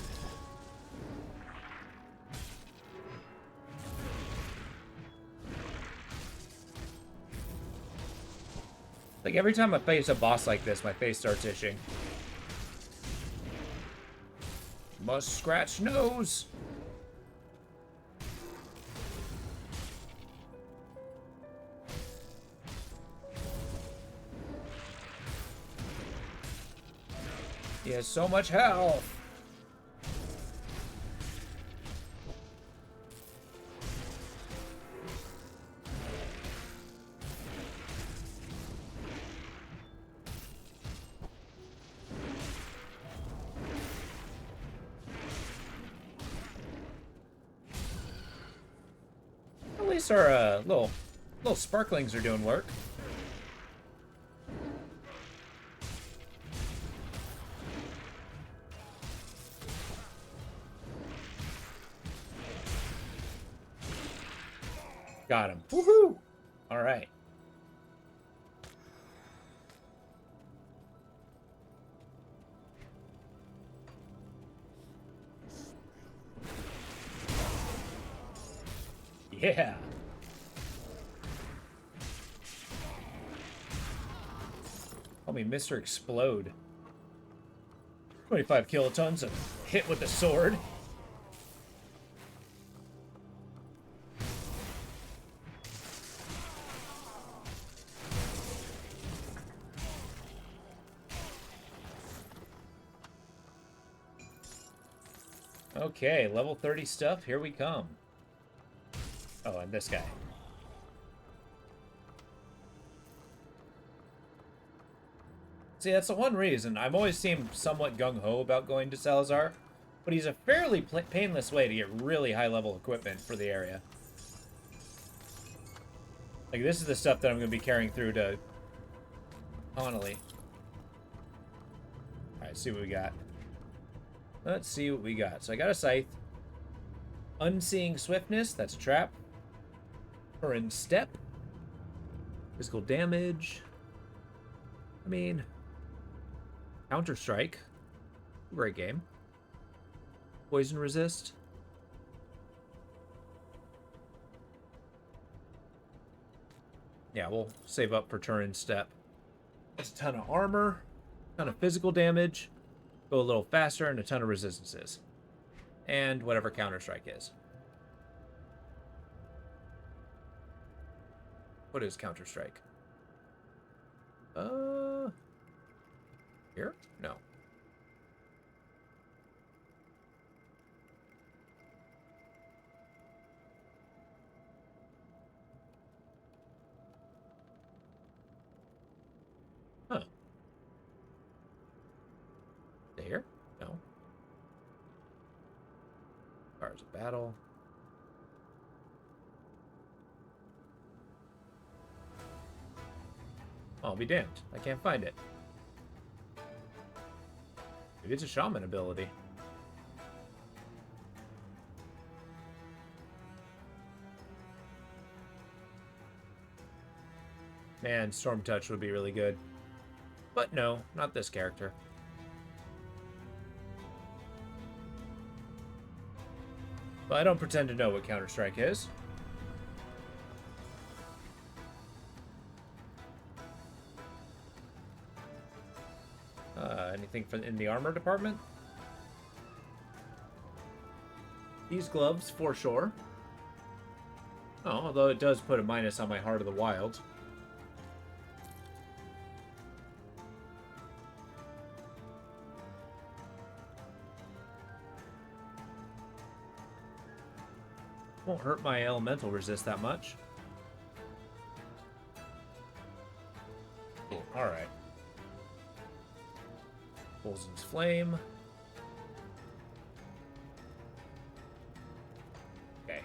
Like, every time I face a boss like this, my face starts itching. Must scratch nose. He has so much health. At least our little sparklings are doing work. Got him. Woohoo! All right. Yeah. Call me Mr. Explode. 25 kilotons of hit with the sword. Okay, level 30 stuff. Here we come. Oh, and this guy. See, that's the one reason. I've always seemed somewhat gung-ho about going to Salazar, but he's a fairly painless way to get really high-level equipment for the area. Like, this is the stuff that I'm going to be carrying through to Connolly. Alright, see what we got. Let's see what we got. So I got a Scythe. Unseeing Swiftness, that's a trap. Current Step. Physical damage. I mean, Counter-Strike. Great game. Poison Resist. Yeah, we'll save up for Turn Step. That's a ton of armor, a ton of physical damage, go a little faster, and a ton of resistances. And whatever Counter-Strike is. What is Counter-Strike? Here? No. Huh. Here? No. Stars of Battle. I'll be damned. I can't find it. Maybe it's a shaman ability. Man, Storm Touch would be really good. But no, not this character. But I don't pretend to know what Counter-Strike is. Anything in the armor department? These gloves, for sure. Oh, although it does put a minus on my Heart of the Wild. Won't hurt my elemental resist that much. Cool. Alright. Bolzen's Flame. Okay.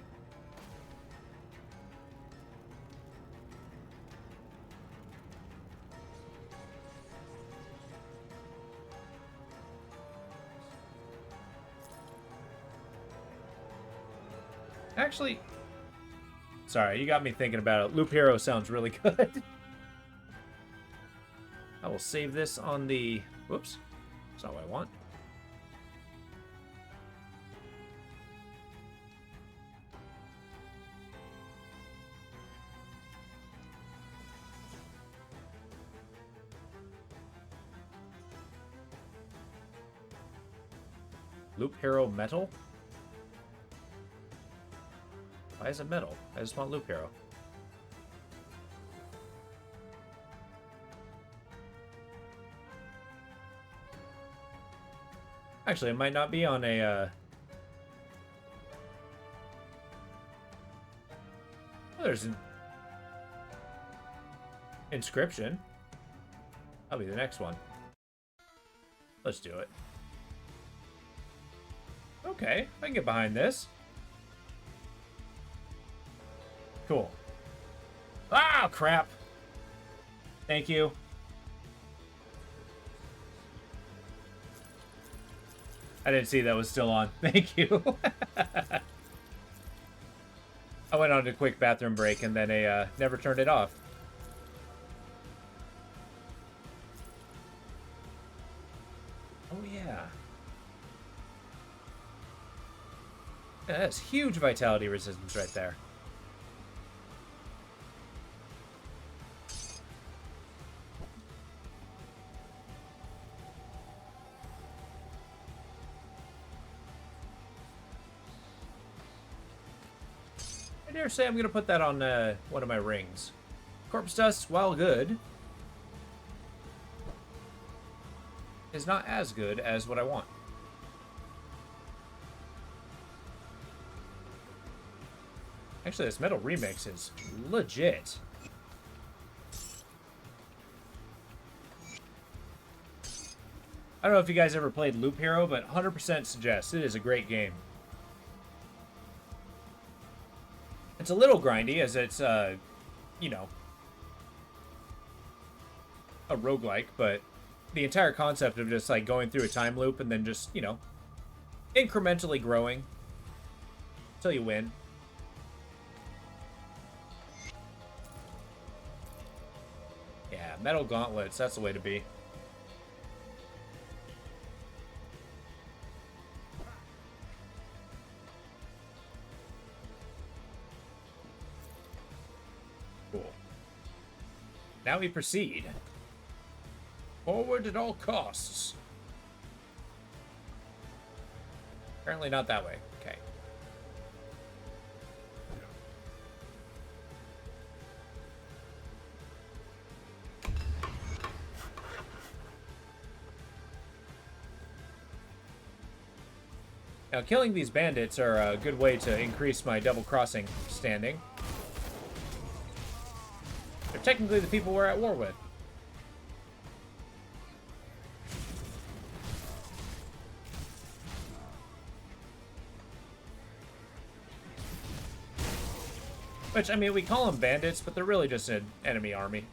Actually, sorry, you got me thinking about it. Loop Hero sounds really good. I will save this on the... Whoops. That's not what I want. Loop Hero Metal? Why is it metal? I just want Loop Hero. Actually, it might not be on a, Oh, there's an inscription. That'll be the next one. Let's do it. Okay, I can get behind this. Cool. Ah, crap. Thank you. I didn't see that was still on. Thank you. I went on a quick bathroom break and then never turned it off. Oh, yeah. Yeah, that's huge vitality resistance right there. I dare say I'm going to put that on one of my rings. Corpse Dust, while good, is not as good as what I want. Actually, this metal remix is legit. I don't know if you guys ever played Loop Hero, but 100% suggest. It is a great game. It's a little grindy, as it's, you know, a roguelike, but the entire concept of just, like, going through a time loop and then just, you know, incrementally growing until you win. Yeah, metal gauntlets, that's the way to be. Cool. Now we proceed. Forward at all costs. Apparently not that way. Okay. Now, killing these bandits are a good way to increase my double crossing standing. They're technically the people we're at war with. Which, I mean, we call them bandits, but they're really just an enemy army.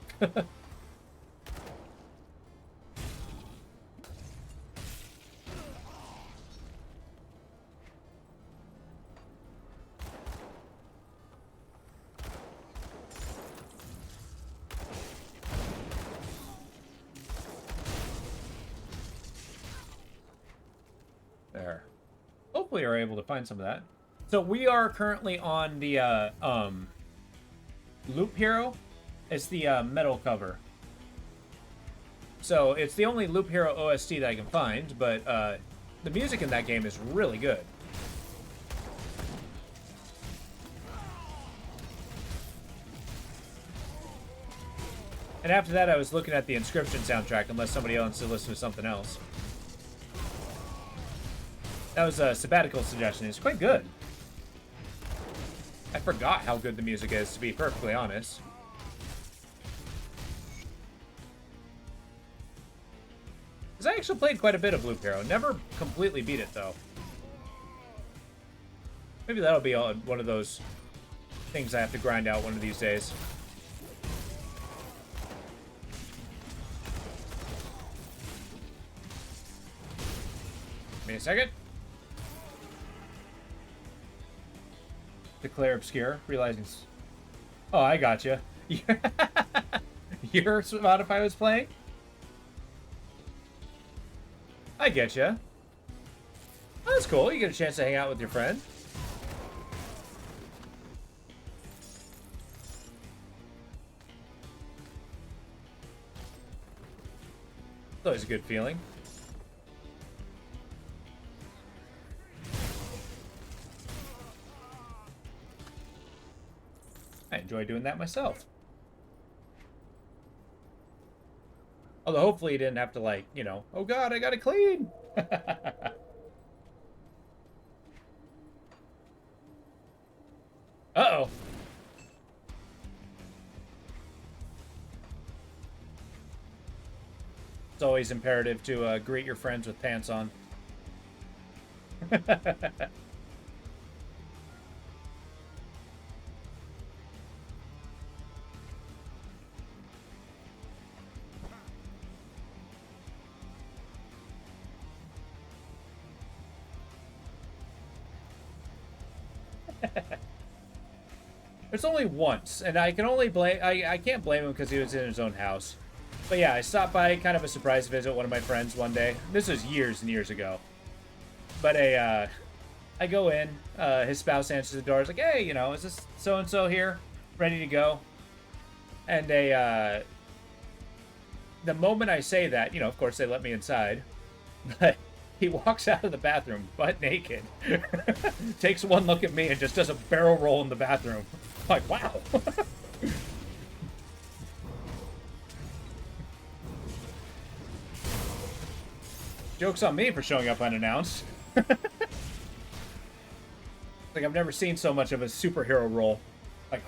There. Hopefully we're able to find some of that. So we are currently on the Loop Hero. It's the metal cover. So it's the only Loop Hero OST that I can find, but the music in that game is really good. And after that, I was looking at the Inscription soundtrack, unless somebody else wants to listen to something else. That was a sabbatical suggestion. It's quite good. I forgot how good the music is, to be perfectly honest. Because I actually played quite a bit of Loop Hero. Never completely beat it, though. Maybe that'll be one of those things I have to grind out one of these days. Give me a second. Declare obscure, realizing... Oh, I gotcha. Your Spotify was playing? I getcha. Oh, that's cool. You get a chance to hang out with your friend. It's always a good feeling. I enjoy doing that myself. Although hopefully you didn't have to, like, you know, oh god, I gotta clean! Uh-oh. It's always imperative to greet your friends with pants on. It's only once, and I can only blame... I can't blame him because he was in his own house. But yeah, I stopped by, kind of a surprise visit, one of my friends one day. This was years and years ago. But I go in, his spouse answers the door. It's like, hey, you know, is this so-and-so here? Ready to go? And the moment I say that, you know, of course they let me inside. But he walks out of the bathroom butt naked. Takes one look at me and just does a barrel roll in the bathroom. I'm like, wow. Joke's on me for showing up unannounced. Like, Like, I've never seen so much of a superhero roll. Like,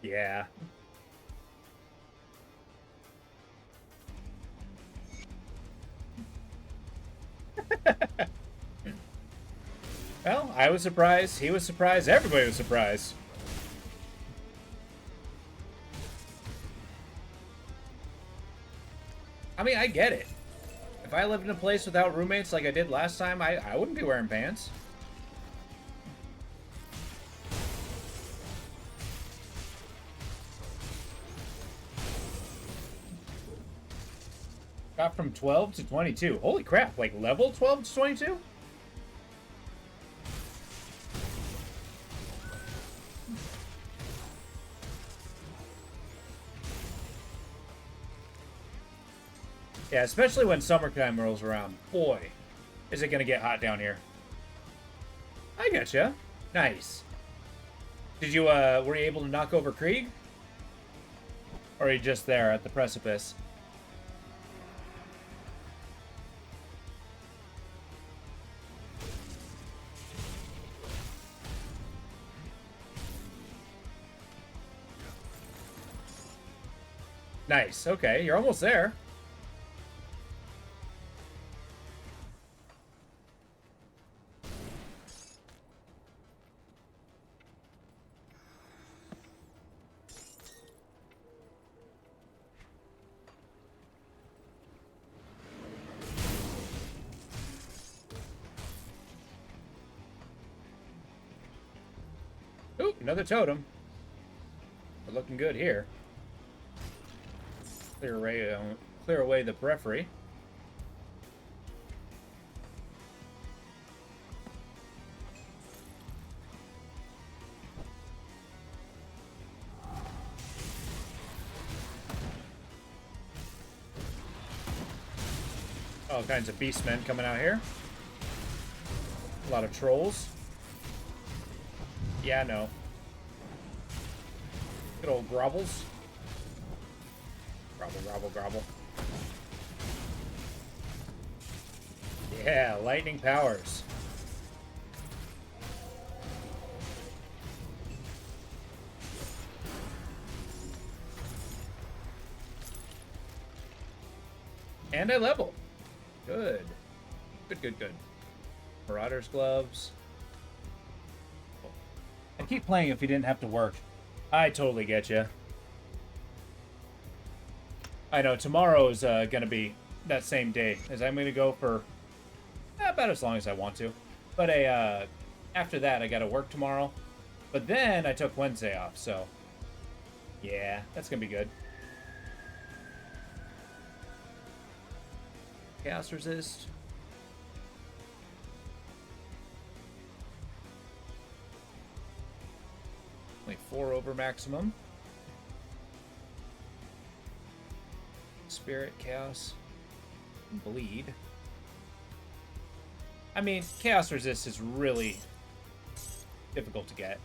yeah. Well, I was surprised. He was surprised. Everybody was surprised. I mean, I get it. If I lived in a place without roommates like I did last time, I wouldn't be wearing pants. Got from 12 to 22. Holy crap, like level 12 to 22? Yeah, especially when summertime rolls around. Boy, is it gonna get hot down here. I getcha. Nice. Did you, were you able to knock over Krieg? Or are you just there at the precipice? Nice. Okay, you're almost there. Ooh, another totem. We're looking good here. Clear away the periphery. All kinds of beastmen coming out here. A lot of trolls. Yeah, no. Good old Grovels. Grovel, grovel, grovel. Yeah, lightning powers. And I level. Good. Good, good, good. Marauder's gloves. I'd keep playing if you didn't have to work. I totally get you. I know, tomorrow's gonna be that same day, as I'm gonna go for about as long as I want to. But after that, I gotta work tomorrow. But then I took Wednesday off, so yeah, that's gonna be good. Chaos resist. Only 4 over maximum. Spirit, Chaos, and Bleed. I mean, Chaos Resist is really difficult to get.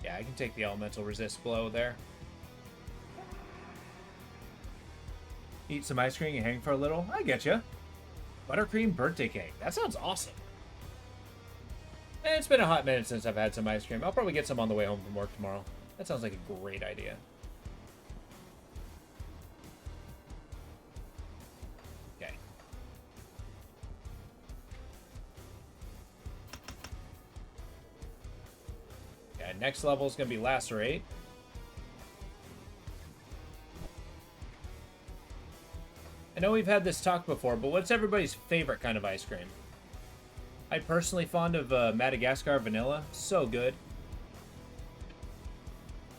Yeah, I can take the Elemental Resist blow there. Eat some ice cream and hang for a little. I get you. Buttercream birthday cake. That sounds awesome. It's been a hot minute since I've had some ice cream. I'll probably get some on the way home from work tomorrow. That sounds like a great idea. Okay. Yeah, next level is going to be Lacerate. I know we've had this talk before, but what's everybody's favorite kind of ice cream? I'm personally fond of Madagascar vanilla. So good.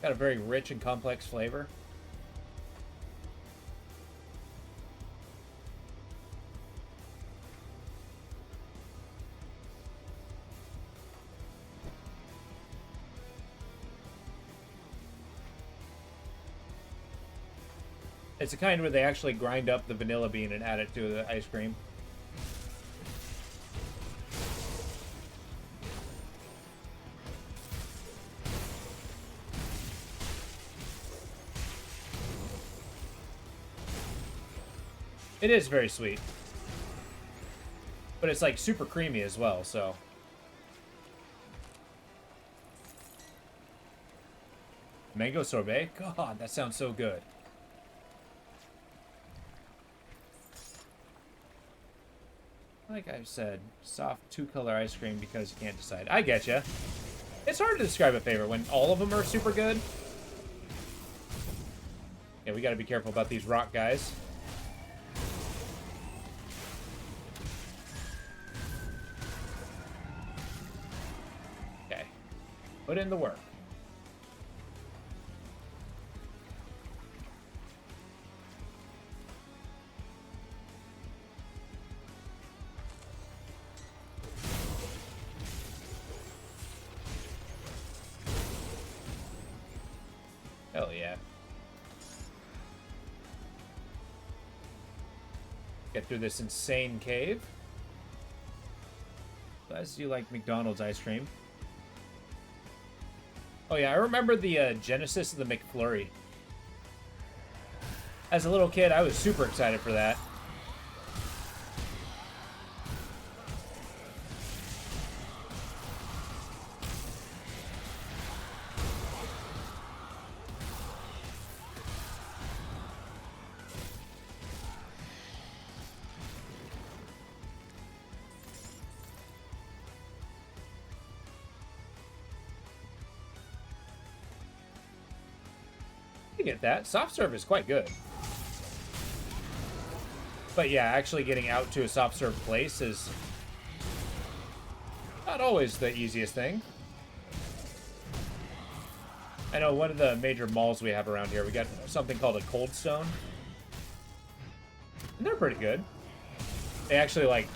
Got a very rich and complex flavor. It's the kind where they actually grind up the vanilla bean and add it to the ice cream. It is very sweet. But it's like super creamy as well, so. Mango sorbet? God, that sounds so good. Like I've said, soft two-color ice cream because you can't decide. I get you. It's hard to describe a favorite when all of them are super good. Yeah, we gotta be careful about these rock guys. Okay. Put in the work. Hell yeah. Get through this insane cave. As you like McDonald's ice cream. Oh yeah, I remember the genesis of the McFlurry. As a little kid, I was super excited for that. I get that. Soft serve is quite good. But yeah, actually getting out to a soft serve place is not always the easiest thing. I know one of the major malls we have around here, we got something called a Cold Stone. And they're pretty good. They actually, like,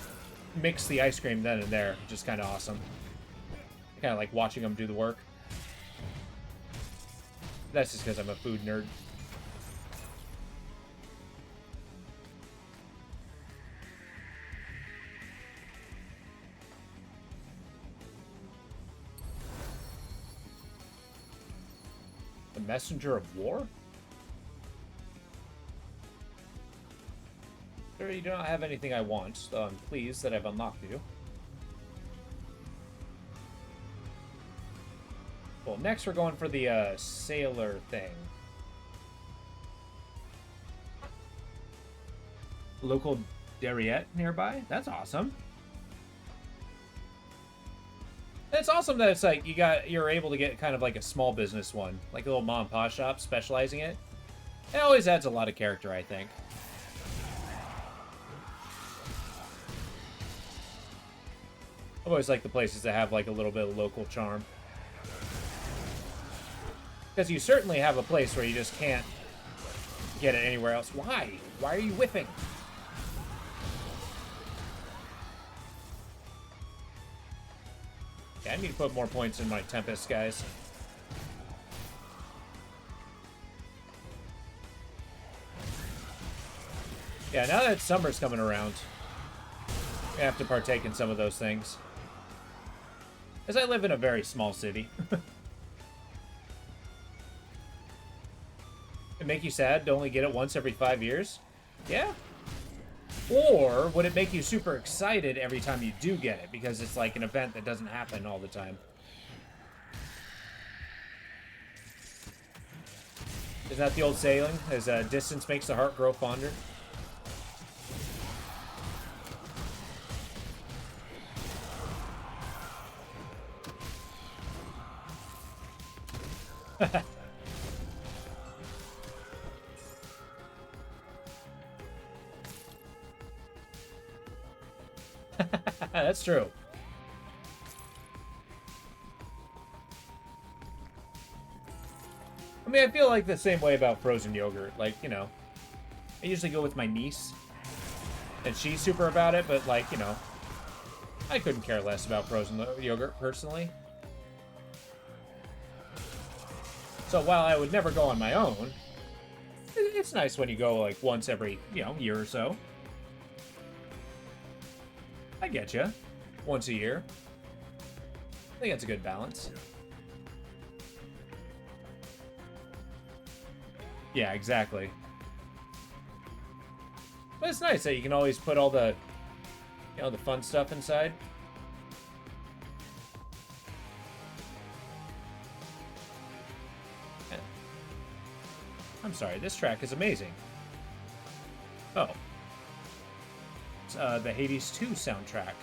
mix the ice cream then and there, which is kind of awesome. Kind of like watching them do the work. That's just because I'm a food nerd. The Messenger of War? Sir, you do not have anything I want, though I'm pleased that I've unlocked you. Well, next we're going for the sailor thing. Local Dariette nearby? That's awesome. It's awesome that it's like you're able to get kind of like a small business one, like a little mom and pop shop specializing it. It always adds a lot of character, I think. I've always liked the places that have like a little bit of local charm. Because you certainly have a place where you just can't get it anywhere else. Why? Why are you whiffing? Yeah, I need to put more points in my Tempest, guys. Yeah, now that summer's coming around, I have to partake in some of those things. As I live in a very small city. It make you sad to only get it once every 5 years? Yeah. Or would it make you super excited every time you do get it? Because it's like an event that doesn't happen all the time. Isn't that the old saying? As distance makes the heart grow fonder? That's true. I mean, I feel like the same way about frozen yogurt. Like, you know, I usually go with my niece, and she's super about it, but, like, you know, I couldn't care less about frozen yogurt, personally. So while I would never go on my own, it's nice when you go, like, once every, you know, year or so. I get you. Once a year. I think that's a good balance. Yeah, exactly. But it's nice that you can always put all the, you know, the fun stuff inside. I'm sorry, this track is amazing. Oh. It's the Hades 2 soundtrack.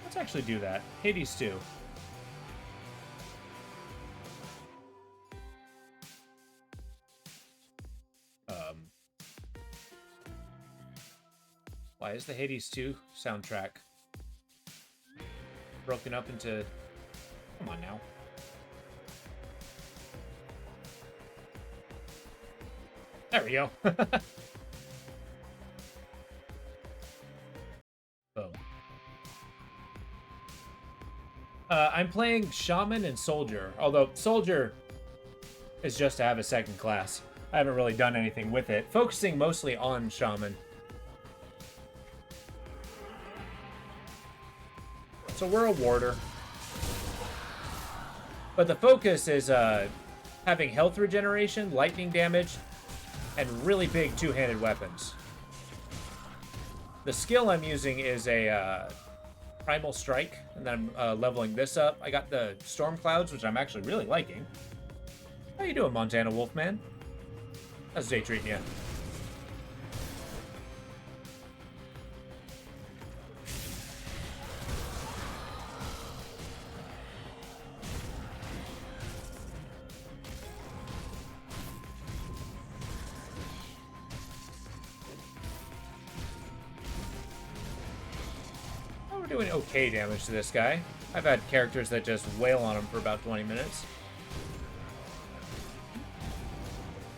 Let's actually do that. Hades 2. Why is the Hades 2 soundtrack broken up into... Come on now. There we go. Boom. I'm playing Shaman and Soldier, although Soldier is just to have a second class. I haven't really done anything with it, focusing mostly on Shaman. So we're a warder. But the focus is having health regeneration, lightning damage, and really big two-handed weapons. The skill I'm using is a Primal Strike, and then I'm leveling this up. I got the Storm Clouds, which I'm actually really liking. How you doing, Montana Wolfman? How's the day treating you? Doing okay damage to this guy. I've had characters that just wail on him for about 20 minutes.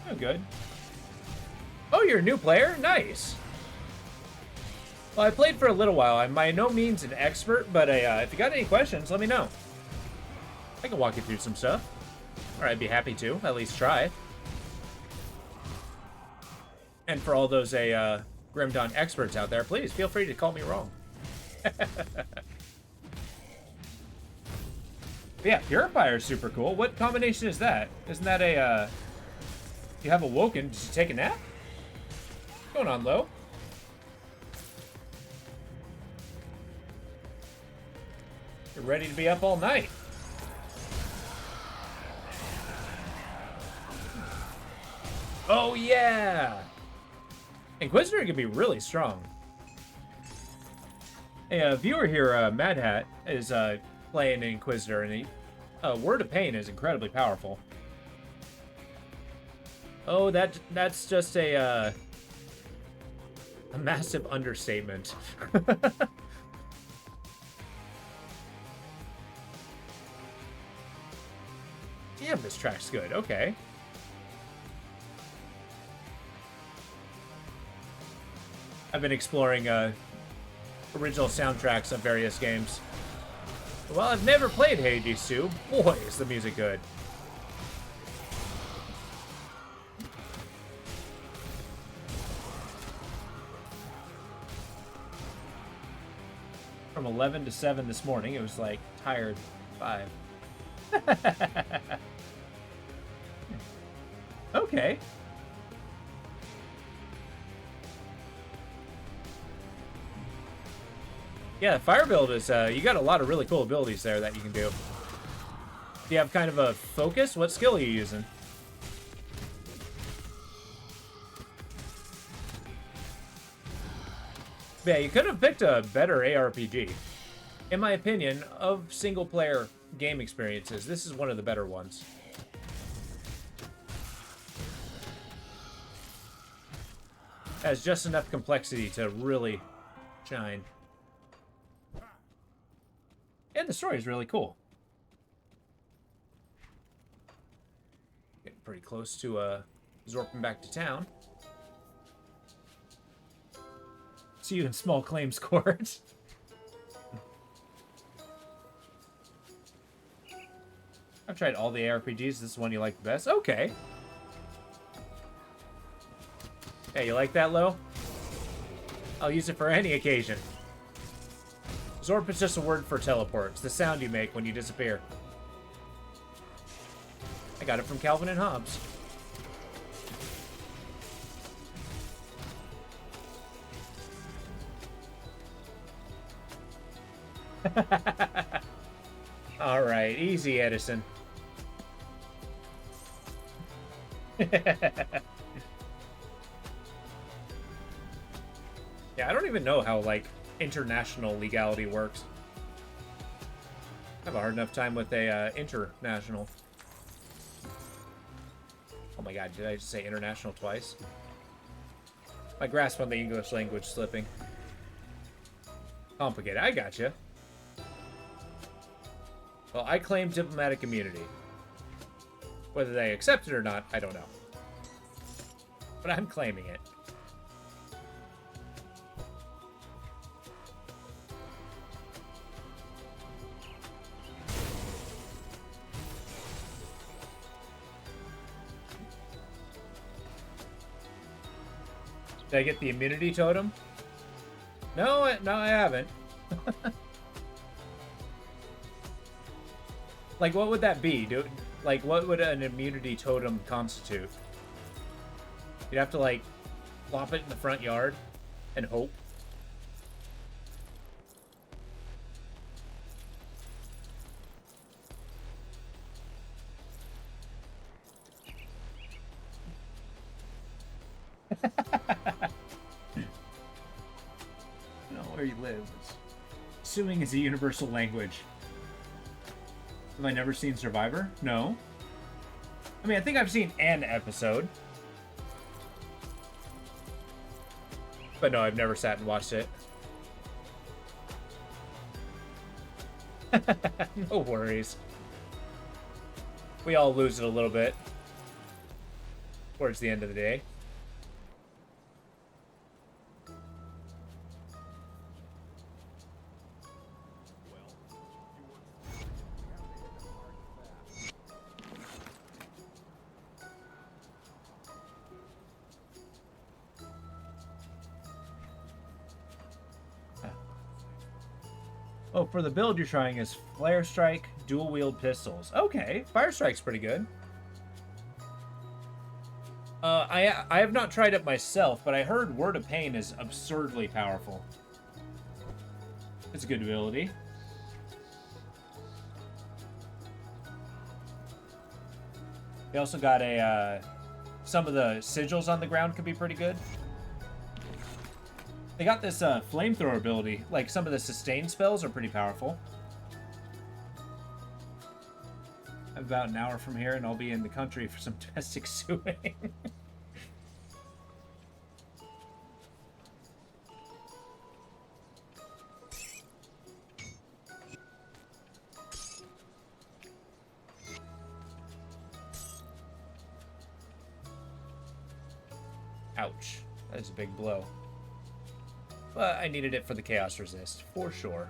Oh, good. Oh, you're a new player? Nice. Well, I played for a little while. I'm by no means an expert, but if you got any questions, let me know. I can walk you through some stuff. Or I'd be happy to, at least try. And for all those Grim Dawn experts out there, please feel free to call me wrong. Yeah, Purifier is super cool. What combination is that? Isn't that a, you have awoken. Did you take a nap? What's going on, Lo? You're ready to be up all night. Oh, yeah! Inquisitor can be really strong. A viewer here, Mad Hat, is playing an Inquisitor, and Word of Pain is incredibly powerful. Oh, that's just a massive understatement. Damn, this track's good. Okay. I've been exploring original soundtracks of various games. Well, I've never played Hades 2. Boy, is the music good. From 11 to 7 this morning, it was like tired 5. Okay. Yeah, fire build is, you got a lot of really cool abilities there that you can do. Do you have kind of a focus? What skill are you using? Yeah, you could have picked a better ARPG. In my opinion, of single-player game experiences, this is one of the better ones. Has just enough complexity to really shine. And the story is really cool. Getting pretty close to Zorping back to town. See you in Small Claims Court. I've tried all the ARPGs. This is one you like the best? Okay. Hey, you like that, Lo? I'll use it for any occasion. Zorp is just a word for teleport. It's the sound you make when you disappear. I got it from Calvin and Hobbes. All right, easy, Edison. Yeah, I don't even know how, like, international legality works. I have a hard enough time with a international. Oh my god, did I just say international twice? My grasp on the English language slipping. Complicated. I gotcha. Well, I claim diplomatic immunity. Whether they accept it or not, I don't know. But I'm claiming it. Did I get the immunity totem? No, I haven't. Like, what would that be? Like, what would an immunity totem constitute? You'd have to, like, plop it in the front yard and hope. No, where you live. Suing is a universal language. Have I never seen Survivor? No. I mean, I think I've seen an episode. But no, I've never sat and watched it. No worries. We all lose it a little bit towards the end of the day. Oh, for the build you're trying is Flare Strike, dual wield pistols. Okay, Fire Strike's pretty good. I have not tried it myself, but I heard Word of Pain is absurdly powerful. It's a good ability. They also got a some of the sigils on the ground could be pretty good. They got this flamethrower ability. Like, some of the sustain spells are pretty powerful. I'm about an hour from here, and I'll be in the country for some domestic suing. Ouch. That is a big blow. But I needed it for the Chaos Resist, for sure.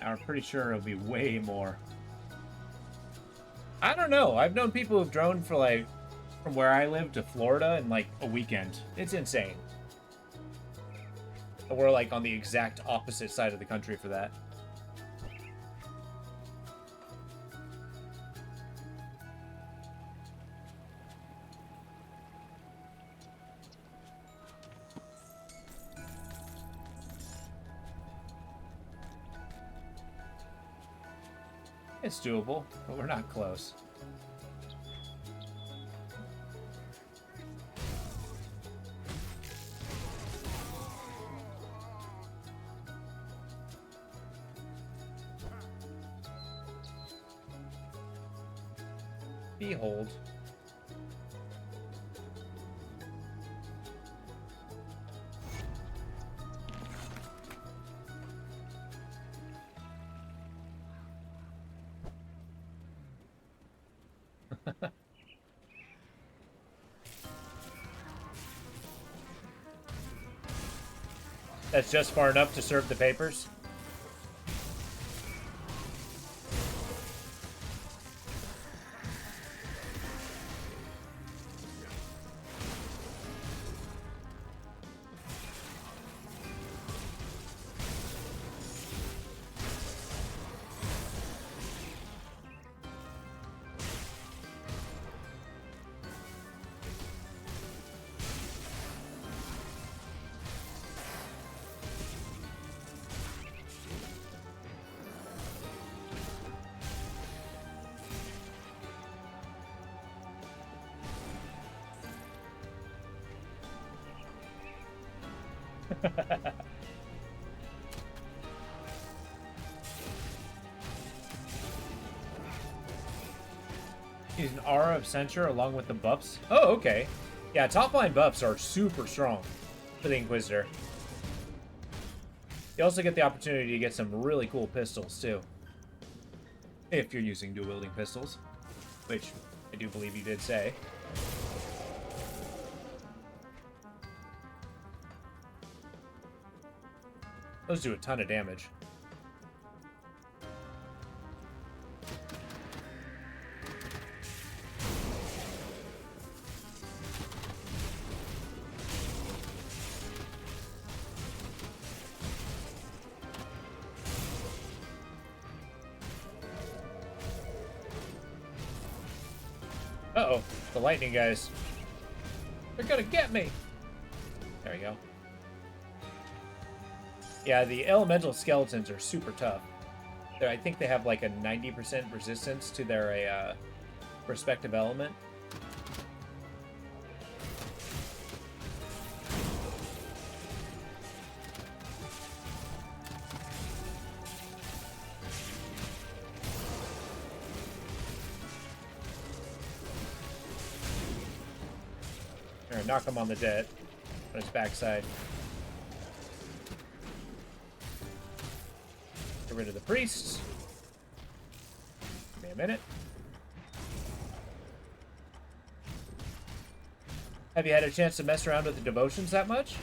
I'm pretty sure it'll be way more. I don't know. I've known people who've droned for, like, from where I live to Florida in, like, a weekend. It's insane. And we're, like, on the exact opposite side of the country for that. It's doable, but we're not close. Behold. That's just far enough to serve the papers? Use an Aura of Censure along with the buffs. Oh, okay. Yeah, top line buffs are super strong for the Inquisitor. You also get the opportunity to get some really cool pistols, too. If you're using dual-wielding pistols. Which I do believe you did say. Those do a ton of damage. Uh-oh, the lightning guys. They're gonna get me! There we go. Yeah, the elemental skeletons are super tough. I think they have like a 90% resistance to their respective element. Alright, knock him on the dead. On his backside. Get rid of the priests. Give me a minute. Have you had a chance to mess around with the devotions that much?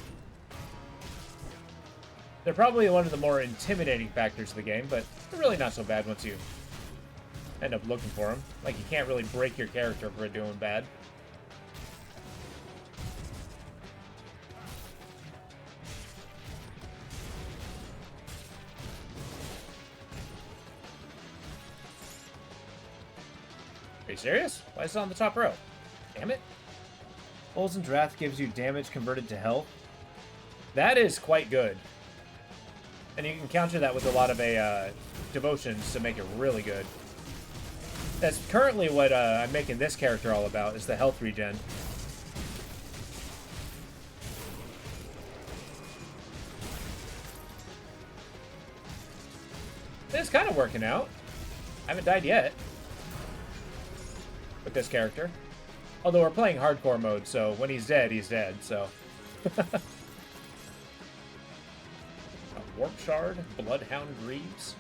They're probably one of the more intimidating factors of the game, but they're really not so bad once you end up looking for them. Like, you can't really break your character for doing bad. Are you serious? Why is it on the top row? Damn it. Olzen's Wrath gives you damage converted to health. That is quite good. And you can counter that with a lot of devotions to make it really good. That's currently what I'm making this character all about, is the health regen. It's kind of working out. I haven't died yet with this character. Although we're playing hardcore mode, so when he's dead, so. A Warp Shard, Bloodhound Greaves.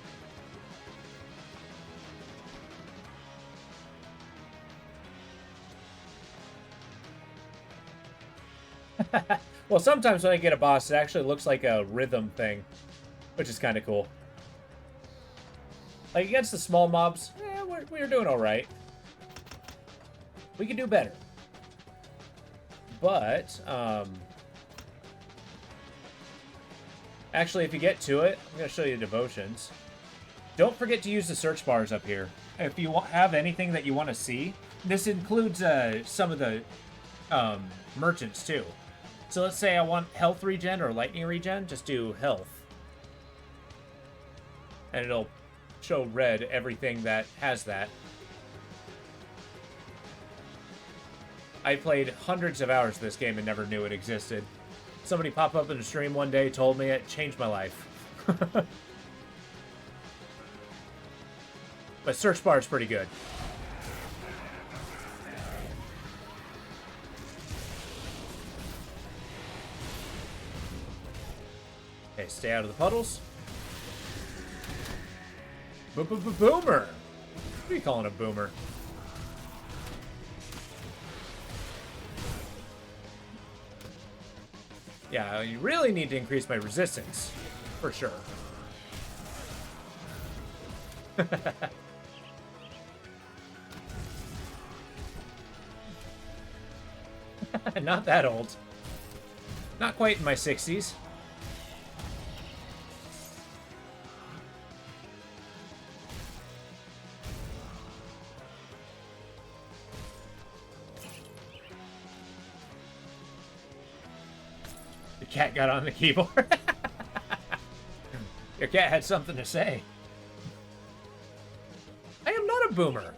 Well, sometimes when I get a boss, it actually looks like a rhythm thing, which is kind of cool. Like, against the small mobs, we're doing alright. We could do better. But, actually, if you get to it, I'm going to show you the devotions. Don't forget to use the search bars up here. If you have anything that you want to see, this includes some of the merchants, too. So let's say I want health regen or lightning regen, just do health. And it'll show red everything that has that. I played hundreds of hours of this game and never knew it existed. Somebody popped up in a stream one day, told me it, changed my life. But search bar is pretty good. Okay, stay out of the puddles. Boomer! What are you calling a boomer? Yeah, you really need to increase my resistance. For sure. Not that old. Not quite in my 60s. The cat got on the keyboard. Your cat had something to say. I am not a boomer.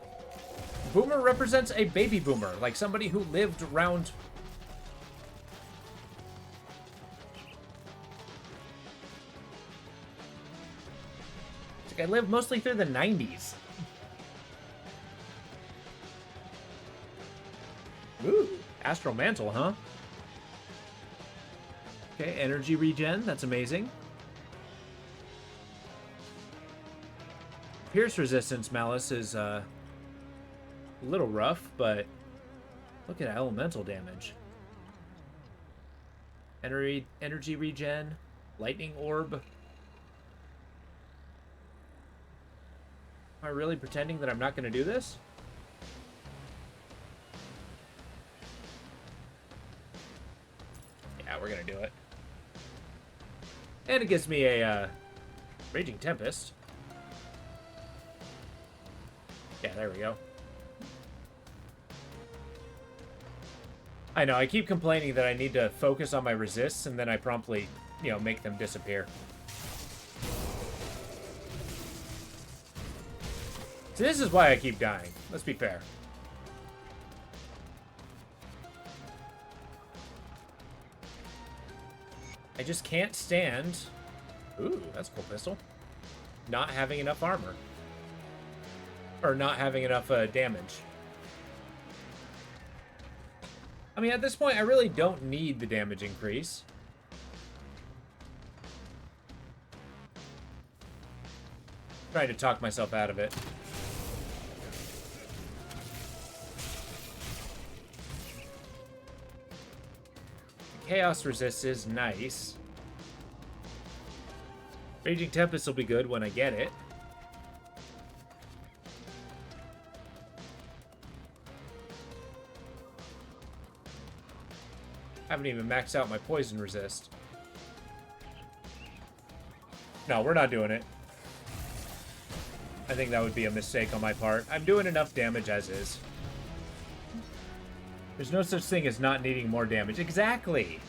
Boomer represents a baby boomer, like somebody who lived around... Like, I lived mostly through the 90s. Ooh, Astral Mantle, huh? Okay, energy regen. That's amazing. Pierce resistance Malice is a little rough, but look at elemental damage. Energy regen, lightning orb. Am I really pretending that I'm not going to do this? Yeah, we're going to do it. And it gives me a Raging Tempest. Yeah, there we go. I know, I keep complaining that I need to focus on my resists, and then I promptly, you know, make them disappear. So this is why I keep dying. Let's be fair. I just can't stand... Ooh, that's a cool pistol. Not having enough armor. Or not having enough damage. I mean, at this point, I really don't need the damage increase. Trying to talk myself out of it. Chaos resist is nice. Raging Tempest will be good when I get it. I haven't even maxed out my poison resist. No, we're not doing it. I think that would be a mistake on my part. I'm doing enough damage as is. There's no such thing as not needing more damage. Exactly!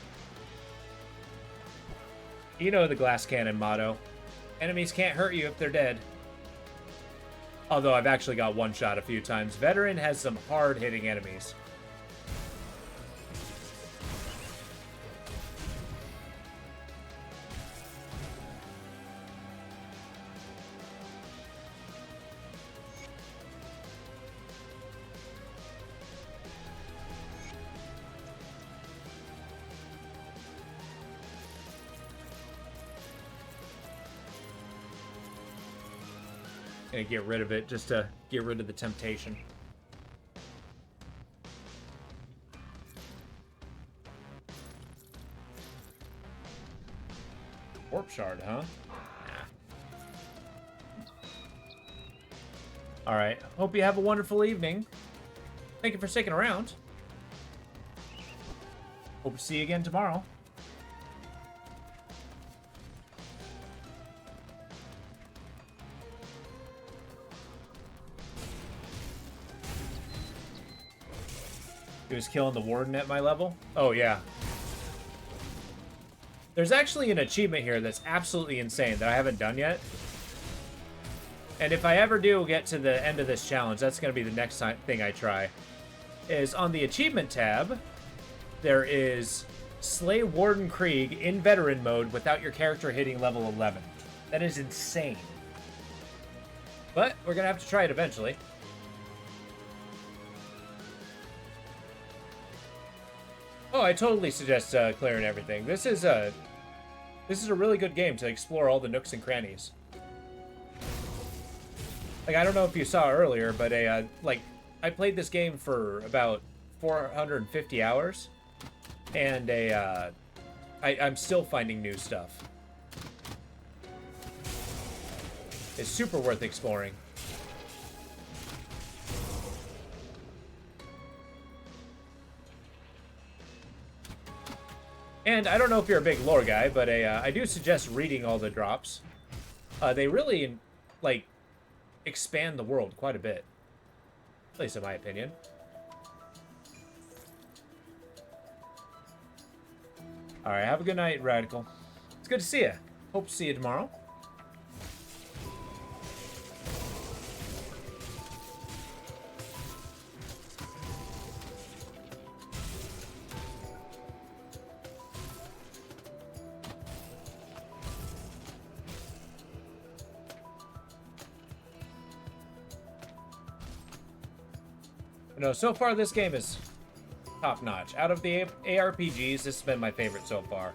You know the glass cannon motto. Enemies can't hurt you if they're dead. Although I've actually got one shot a few times. Veteran has some hard-hitting enemies. Gonna get rid of it just to get rid of the temptation. Warp shard, huh? Nah. Alright, hope you have a wonderful evening. Thank you for sticking around. Hope to see you again tomorrow. He was killing the warden at my level? Oh, yeah. There's actually an achievement here that's absolutely insane that I haven't done yet. And if I ever do get to the end of this challenge, that's going to be the next thing I try. Is on the achievement tab, there is Slay Warden Krieg in veteran mode without your character hitting level 11. That is insane. But we're going to have to try it eventually. Oh, I totally suggest clearing everything. This is a really good game to explore all the nooks and crannies. Like, I don't know if you saw earlier, but I played this game for about 450 hours, and I'm still finding new stuff. It's super worth exploring. And I don't know if you're a big lore guy, but I do suggest reading all the drops. They really, like, expand the world quite a bit. At least in my opinion. Alright, have a good night, Radical. It's good to see you. Hope to see you tomorrow. No, so far this game is top notch. Out of the ARPGs, this has been my favorite so far.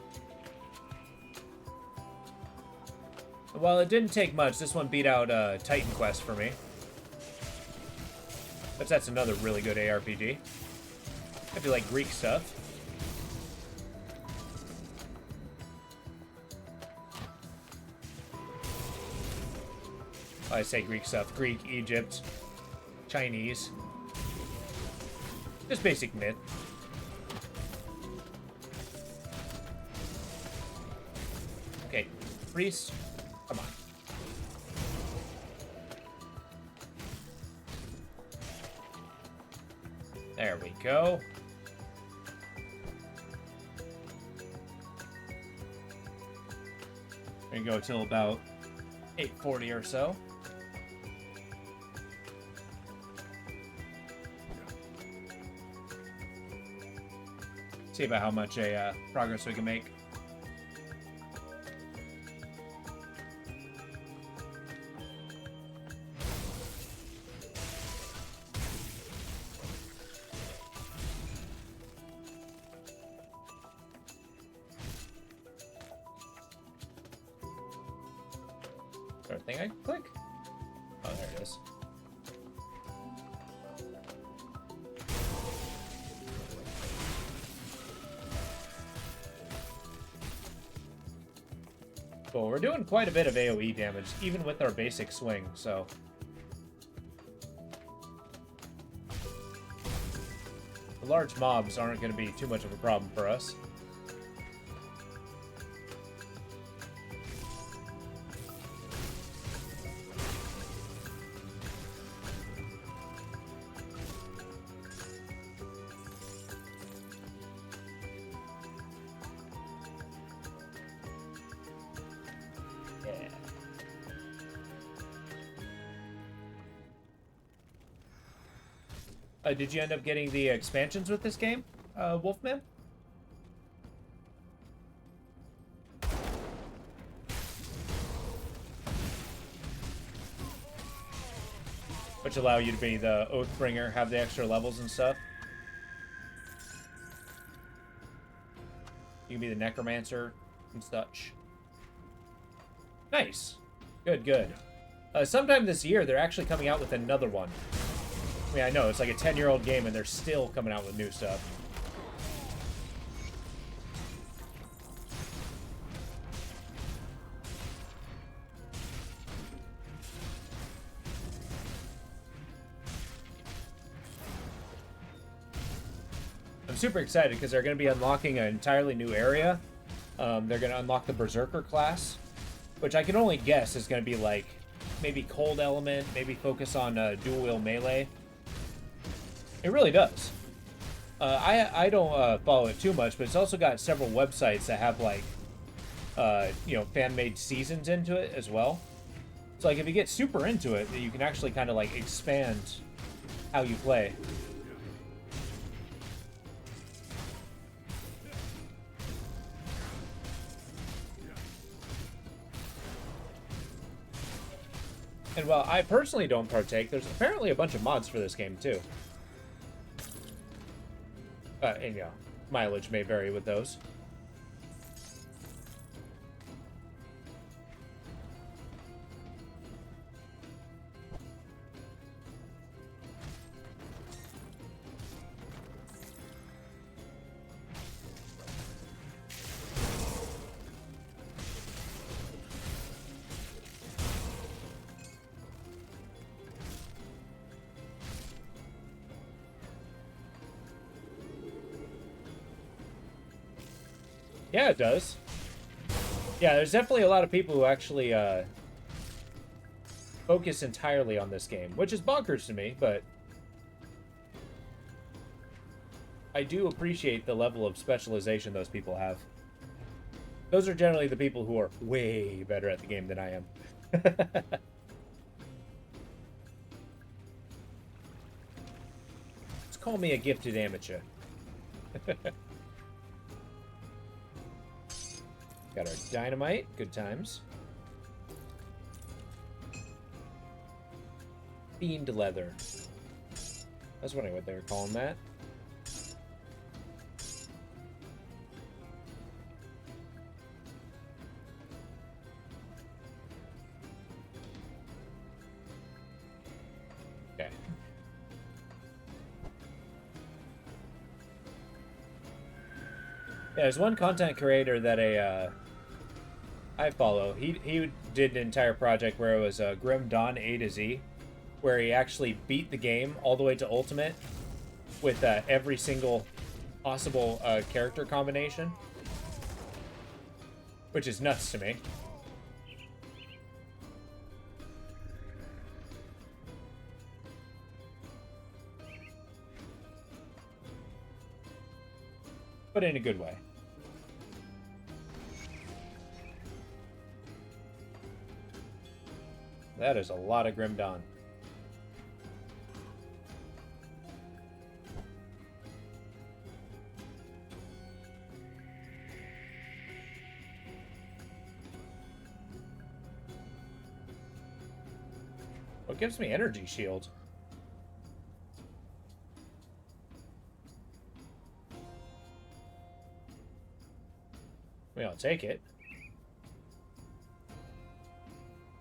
While it didn't take much, this one beat out Titan Quest for me. But that's another really good ARPG. If you like Greek stuff. I say Greek stuff. Greek, Egypt, Chinese. Just basic myth. Okay, priest, come on. There we go. We go till about 8:40 or so. See about how much progress we can make. Is there a thing I can click? Oh, there it is. Well, we're doing quite a bit of AoE damage, even with our basic swing, so... The large mobs aren't going to be too much of a problem for us. Did you end up getting the expansions with this game, Wolfman? Which allow you to be the Oathbringer, have the extra levels and stuff. You can be the Necromancer and such. Nice. Good, good. Sometime this year, they're actually coming out with another one. I mean, I know, it's like a 10-year-old game, and they're still coming out with new stuff. I'm super excited because they're going to be unlocking an entirely new area. They're going to unlock the Berserker class, which I can only guess is going to be like maybe cold element, maybe focus on dual wield melee. It really does. I don't follow it too much, but it's also got several websites that have like, you know, fan-made seasons into it as well. So like if you get super into it, you can actually kind of like expand how you play. And while I personally don't partake, there's apparently a bunch of mods for this game too. And yeah, mileage may vary with those. Yeah, it does. Yeah, there's definitely a lot of people who actually focus entirely on this game, which is bonkers to me, but I do appreciate the level of specialization those people have. Those are generally the people who are way better at the game than I am. Just call me a gifted amateur. Got our dynamite. Good times. Fiend leather. That's wondering what they were calling that. Okay. Yeah, there's one content creator that I follow. He did an entire project where it was Grim Dawn A to Z, where he actually beat the game all the way to Ultimate with every single possible character combination, which is nuts to me. But in a good way. That is a lot of Grim Dawn. What gives me energy shield? I mean, I'll take it.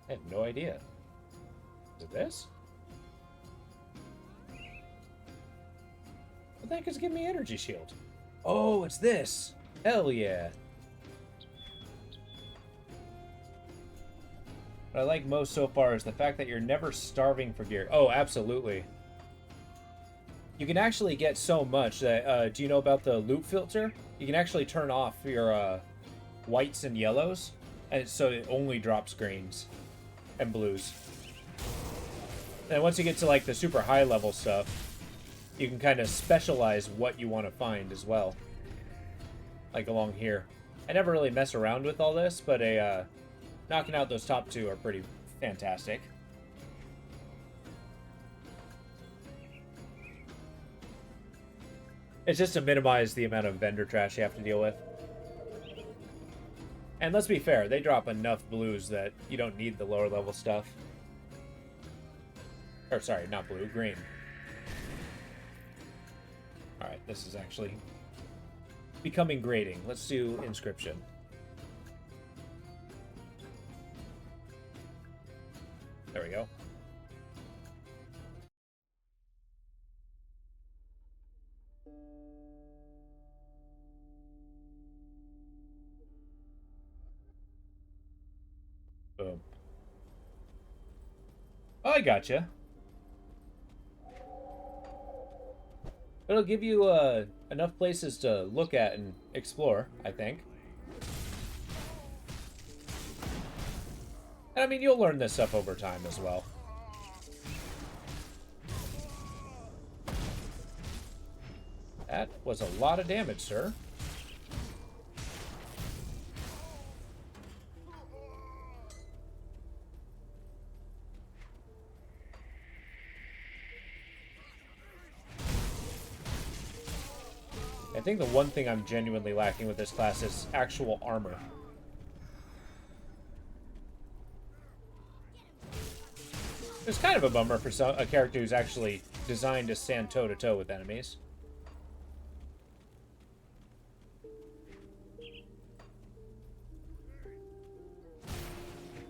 I had no idea. Is it this? What the heck is giving me energy shield? Oh, it's this. Hell yeah. What I like most so far is the fact that you're never starving for gear. Oh, absolutely. You can actually get so much that, do you know about the loot filter? You can actually turn off your whites and yellows, and so it only drops greens and blues. And once you get to like the super high level stuff, you can kind of specialize what you want to find as well. Like along here. I never really mess around with all this, but knocking out those top two are pretty fantastic. It's just to minimize the amount of vendor trash you have to deal with. And let's be fair, they drop enough blues that you don't need the lower level stuff. Or sorry, not blue, green. Alright, this is actually becoming grating. Let's do inscription. There we go. Boom. Oh, I gotcha. It'll give you enough places to look at and explore, I think. And I mean, you'll learn this stuff over time as well. That was a lot of damage, sir. I think the one thing I'm genuinely lacking with this class is actual armor. It's kind of a bummer for a character who's actually designed to stand toe-to-toe with enemies.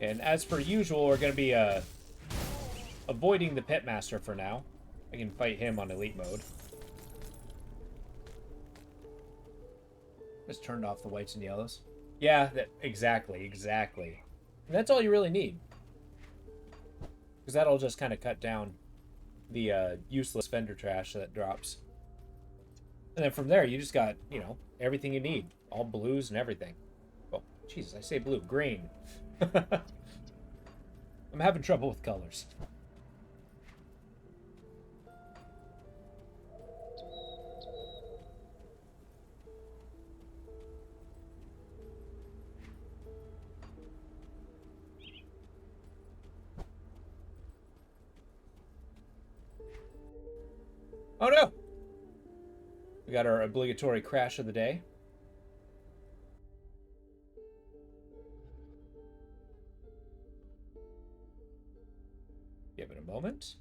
And as per usual, we're going to be avoiding the Pitmaster for now. I can fight him on Elite mode. Just turned off the whites and yellows. Yeah, exactly. And that's all you really need. Because that'll just kind of cut down the useless vendor trash that drops. And then from there, you just got, you know, everything you need. All blues and everything. Oh, Jesus, I say blue. Green. I'm having trouble with colors. Oh no! We got our obligatory crash of the day. Give it a moment.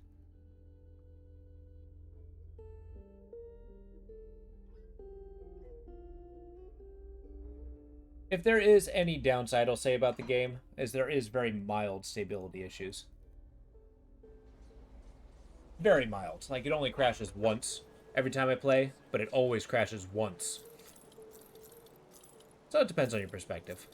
If there is any downside I'll say about the game, is there is very mild stability issues. Very mild. Like, it only crashes once every time I play, but it always crashes once. So it depends on your perspective.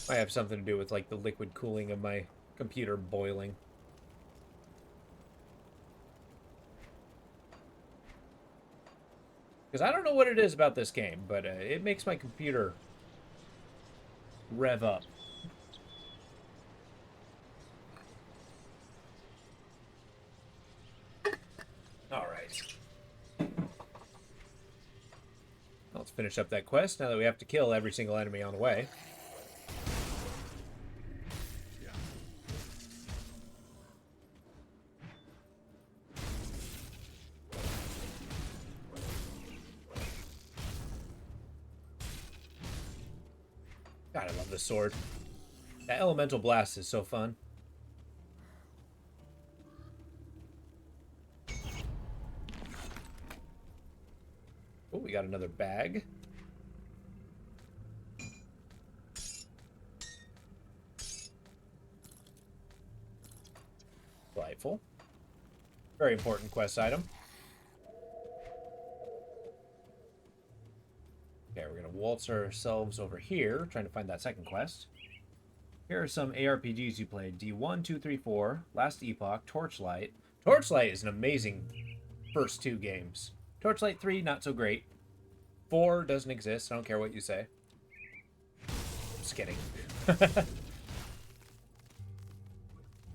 Might have something to do with, like, the liquid cooling of my computer boiling. Because I don't know what it is about this game, but it makes my computer rev up. Alright. Let's finish up that quest now that we have to kill every single enemy on the way. God, I love this sword. That elemental blast is so fun. Oh, we got another bag. Delightful. Very important quest item. Okay, we're going to waltz ourselves over here, trying to find that second quest. Here are some ARPGs you played. D1, 2, 3, 4, Last Epoch, Torchlight. Torchlight is an amazing first two games. Torchlight 3, not so great. 4 doesn't exist. I don't care what you say. Just kidding.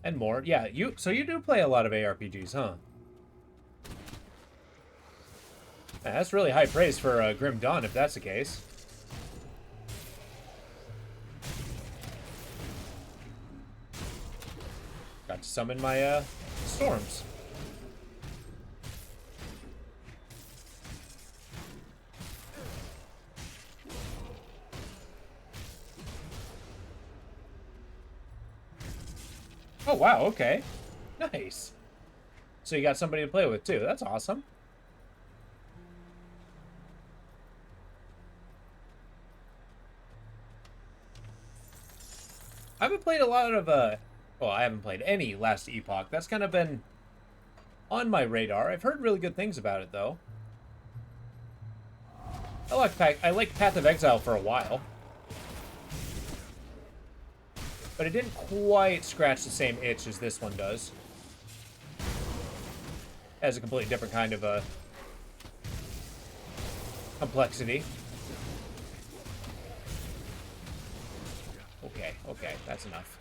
And more. Yeah, so you do play a lot of ARPGs, huh? Man, that's really high praise for Grim Dawn, if that's the case. Got to summon my storms. Oh, wow, okay. Nice. So you got somebody to play with, too. That's awesome. I haven't played a lot of, well, I haven't played any Last Epoch. That's kind of been on my radar. I've heard really good things about it, though. I liked Path of Exile for a while. But it didn't quite scratch the same itch as this one does. It has a completely different kind of, complexity. Okay, that's enough.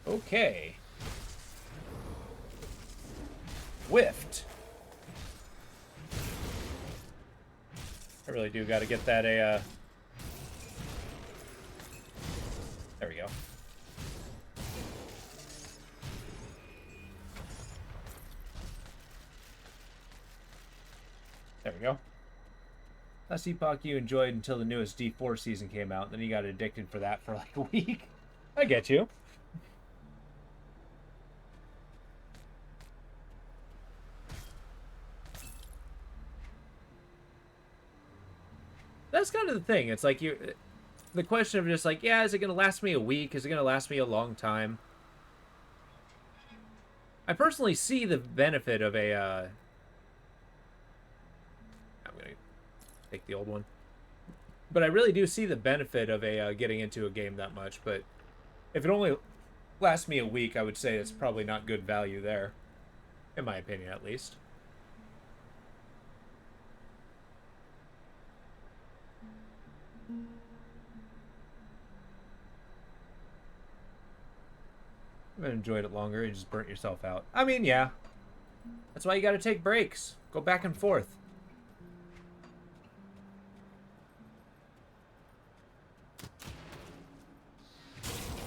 Okay. Whiffed. I really do got to get that there we go. There we go. Last Epoch you enjoyed until the newest D4 season came out, then you got addicted for that for like a week. I get you. That's kind of the thing. It's like the question of just like, yeah, is it going to last me a week? Is it going to last me a long time? I personally see the benefit of a, I'm going to take the old one. But I really do see the benefit of a getting into a game that much. But if it only lasts me a week, I would say it's probably not good value there. In my opinion, at least. If you enjoyed it longer, you just burnt yourself out. I mean, yeah. That's why you gotta take breaks. Go back and forth.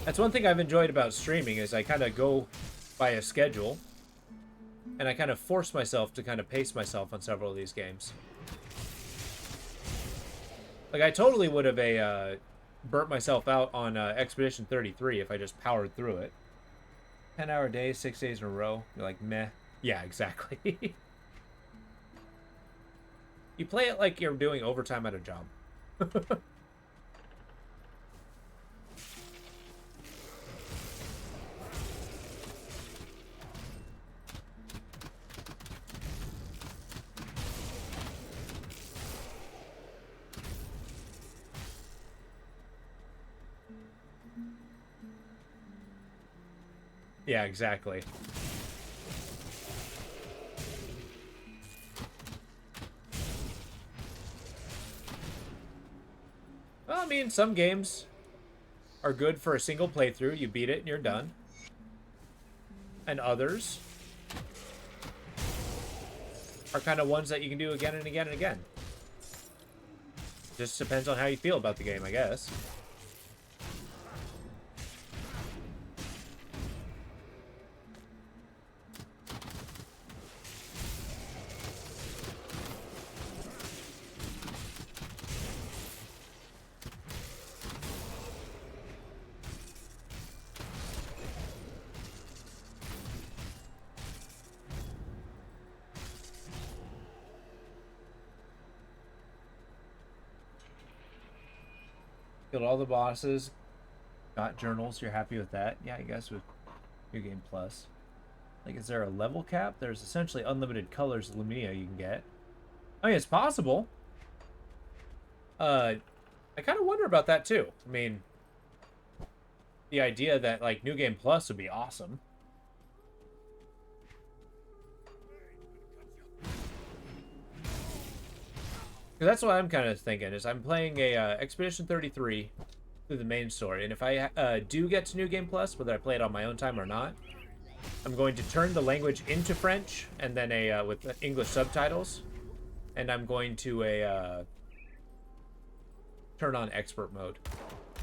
That's one thing I've enjoyed about streaming is I kind of go by a schedule, and I kind of force myself to kind of pace myself on several of these games. Like, I totally would have burnt myself out on Expedition 33 if I just powered through it. 10-hour day, 6 days in a row. You're like, meh. Yeah, exactly. You play it like you're doing overtime at a job. Yeah, exactly. Well, I mean, some games are good for a single playthrough. You beat it and you're done. And others are kind of ones that you can do again and again and again. Just depends on how you feel about the game, I guess. Killed all the bosses. Got journals. You're happy with that? Yeah, I guess with New Game Plus. Like, is there a level cap? There's essentially unlimited colors of Lumia you can get. I mean, it's possible. I kind of wonder about that too. I mean, the idea that like New Game Plus would be awesome. 'Cause that's what I'm kind of thinking. Is I'm playing a Expedition 33 through the main story, and if I do get to New Game Plus, whether I play it on my own time or not, I'm going to turn the language into French and then with English subtitles, and I'm going to turn on expert mode.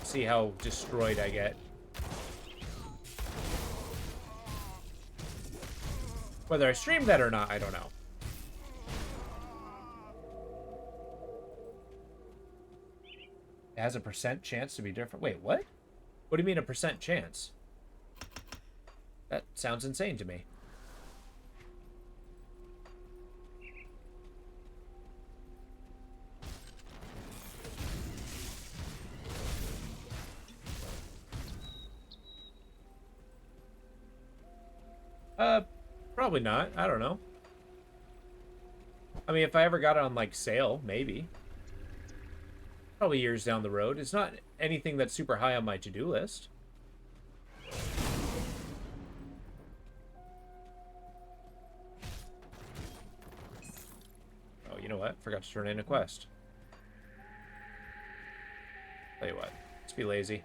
See how destroyed I get. Whether I stream that or not, I don't know. It has a % chance to be different. Wait, what? What do you mean a % chance? That sounds insane to me. Probably not. I don't know. I mean, if I ever got it on, like, sale, maybe. Probably years down the road. It's not anything that's super high on my to-do list. Oh, you know what? Forgot to turn in a quest. Tell you what. Let's be lazy.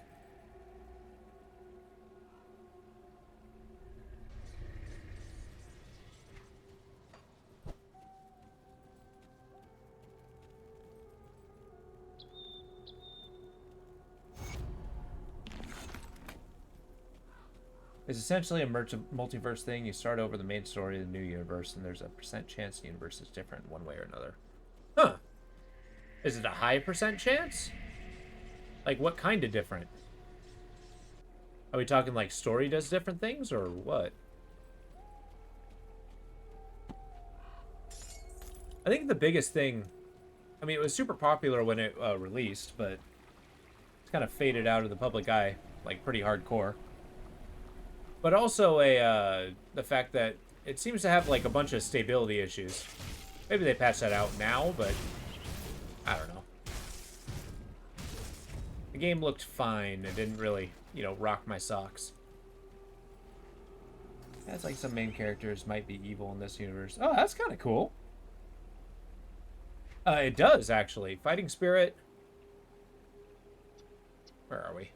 It's essentially a multiverse thing. You start over the main story of the new universe, and there's a % chance the universe is different one way or another. Huh. Is it a high % chance? Like, what kind of different? Are we talking like story does different things, or what? I think the biggest thing... I mean, it was super popular when it released, but it's kind of faded out of the public eye, like, pretty hardcore. But also the fact that it seems to have like a bunch of stability issues. Maybe they patched that out now, but I don't know. The game looked fine. It didn't really, you know, rock my socks. That's like some main characters might be evil in this universe. Oh, that's kind of cool. It does, actually. Fighting Spirit. Where are we?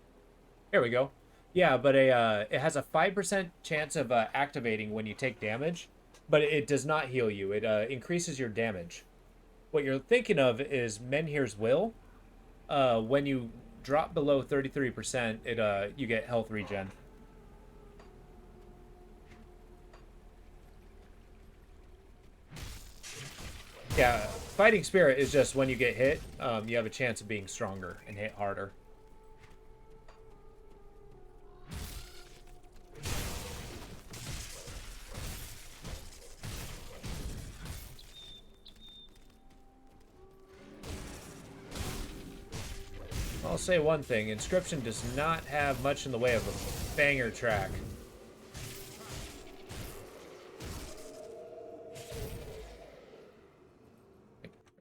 Here we go. Yeah, but it has a 5% chance of activating when you take damage, but it does not heal you. It increases your damage. What you're thinking of is Menhir's Will. When you drop below 33%, you get health regen. Yeah, Fighting Spirit is just when you get hit, you have a chance of being stronger and hit harder. I'll say one thing, Inscription does not have much in the way of a banger track.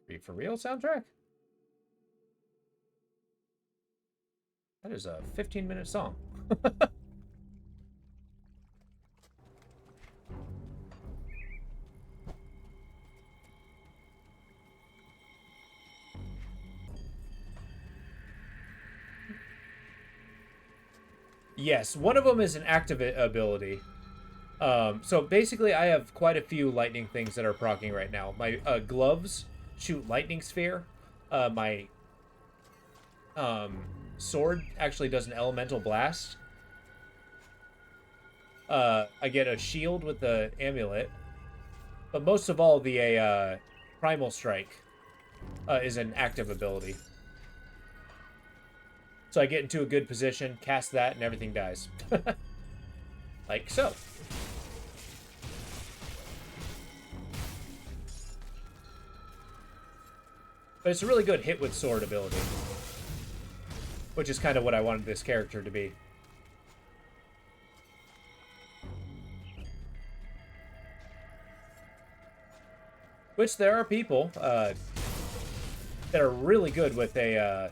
Are you for real soundtrack? That is a 15-minute song. Yes, one of them is an active ability. So basically, I have quite a few lightning things that are proccing right now. My gloves shoot lightning sphere. My sword actually does an elemental blast. I get a shield with the amulet. But most of all, the primal strike is an active ability. So I get into a good position, cast that, and everything dies. Like so. But it's a really good hit with sword ability. Which is kind of what I wanted this character to be. Which there are people that are really good with a...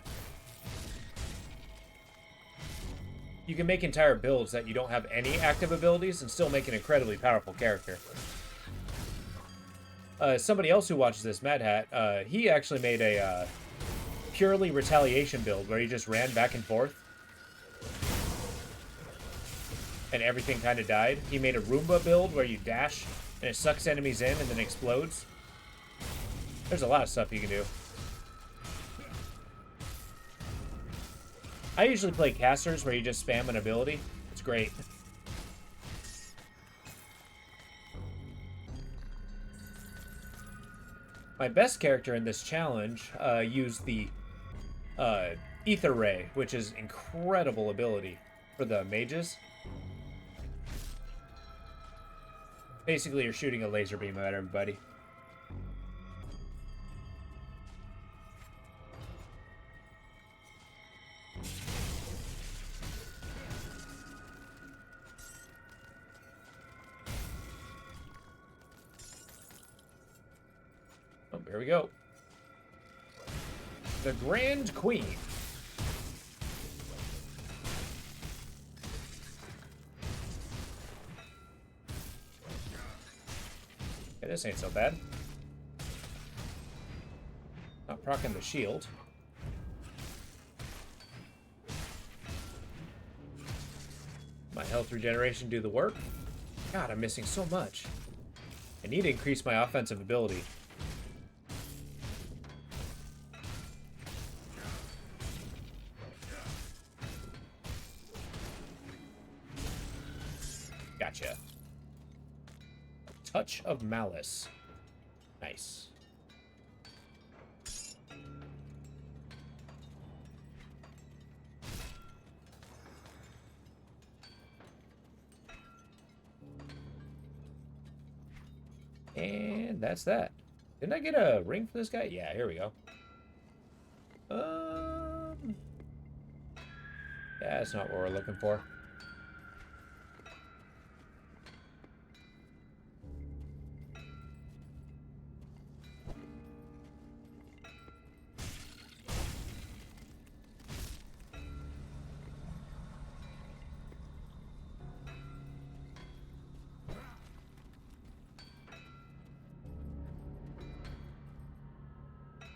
you can make entire builds that you don't have any active abilities and still make an incredibly powerful character. Somebody else who watches this, Mad Hat, he actually made a purely retaliation build where he just ran back and forth. And everything kind of died. He made a Roomba build where you dash and it sucks enemies in and then explodes. There's a lot of stuff you can do. I usually play casters where you just spam an ability. It's great. My best character in this challenge used the Ether Ray, which is incredible ability for the mages. Basically, you're shooting a laser beam at everybody. Oh, there we go. The Grand Queen. Okay, this ain't so bad. Not proccing the shield. My health regeneration do the work. God, I'm missing so much. I need to increase my offensive ability. Gotcha. Touch of Malice. Nice. And that's that. Didn't I get a ring for this guy? Yeah, here we go. Yeah, that's not what we're looking for.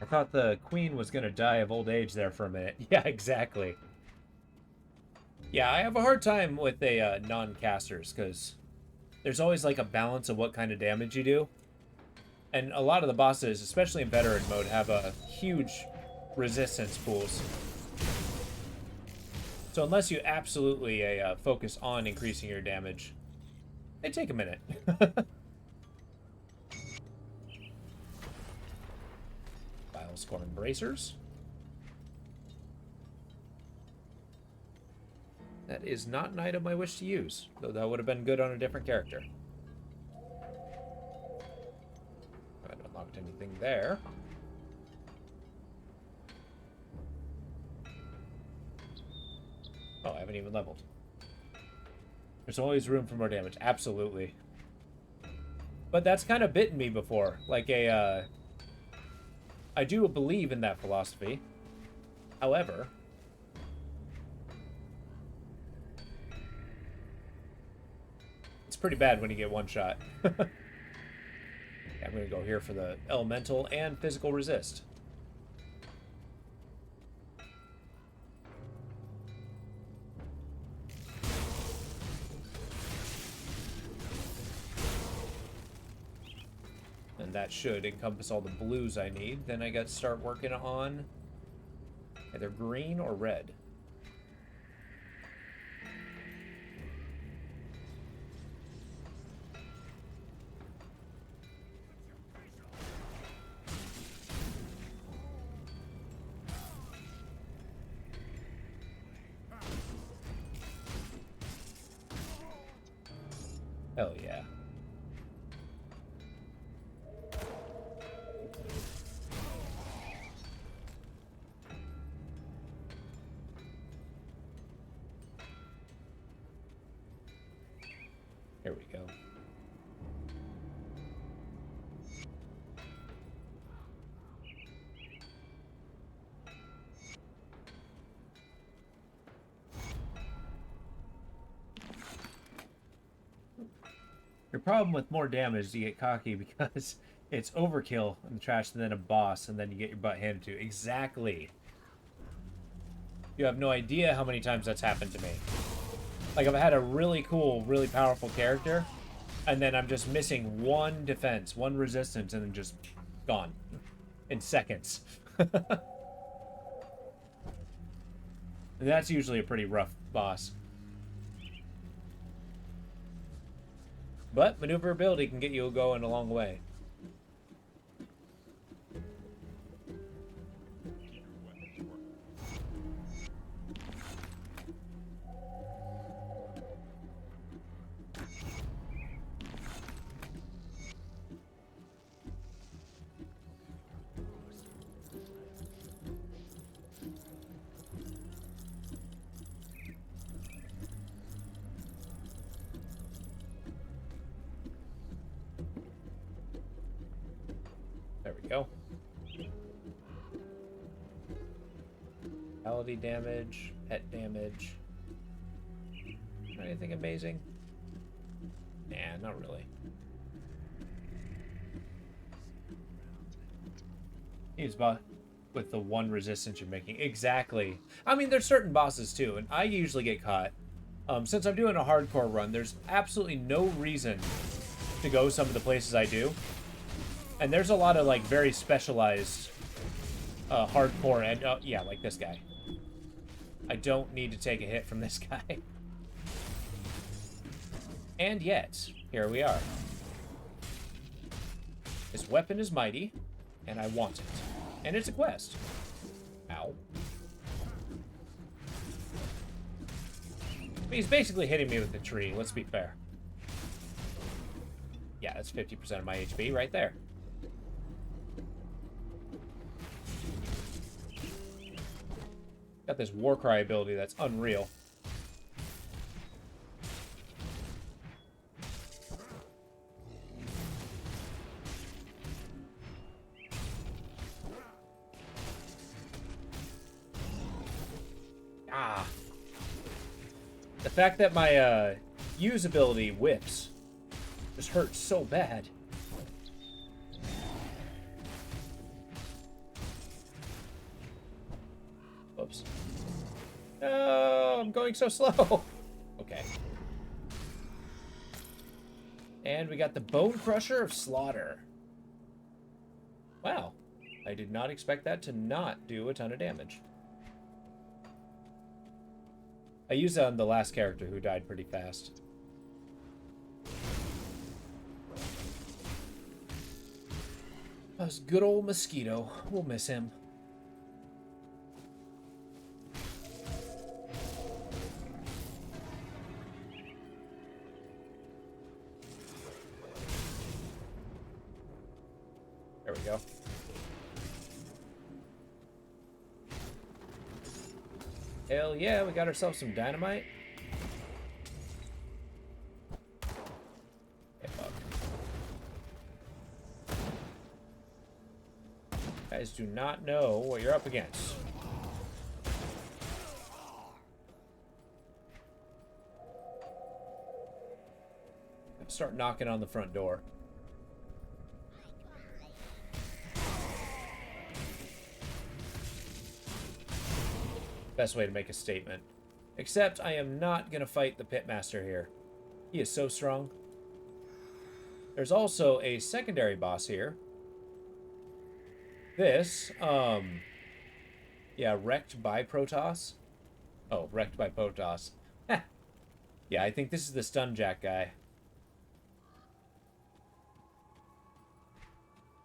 I thought the queen was gonna die of old age there for a minute. Yeah, exactly. Yeah, I have a hard time with the non-casters, because there's always like a balance of what kind of damage you do. And a lot of the bosses, especially in veteran mode, have a huge resistance pools. So unless you absolutely focus on increasing your damage, they take a minute. Scorn Bracers. That is not an item I wish to use, though that would have been good on a different character. I haven't unlocked anything there. Oh, I haven't even leveled. There's always room for more damage. Absolutely. But that's kind of bitten me before. Like a, I do believe in that philosophy. However, it's pretty bad when you get one shot. I'm going to go here for the elemental and physical resist. And that should encompass all the blues I need. Then I got to start working on either green or red. Hell yeah. Here we go. Your problem with more damage is you get cocky because it's overkill in the trash and then a boss and then you get your butt handed to you. Exactly. You have no idea how many times that's happened to me. Like, I've had a really cool, really powerful character, and then I'm just missing one defense, one resistance, and then just gone in seconds. That's usually a pretty rough boss. But maneuverability can get you going a long way. There we go. Vitality damage, pet damage. Anything amazing? Nah, not really. He's with the one resistance you're making. Exactly. I mean, there's certain bosses too, and I usually get caught. Since I'm doing a hardcore run, there's absolutely no reason to go some of the places I do. And there's a lot of, like, very specialized hardcore, and, yeah, like this guy. I don't need to take a hit from this guy. And yet, here we are. This weapon is mighty, and I want it. And it's a quest. Ow. He's basically hitting me with the tree, let's be fair. Yeah, that's 50% of my HP right there. Got this Warcry ability that's unreal. Ah. The fact that my usability whips just hurts so bad. Whoops. No, I'm going so slow. Okay. And we got the Bone Crusher of Slaughter. Wow. I did not expect that to not do a ton of damage. I used that on the last character who died pretty fast. That's good old Mosquito. We'll miss him. There we go. Hell yeah, we got ourselves some dynamite. Hey, fuck. Guys do not know what you're up against. Start knocking on the front door. Best way to make a statement. Except I am not going to fight the Pitmaster here. He is so strong. There's also a secondary boss here. This, yeah, wrecked by Protoss. Oh, wrecked by Protoss. Yeah, I think this is the Stunjack guy.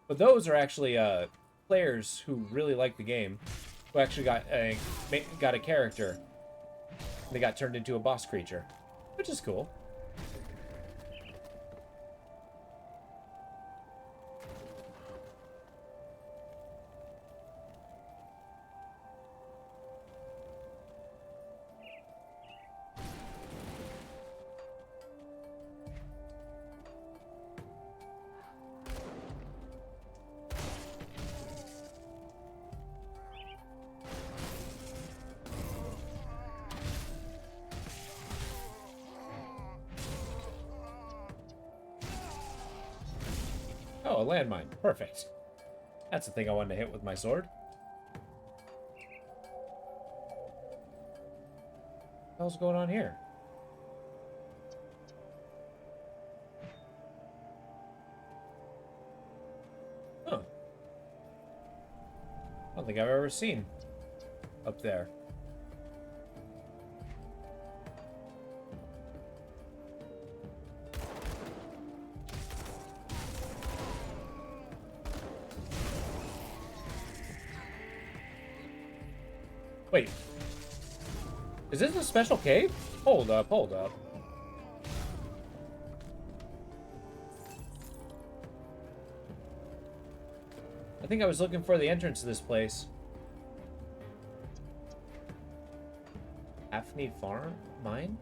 But those are actually, players who really like the game. Who actually got a character. They got turned into a boss creature, which is cool. Oh, a landmine. Perfect. That's the thing I wanted to hit with my sword. What the hell's going on here? Huh. I don't think I've ever seen up there. Wait. Is this a special cave? Hold up, hold up. I think I was looking for the entrance to this place. Hafni Farm? Mine?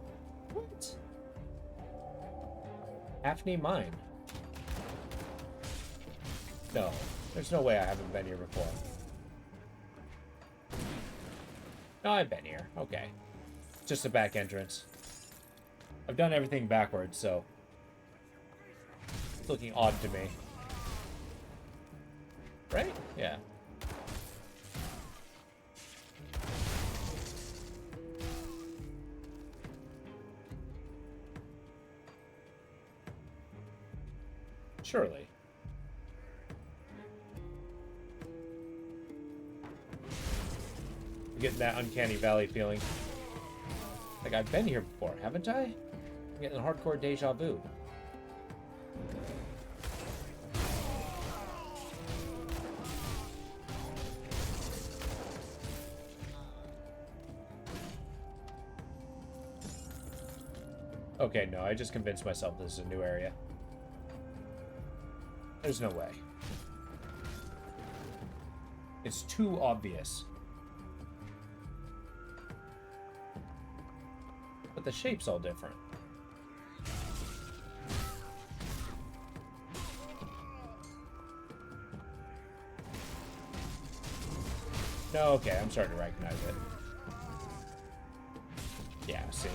What? Hafni Mine? No. There's no way I haven't been here before. No, I've been here. Okay. Just a back entrance. I've done everything backwards, so it's looking odd to me. Right? Yeah. Surely. Getting that uncanny valley feeling. Like, I've been here before, haven't I? I'm getting a hardcore deja vu. Okay, no, I just convinced myself this is a new area. There's no way. It's too obvious. But the shape's all different. No, okay, I'm starting to recognize it. Yeah, see.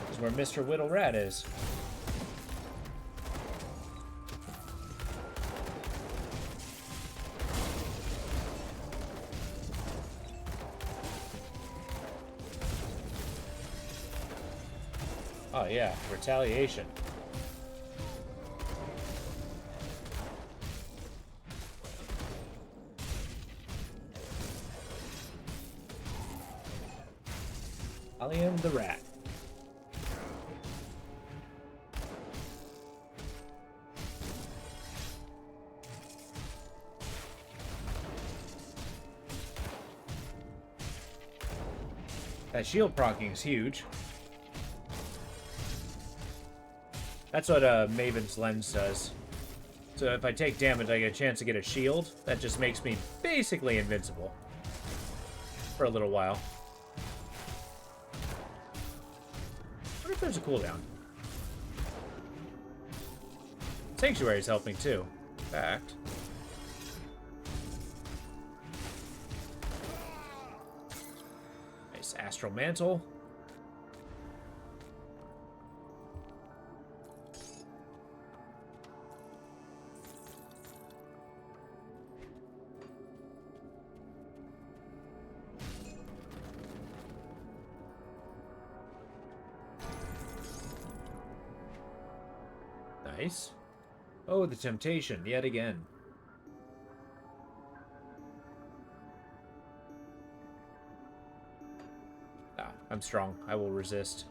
This is where Mr. Whittle Rat is. Oh yeah, retaliation. I am the rat. That shield proccing is huge. That's what Maven's Lens does. So if I take damage, I get a chance to get a shield. That just makes me basically invincible. For a little while. I wonder if there's a cooldown. Sanctuary's helping too. In fact. Nice Astral Mantle. Nice. Oh, the temptation, yet again. Ah, I'm strong. I will resist.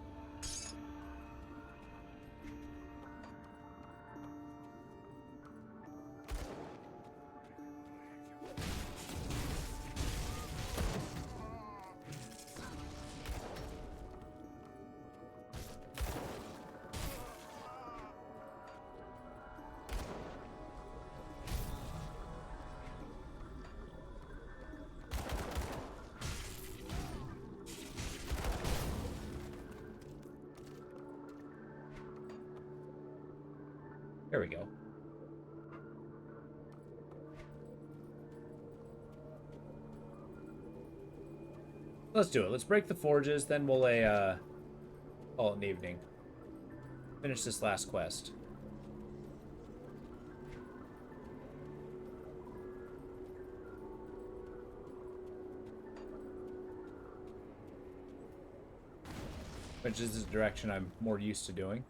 There we go. Let's do it. Let's break the forges, then we'll call it an evening. Finish this last quest. Which is the direction I'm more used to doing.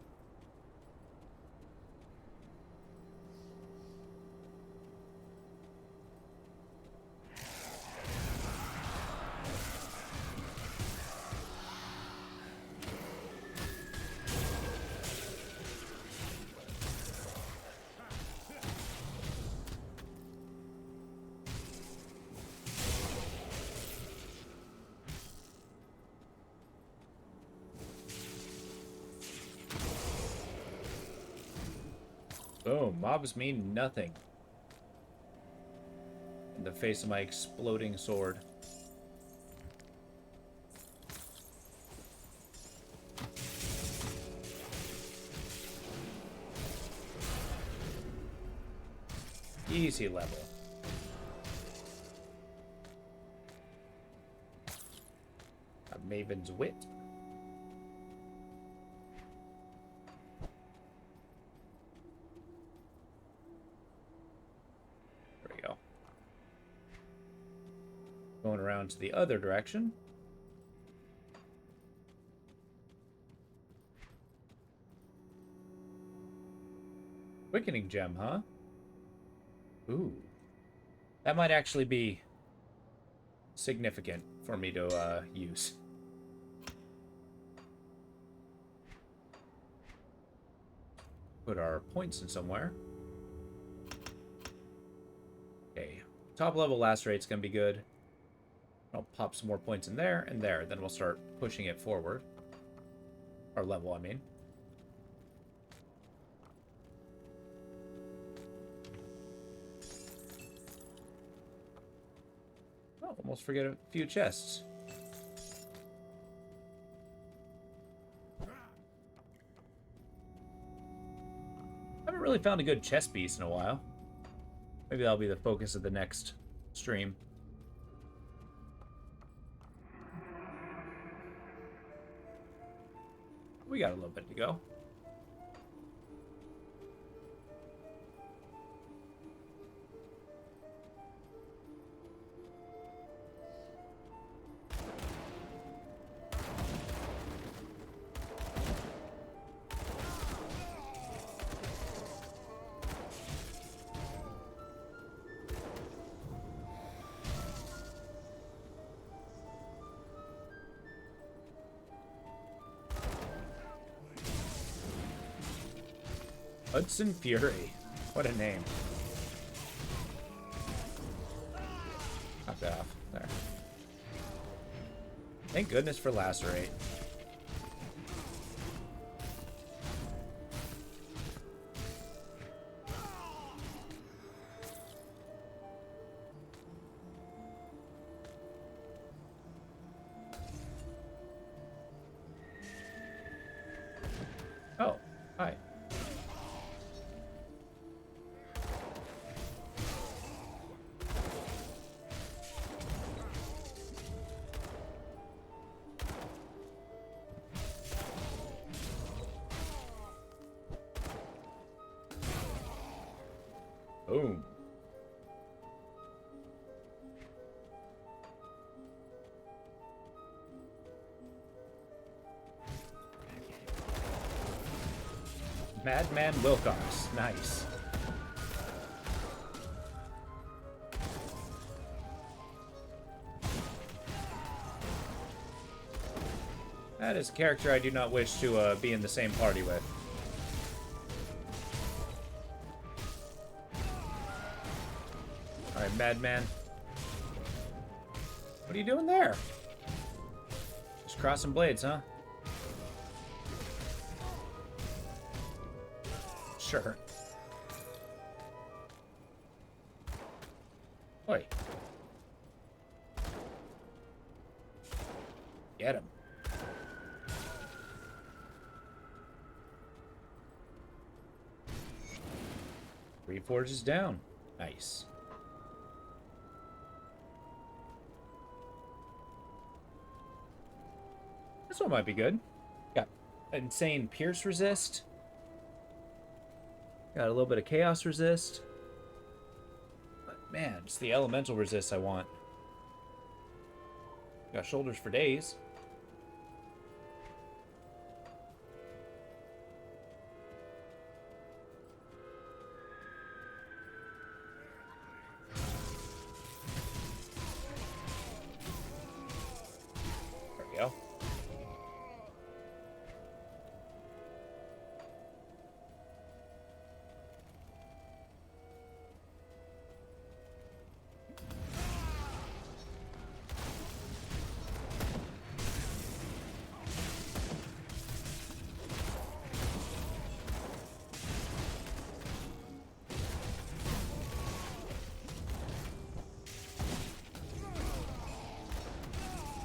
Boom. Mobs mean nothing in the face of my exploding sword. Easy level. A Maven's Wit. Going around to the other direction. Quickening gem, huh? Ooh. That might actually be significant for me to use. Put our points in somewhere. Okay. Top level lacerate's gonna be good. I'll pop some more points in there and there. Then we'll start pushing it forward. Our level, I mean. Oh, almost forget a few chests. Haven't really found a good chest piece in a while. Maybe that'll be the focus of the next stream. We got a little bit to go. Hudson Fury. What a name. Knock that off. There. Thank goodness for Lacerate. Oh, hi. Boom. Madman Wilcox. Nice. That is a character I do not wish to be in the same party with. Alright, Madman. What are you doing there? Just crossing blades, huh? Sure. Oi. Get him. Reforge is down. Nice. This one might be good. Got insane pierce resist. Got a little bit of chaos resist. But man, it's the elemental resist I want. Got shoulders for days. There we go.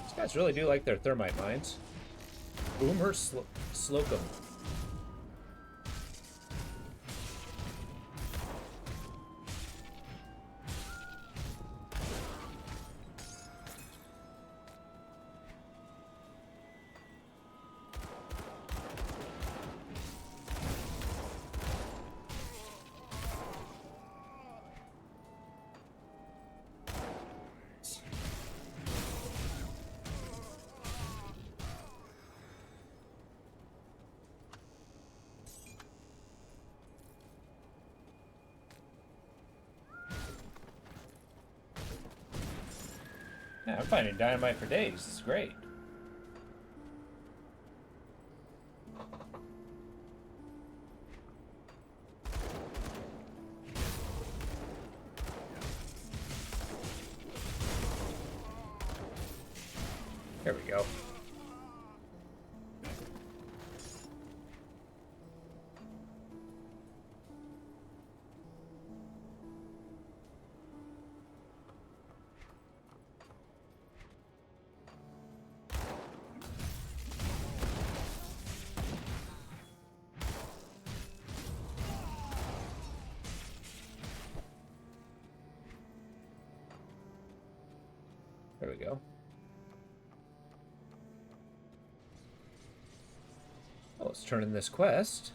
These guys really do like their thermite mines. Boomer Slocum. Yeah, I'm finding dynamite for days. This is great. There we go. There we go. Oh, let's turn in this quest.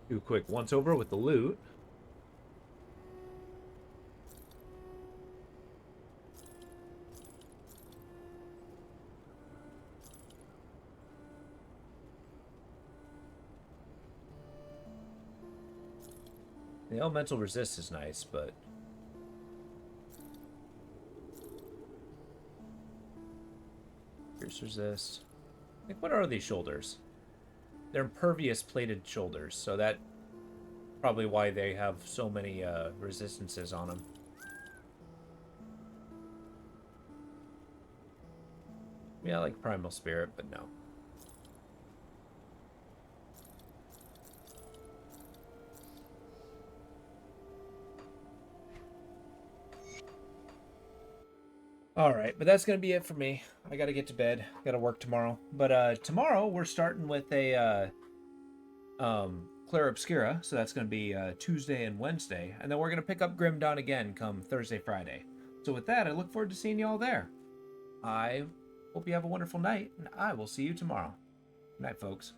Do a quick once over with the loot. The elemental resist is nice, but Pierce resist. Like, what are these shoulders? They're impervious plated shoulders, so that probably why they have so many resistances on them. Yeah, like Primal Spirit, but no. All right, but that's gonna be it for me. I gotta get to bed. Gotta work tomorrow. But tomorrow we're starting with a Clara Obscura, so that's gonna be Tuesday and Wednesday, and then we're gonna pick up Grim Dawn again come Thursday, Friday. So with that, I look forward to seeing you all there. I hope you have a wonderful night, and I will see you tomorrow. Good night, folks.